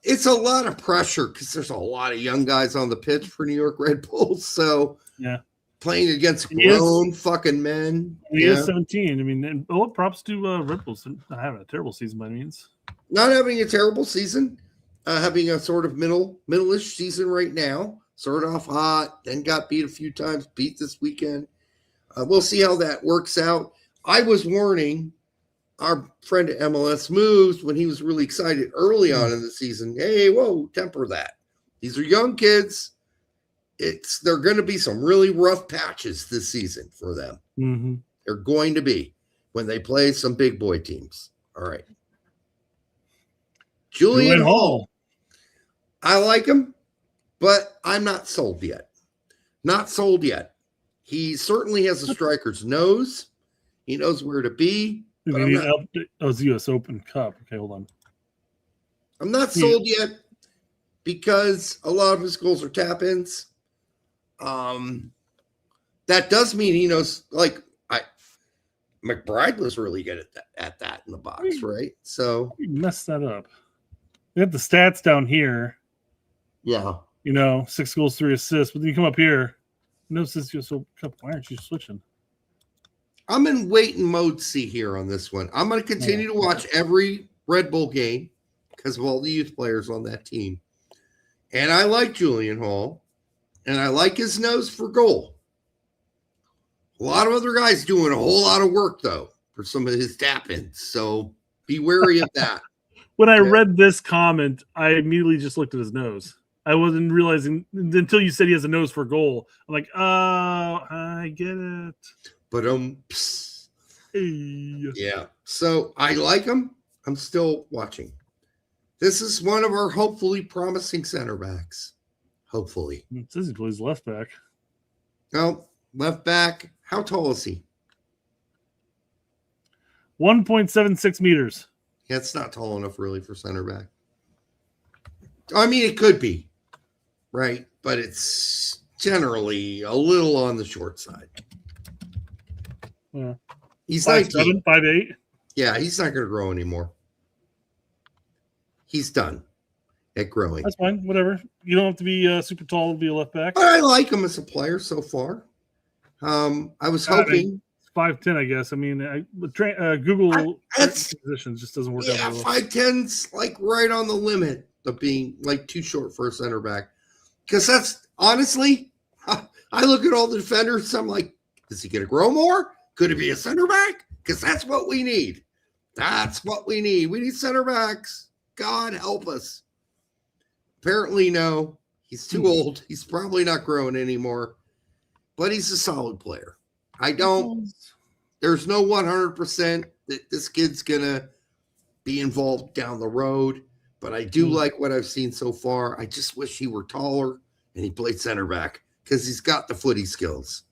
It's a lot of pressure because there's a lot of young guys on the pitch for New York Red Bulls. So yeah. Playing against grown fucking men. He is 17. And props to Red Bulls. Not having a terrible season by any means. Not having a terrible season. Having a sort of middle-ish season right now. Started off hot, then got beat a few times, beat this weekend. We'll see how that works out. I was warning our friend at MLS Moves when he was really excited early on in the season. Hey, whoa, temper that. These are young kids. They're going to be some really rough patches this season for them. Mm-hmm. They're going to be when they play some big boy teams. All right. Julian Hall. I like him, but I'm not sold yet. Not sold yet. He certainly has a striker's nose. He knows where to be. But it's U.S. Open Cup. Okay, hold on. I'm not sold yet because a lot of his goals are tap-ins. That does mean he knows. McBride was really good at that in the box, right? So you messed that up. We have the stats down here. Yeah, 6 goals, 3 assists. But then you come up here. No assists. So why aren't you switching? I'm in wait and mode see here on this one. I'm going to continue to watch every Red Bull game because of all the youth players on that team, and I like Julian Hall. And I like his nose for goal. A lot of other guys doing a whole lot of work, though, for some of his tap-ins. So be wary of that. When I read this comment, I immediately just looked at his nose. I wasn't realizing until you said he has a nose for goal. I'm like, oh, I get it. But yeah. So I like him. I'm still watching. This is one of our hopefully promising center backs. Hopefully. It says he plays left back. No, left back. How tall is he? 1.76 meters. Yeah, it's not tall enough really for center back. It could be, right? But it's generally a little on the short side. Yeah. He's 5'7", 5'8". Yeah, he's not going to grow anymore. He's done at growing. That's fine. Whatever. You don't have to be super tall to be a left back. But I like him as a player so far. I was hoping 5'10", I guess. Google positions just doesn't work out. Yeah, 5'10's right on the limit of being too short for a center back. Because that's honestly, I look at all the defenders. I'm like, is he going to grow more? Could it be a center back? Because that's what we need. That's what we need. We need center backs. God help us. Apparently, no. He's too old. He's probably not growing anymore, but he's a solid player. There's no 100% that this kid's going to be involved down the road, but I do like what I've seen so far. I just wish he were taller and he played center back because he's got the footy skills.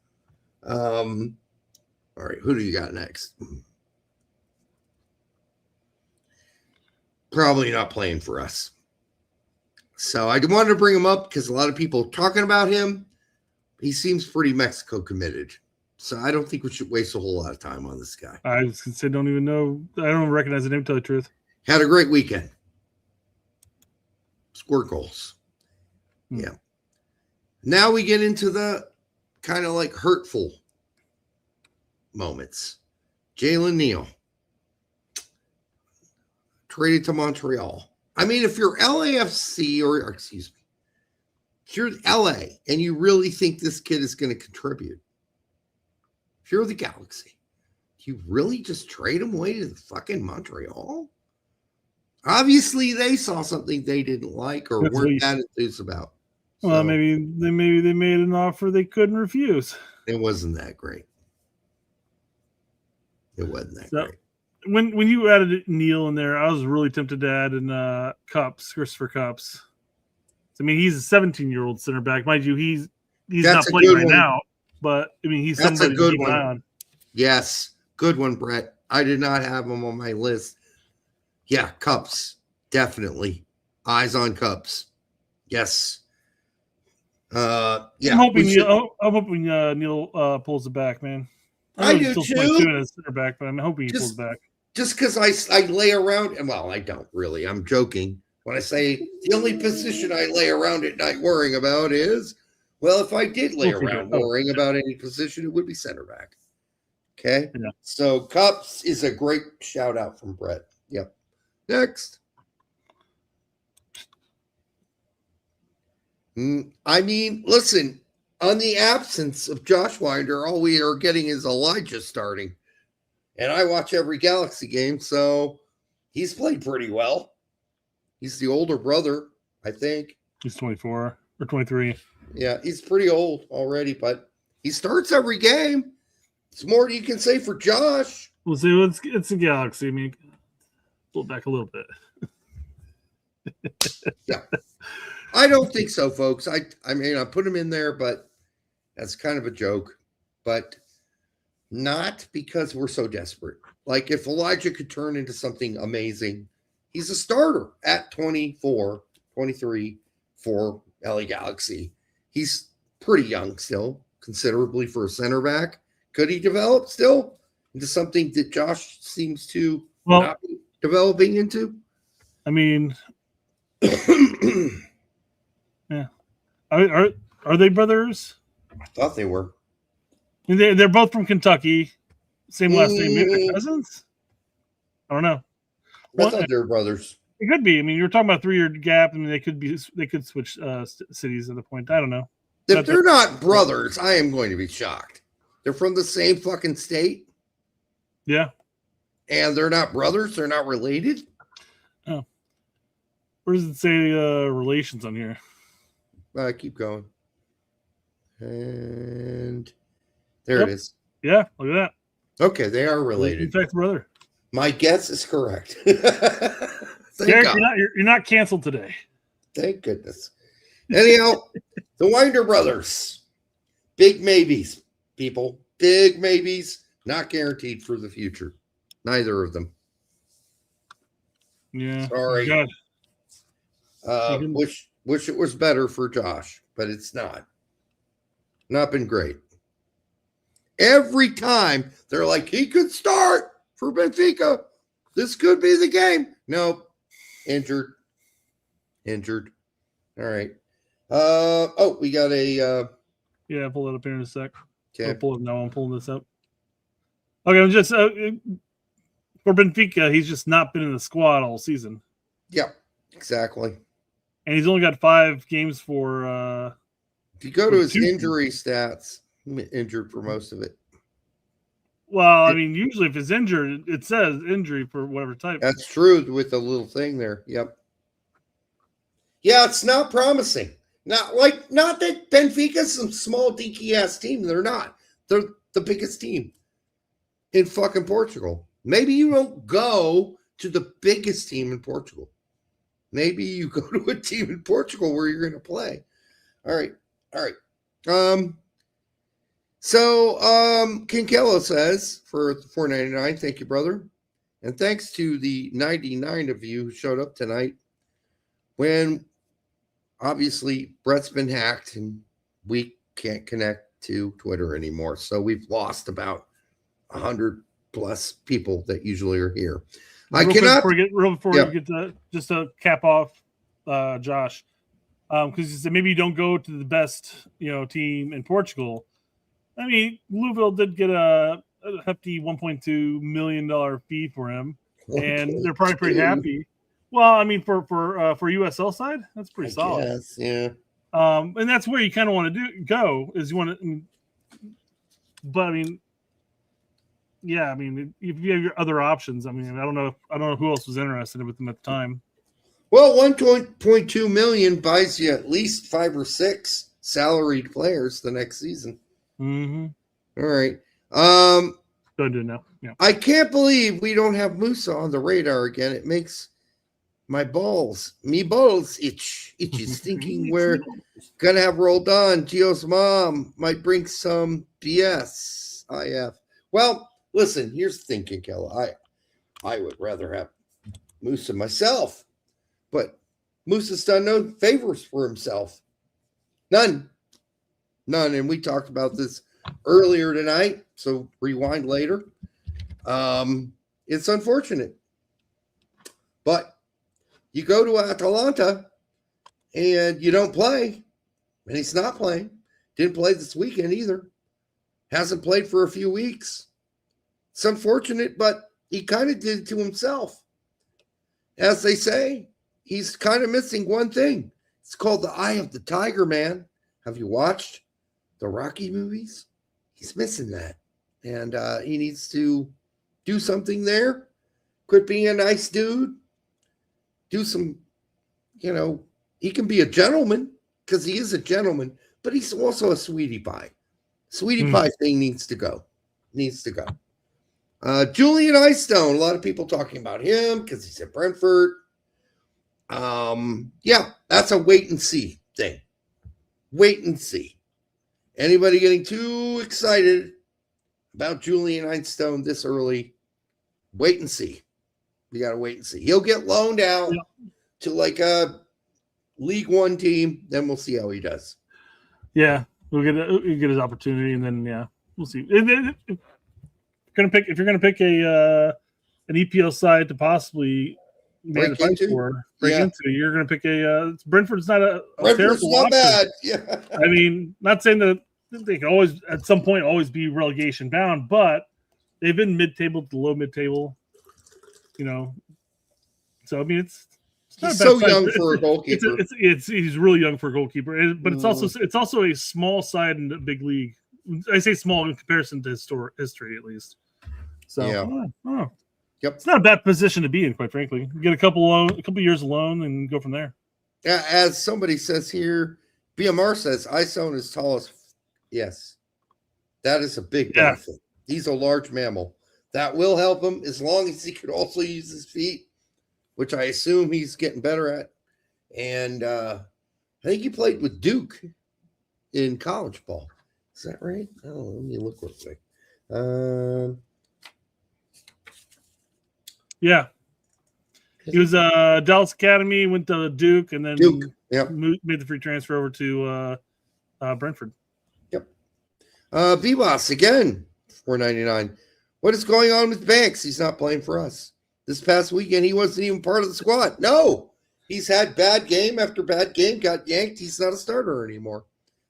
All right, who do you got next? Probably not playing for us. So I wanted to bring him up because a lot of people are talking about him. He seems pretty Mexico committed. So I don't think we should waste a whole lot of time on this guy. I was gonna say, don't even know. I don't recognize the name, to tell the truth. Had a great weekend. Scored goals. Yeah. Now we get into the kind of like hurtful moments. Jalen Neal traded to Montreal. I mean, if you're LAFC or excuse me, if you're LA and you really think this kid is going to contribute, if you're the Galaxy, do you really just trade him away to the fucking Montreal? Obviously, they saw something they didn't like or weren't that enthused about. Well, maybe they made an offer they couldn't refuse. It wasn't that great. It wasn't that great. When you added Neil in there, I was really tempted to add in Christopher Cups. I mean, he's a 17-year-old center back, mind you. He's not playing right now, but I mean, he's That's somebody a good to keep an eye one. on. Yes, good one, Brett. I did not have him on my list. Yeah, Cups, definitely. Eyes on Cups. Yes. Yeah. I'm hoping Neil pulls it back, man. I do still too. As center back, but I'm hoping he pulls it back. Just because I lay around, and well, I don't really. I'm joking when I say the only position I lay around at night worrying about is, well, if I did lay around worrying about any position, it would be center back. Okay. Yeah. So Cups is a great shout out from Brett. Yep. Next. I mean, listen, on the absence of Josh Winder, all we are getting is Elijah starting. And I watch every Galaxy game, so he's played pretty well. He's the older brother, I think. He's 24 or 23. Yeah, he's pretty old already, but he starts every game. It's more than you can say for Josh. We'll see. It's a Galaxy. I mean, pull back a little bit. Yeah. I don't think so, folks. I mean, I put him in there, but that's kind of a joke. But not because we're so desperate. Like if Elijah could turn into something amazing, he's a starter at 24, 23 for LA Galaxy. He's pretty young still, considerably for a center back. Could he develop still into something that Josh seems to not be developing into? I mean, yeah. Are they brothers? I thought they were. I mean, they're both from Kentucky. Same last name. Maybe they're cousins? I don't know. I thought they were brothers. It could be. I mean, you were talking about a 3-year gap. I mean, they could switch cities at the point. I don't know. If they're not brothers, I am going to be shocked. They're from the same fucking state. Yeah. And they're not brothers. They're not related. Oh. Where does it say relations on here? Keep going. And there it is. Yeah, look at that. Okay, they are related. In fact, brother. My guess is correct. Derek, you're not canceled today. Thank goodness. Anyhow, the Winder brothers. Big maybes, people. Big maybes. Not guaranteed for the future. Neither of them. Yeah. Sorry. God. Wish it was better for Josh, but it's not. Not been great. Every time they're like, he could start for Benfica. This could be the game. Nope. Injured. All right. We got a yeah, pull it up here in a sec. Okay. I'm pulling this up. Okay, I'm just for Benfica, he's just not been in the squad all season. Yeah, exactly. And he's only got 5 games for if you go to his injury stats, injured for most of it. Well, I mean, usually if it's injured, it says injury for whatever type. That's true with the little thing there. Yep. Yeah, it's not promising. Not that Benfica's some small dinky ass team. They're not. They're the biggest team in fucking Portugal. Maybe you don't go to the biggest team in Portugal. Maybe you go to a team in Portugal where you're going to play. All right. So Kinkelo says for $4.99, thank you, brother. And thanks to the 99 of you who showed up tonight when obviously Brett's been hacked and we can't connect to Twitter anymore. So we've lost about 100 plus people that usually are here. Before we get to just to cap off Josh, because you said maybe you don't go to the best team in Portugal. I mean, Louisville did get a hefty $1.2 million fee for him, and they're probably pretty happy. Well, I mean, for USL side, that's pretty solid. Yes, yeah. And that's where you kind of want to go is you want to, but I mean, yeah, I mean, if you have your other options, I mean, I don't know who else was interested with them at the time. Well, 1.2 million buys you at least 5 or 6 salaried players the next season. Mm-hmm. All right. Don't do it now. Yeah. I can't believe we don't have Musa on the radar again. It makes my balls itches thinking we're gonna have rolled on. Gio's mom might bring some BS. IF. Well, listen, here's the thing, Kinkella. I would rather have Musa myself, but Musa's done no favors for himself. None. And we talked about this earlier tonight, so rewind later. It's unfortunate. But you go to Atalanta and you don't play, and he's not playing. Didn't play this weekend either. Hasn't played for a few weeks. It's unfortunate, but he kind of did it to himself. As they say, he's kind of missing one thing. It's called the Eye of the Tiger, man. Have you watched the Rocky movies? He's missing that. And he needs to do something there. Quit being a nice dude. Do some, he can be a gentleman because he is a gentleman, but he's also a sweetie pie. Sweetie pie thing needs to go. Julian Eystone, a lot of people talking about him because he's at Brentford. Yeah, that's a wait and see thing. Wait and see. Anybody getting too excited about Julian Eystone this early? Wait and see. We got to wait and see. He'll get loaned out to like a League One team. Then we'll see how he does. Yeah, we'll get his opportunity, and then we'll see. If you're gonna pick an EPL side to possibly break into, you're gonna pick Brentford's not a Brentford's terrible not option. bad. Yeah, I mean, not saying that they can always at some point always be relegation bound, but they've been mid-table to low mid-table. So I mean, it's not he's a bad so side. young for a goalkeeper. He's really young for a goalkeeper, but it's also a small side in the big league. I say small in comparison to history, at least. So Yep, it's not a bad position to be in, quite frankly. You get a couple years alone and go from there. As somebody says here, BMR says Eystone is tallest. Yes, that is a big benefit. He's a large mammal. That will help him as long as he could also use his feet, which I assume he's getting better at. And I think he played with Duke in college ball. Is that right? Oh, let me look real quick. Yeah. He was Dallas Academy, went to Duke, and then made the free transfer over to Brentford. Yep. B-Boss again, $4.99. What is going on with Banks? He's not playing for us. This past weekend, he wasn't even part of the squad. No, he's had bad game after bad game, got yanked. He's not a starter anymore.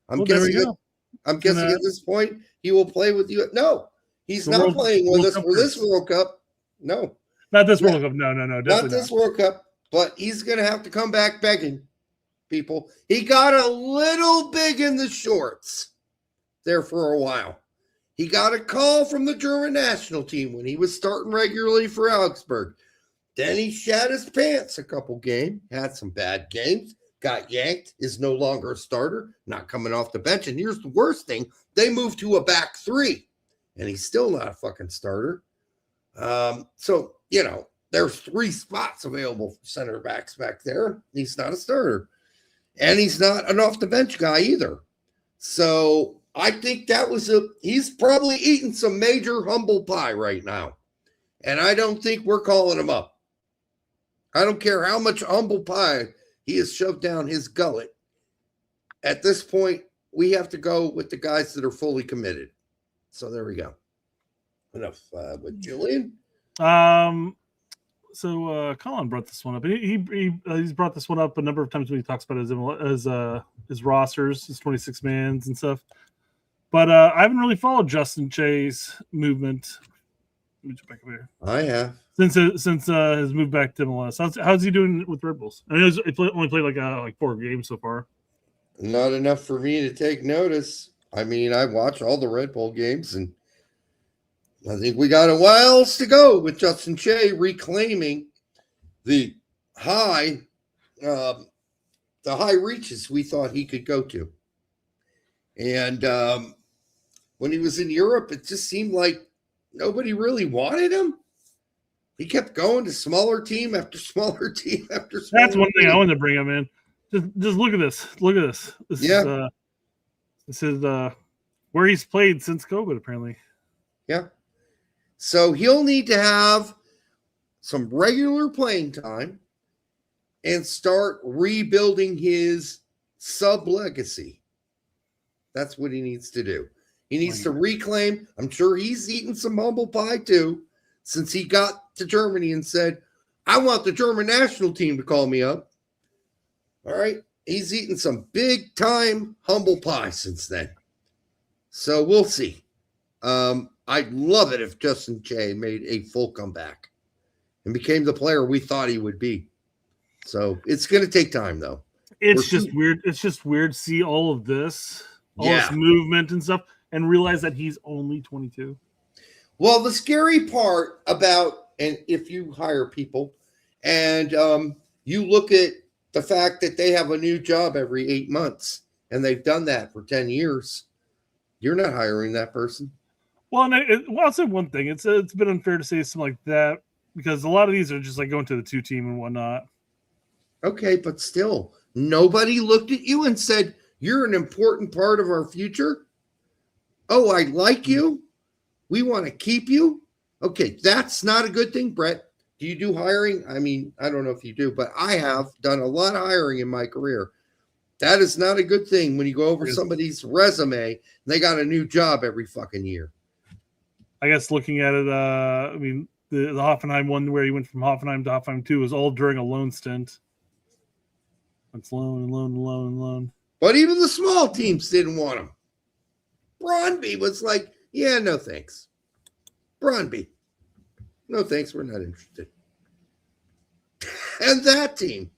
I'm guessing at this point he will play with you. No, he's not playing with us for this World Cup. No. Not this World Cup. No. Not this World Cup, but he's going to have to come back begging people. He got a little big in the shorts there for a while. He got a call from the German national team when he was starting regularly for Augsburg. Then he shat his pants a couple games, had some bad games, got yanked, is no longer a starter, not coming off the bench. And here's the worst thing. They moved to a back three, and he's still not a fucking starter. So, there's 3 spots available for center backs back there. He's not a starter. And he's not an off the bench guy either. So I think he's probably eating some major humble pie right now. And I don't think we're calling him up. I don't care how much humble pie he has shoved down his gullet. At this point, we have to go with the guys that are fully committed. So there we go. Enough with Julian. So Colin brought this one up. He's brought this one up a number of times when he talks about his rosters, his 26 mans and stuff. But I haven't really followed Justin Che's movement. Let me jump back over here. I have since his move back to MLS. How's he doing with Red Bulls? I mean, he only played like 4 games so far. Not enough for me to take notice. I mean, I watch all the Red Bull games, and I think we got a while to go with Justin Che reclaiming the high reaches we thought he could go to. And when he was in Europe, it just seemed like nobody really wanted him. He kept going to smaller team after smaller team after smaller That's one thing team. I wanted to bring him in. Just look at this. Look at this. This is where he's played since COVID, apparently. Yeah. So he'll need to have some regular playing time and start rebuilding his sub legacy. That's what he needs to do. He needs to reclaim. I'm sure he's eaten some humble pie too, since he got to Germany and said, I want the German national team to call me up. All right. He's eaten some big time humble pie since then. So we'll see. I'd love it if Justin Che made a full comeback and became the player we thought he would be. So it's going to take time, though. It's just weird. It's just weird to see all of this, this movement and stuff, and realize that he's only 22. Well, the scary part about, and if you hire people and you look at the fact that they have a new job every 8 months, and they've done that for 10 years, you're not hiring that person. Well, I'll say one thing. It's been unfair to say something like that because a lot of these are just like going to the 2 team and whatnot. Okay, but still, nobody looked at you and said, you're an important part of our future. Oh, I like you. We want to keep you. Okay, that's not a good thing, Brett. Do you do hiring? I mean, I don't know if you do, but I have done a lot of hiring in my career. That is not a good thing when you go over somebody's resume and they got a new job every fucking year. I guess looking at it, I mean, the Hoffenheim one where he went from Hoffenheim to Hoffenheim 2 was all during a loan stint. It's loan. But even the small teams didn't want him. Brøndby was like, yeah, no thanks. Brøndby, no thanks, we're not interested. And that team.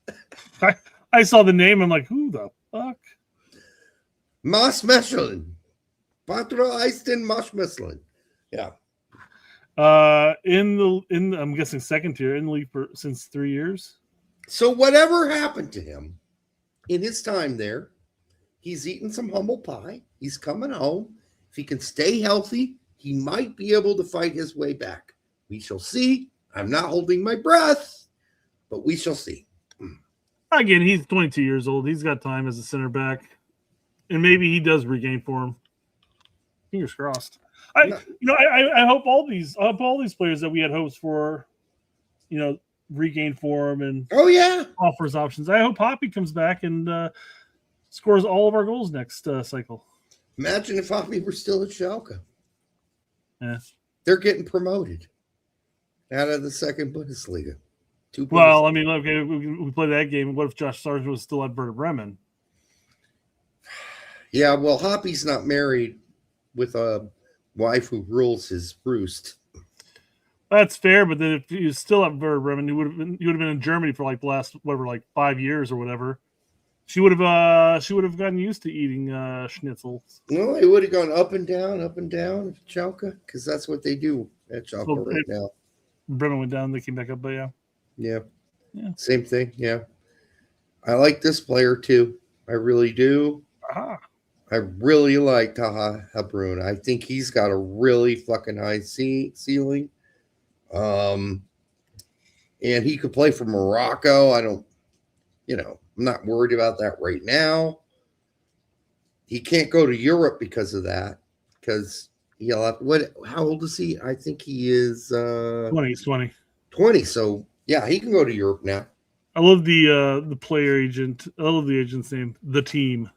I saw the name, I'm like, who the fuck? Mas Mechelen. Patra Eisten Mas Mechelen. Yeah. I'm guessing second tier in the league since 3 years. So whatever happened to him in his time there, he's eaten some humble pie. He's coming home. If he can stay healthy, he might be able to fight his way back. We shall see. I'm not holding my breath, but we shall see. Again, he's 22 years old. He's got time as a center back, and maybe he does regain form. Fingers crossed. I hope all these players that we had hopes for, regain form and offers options. I hope Hoppy comes back and scores all of our goals next cycle. Imagine if Hoppy were still at Schalke. Yeah, they're getting promoted out of the second Bundesliga. Well, I mean, okay, we play that game. What if Josh Sargent was still at Werder Bremen? Yeah, well, Hoppy's not married with a wife who rules his roost. That's fair, but then if he was still at Werder Bremen, you would have been in Germany for like the last 5 years or whatever. She would have gotten used to eating schnitzels. No, he would have gone up and down at Schalke, because that's what they do at Schalke right now. Bremen went down, they came back up, but yeah. Same thing. Yeah. I like this player too. I really do. Ah. I really like Taha Hebron. I think he's got a really fucking high ceiling. And he could play for Morocco. I'm not worried about that right now. He can't go to Europe because of that. Because he'll have how old is he? I think he is 20. He's 20. 20. So yeah, he can go to Europe now. I love the player agent. I love the agent's name. The Team.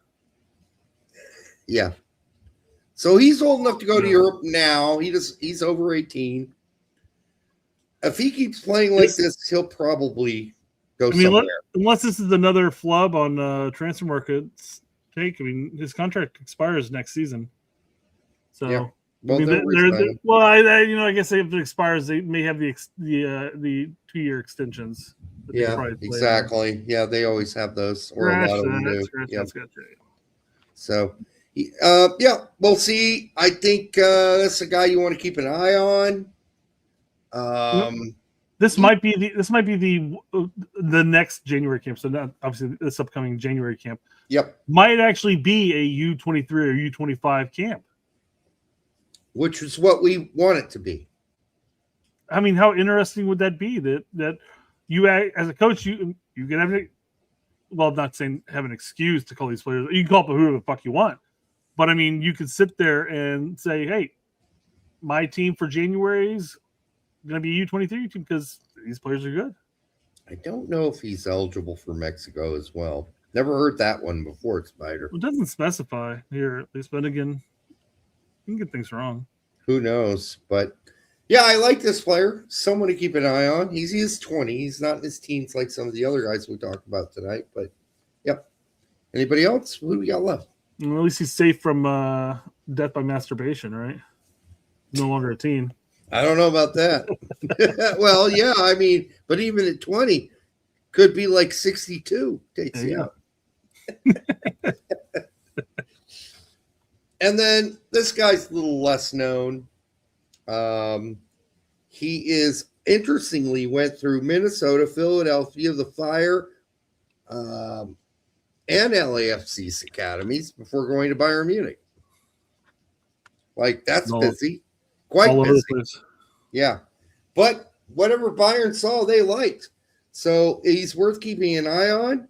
Yeah. So he's old enough to go to Europe now. He's over 18. If he keeps playing like this, he'll probably go somewhere. Unless this is another flub on transfer market's take. I mean, his contract expires next season. So yeah. Well, I guess if it expires, they may have the 2-year extensions. Yeah, exactly. Yeah, they always have those, or a lot of them do. So, yeah, we'll see. I think that's a guy you want to keep an eye on. This might be the next January camp. So not obviously this upcoming January camp. Yep, might actually be a U23 or U25 camp, which is what we want it to be. I mean, how interesting would that be? That you as a coach, you can have not saying have an excuse to call these players. You can call them whoever the fuck you want, but I mean, you could sit there and say, "Hey, my team for January is going to be a U23 team because these players are good." I don't know if he's eligible for Mexico as well. Never heard that one before, Spider. It doesn't specify here, at least, but again, you can get things wrong. Who knows? But yeah, I like this player. Someone to keep an eye on. He is 20. He's not in his teens like some of the other guys we talked about tonight. But yep. Anybody else? Who do we got left? Well, at least he's safe from death by masturbation, right? No longer a teen. I don't know about that. Well, yeah, I mean, but even at 20, could be like 62. Takes you out. And then this guy's a little less known. He is interestingly went through Minnesota, Philadelphia, the Fire, and LAFC's academies before going to Bayern Munich. Like, that's busy. Quite busy. Yeah. But whatever Bayern saw, they liked. So he's worth keeping an eye on.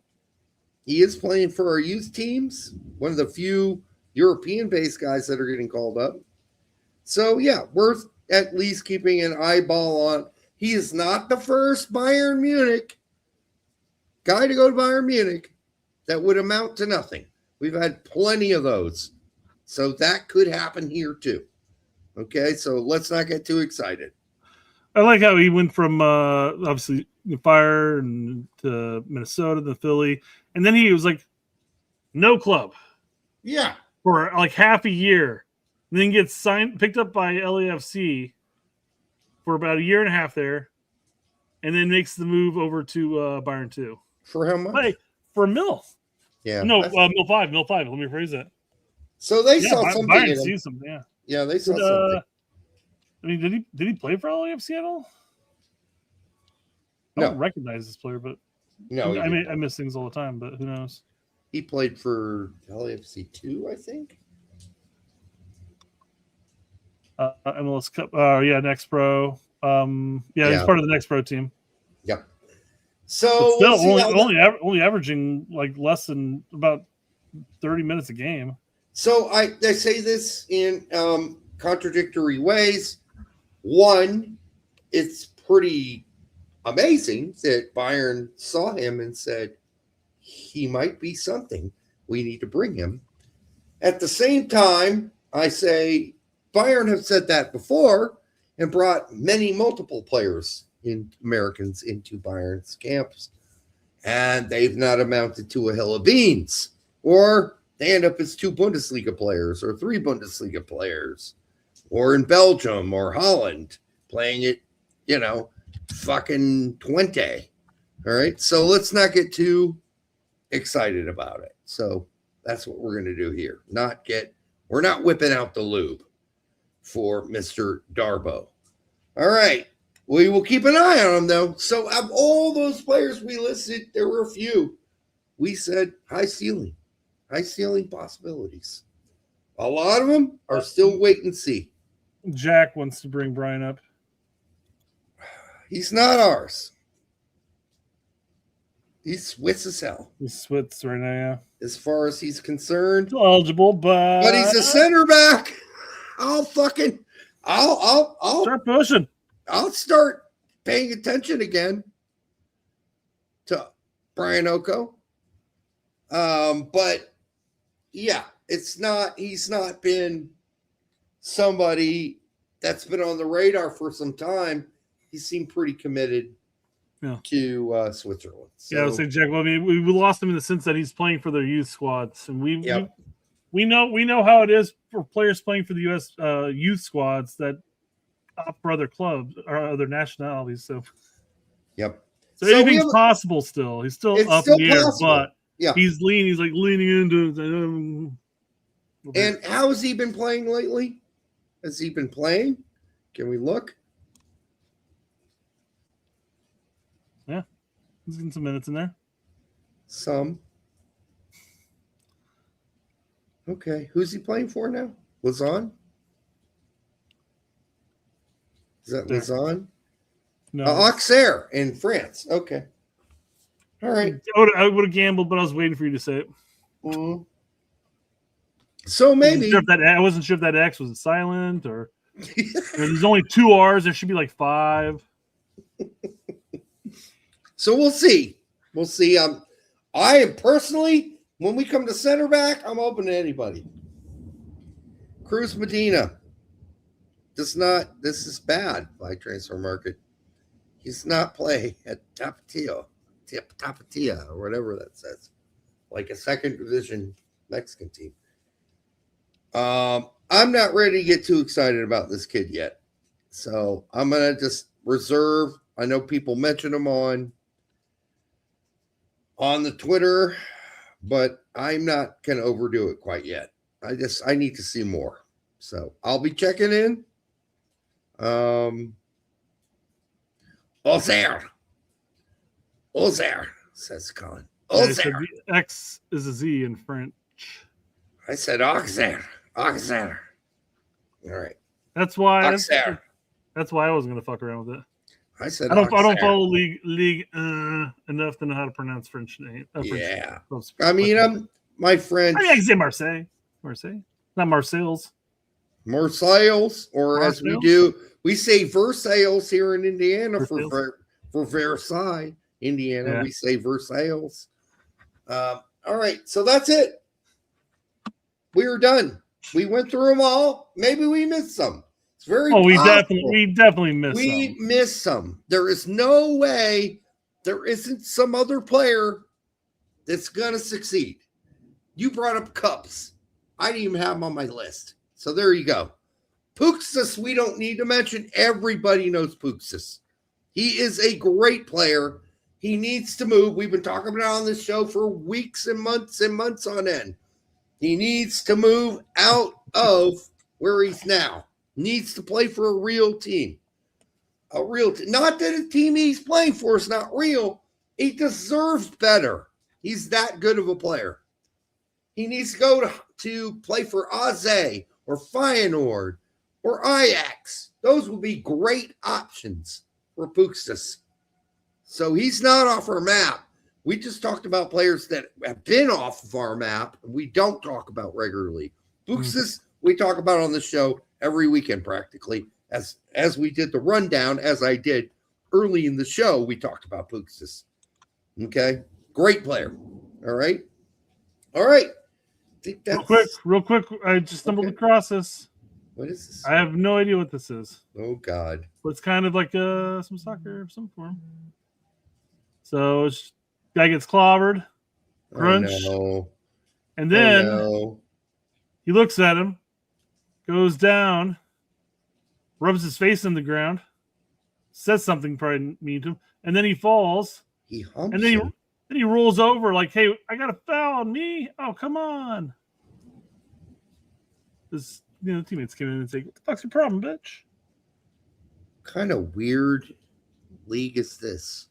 He is playing for our youth teams, one of the few European-based guys that are getting called up. So, yeah, worth at least keeping an eyeball on. He is not the first Bayern Munich guy to go to Bayern Munich that would amount to nothing. We've had plenty of those. So that could happen here too. Okay, so let's not get too excited. I like how he went from obviously the Fire and to Minnesota, the Philly, and then he was like, no club. Yeah. For like half a year. And then gets picked up by LAFC for about a year and a half there, and then makes the move over to Bayern 2. For how much? Hey, for a mil. Yeah. No, mil 5. Let me rephrase that. So they saw something. Bayern sees some, yeah. Yeah, they saw something. I mean, did he play for LAFC at all? I don't recognize this player, but no, I miss things all the time, but who knows? He played for LAFC 2, I think. MLS Cup. Next Pro. He's part of the Next Pro team. Yep. So but still, only averaging like less than about 30 minutes a game. So I say this in contradictory ways. One, it's pretty amazing that Bayern saw him and said, he might be something. We need to bring him. At the same time, I say Bayern have said that before and brought multiple players in Americans into Bayern's camps, and they've not amounted to a hill of beans, or they end up as 2 Bundesliga players or 3 Bundesliga players, or in Belgium or Holland playing it, fucking 20. All right. So let's not get too excited about it. So that's what we're going to do here. We're not whipping out the lube for Mr. Darbo. All right. We will keep an eye on him, though. So of all those players we listed, there were a few we said high ceiling possibilities. A lot of them are still wait and see. Jack wants to bring Brian up. He's not ours. He's Swiss as hell. He's Swiss right now, yeah. As far as he's concerned. Still eligible, but he's a center back. I'll start pushing. I'll start paying attention again to Brian Oko. But yeah, he's not been somebody that's been on the radar for some time. He seemed pretty committed to Switzerland. So, yeah, I would say Jack. Well, I mean, we lost him in the sense that he's playing for their youth squads, and we know how it is for players playing for the U.S. Youth squads that opt for other clubs or other nationalities. So, so anything's possible still. He's still up in the air, but he's leaning. He's like leaning into. And how has he been playing lately? Has he been playing? Can we look? Yeah, he's getting some minutes in there. Some. Okay, who's he playing for now? Lazan? Is that Lazan? No. Auxerre in France. Okay. All right. I would have gambled, but I was waiting for you to say it. Mm-hmm. So maybe I wasn't sure if that X was silent or there's only 2 R's. There should be like 5. So we'll see. We'll see. I am personally, when we come to center back, I'm open to anybody. Cruz Medina does not. This is bad by transfer market. He's not play at Tapatia, or whatever that says, like a second division Mexican team. I'm not ready to get too excited about this kid yet. So I'm going to just reserve. I know people mention him on the Twitter, but I'm not going to overdo it quite yet. I need to see more. So I'll be checking in. Auxerre, says Colin. Auxerre. The X is a Z in French. I said Auxerre. All right. That's why I Auxerre. That's why I wasn't going to fuck around with it. I said I don't follow league enough to know how to pronounce French name. Yeah. French. I mean, my French. I say Marseille, not Marseilles. Marseilles, or as we say Versailles here in Indiana for Versailles, Indiana. Yeah. We say Versailles. All right, so that's it. We are done. We went through them all. Maybe we missed some. It's very we definitely missed some. We missed some. There is no way there isn't some other player that's gonna succeed. You brought up Cups. I didn't even have him on my list. So there you go. Puxis, we don't need to mention. Everybody knows Puxis. He is a great player. He needs to move. We've been talking about it on this show for weeks and months on end. He needs to move out of where he's now. Needs to play for a real team. Not that the team he's playing for is not real. He deserves better. He's that good of a player. He needs to go to play for AZ or Feyenoord or Ajax. Those would be great options for Puxis. So he's not off our map. We just talked about players that have been off of our map and we don't talk about regularly. Puxis, we talk about on the show every weekend practically. As we did the rundown, as I did early in the show, we talked about Puxis. Okay? Great player. All right? I think that's... Real quick, I just stumbled across this. What is this? I have no idea what this is. Oh, God. But it's kind of like some soccer of some form. So guy gets clobbered, crunch, and then he looks at him, goes down, rubs his face in the ground, says something probably mean to him, and then he falls. He humps and then he rolls over like, "Hey, I got a foul on me! Oh, come on!" His teammates came in and say, "What the fuck's your problem, bitch?" What kind of weird league is this?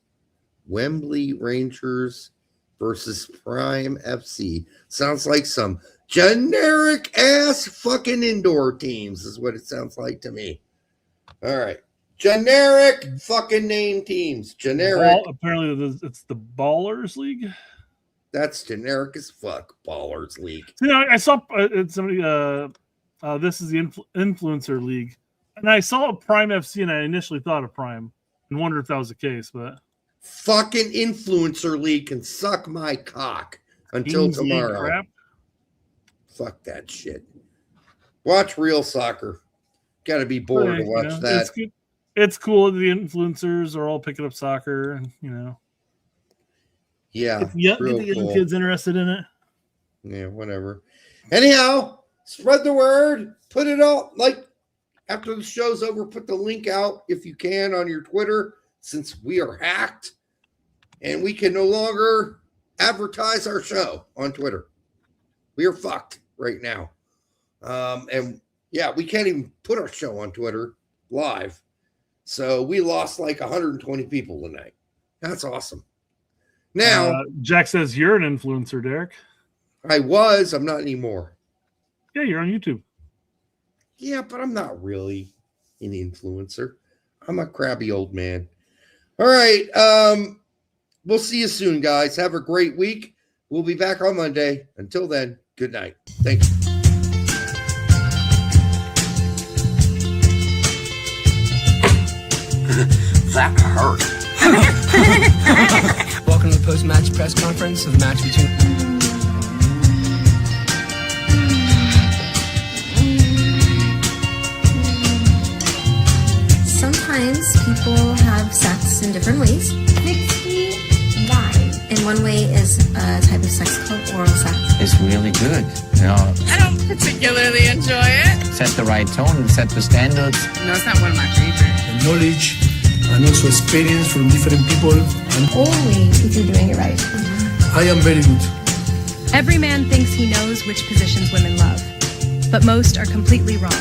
Wembley Rangers versus Prime FC. Sounds like some generic ass fucking indoor teams is what it sounds like to me. All right. Generic fucking name teams. Generic. Apparently it's the Ballers League. That's generic as fuck. Ballers League. You know, I saw somebody. This is the Influencer League, and I saw Prime FC, and I initially thought of Prime and wondered if that was the case. But fucking Influencer League can suck my cock until tomorrow. Crap. Fuck that shit. Watch real soccer. Got to be bored to watch that. It's cool. The influencers are all picking up soccer, and you know. Yeah, get the young kids interested in it. Yeah, whatever. Anyhow, spread the word. Put it out. Like, after the show's over, put the link out if you can on your Twitter, since we are hacked and we can no longer advertise our show on Twitter. We are fucked right now. And yeah, we can't even put our show on Twitter live. So we lost like 120 people tonight. That's awesome. Now, Jack says you're an influencer, Derek. I was. I'm not anymore. Yeah, you're on YouTube. Yeah, but I'm not really an influencer. I'm a crabby old man. All right. We'll see you soon, guys. Have a great week. We'll be back on Monday. Until then, good night. Thank you. That hurt. Welcome to the post-match press conference of the match between... Sometimes people have sex in different ways. 69. And one way is a type of sex called oral sex. It's really good. You know, I don't particularly enjoy it. set the right tone, set the standards. No, it's not one of my favorites. And knowledge and also experience from different people. And Only if you're doing it right. I am very good. Every man thinks he knows which positions women love, but most are completely wrong.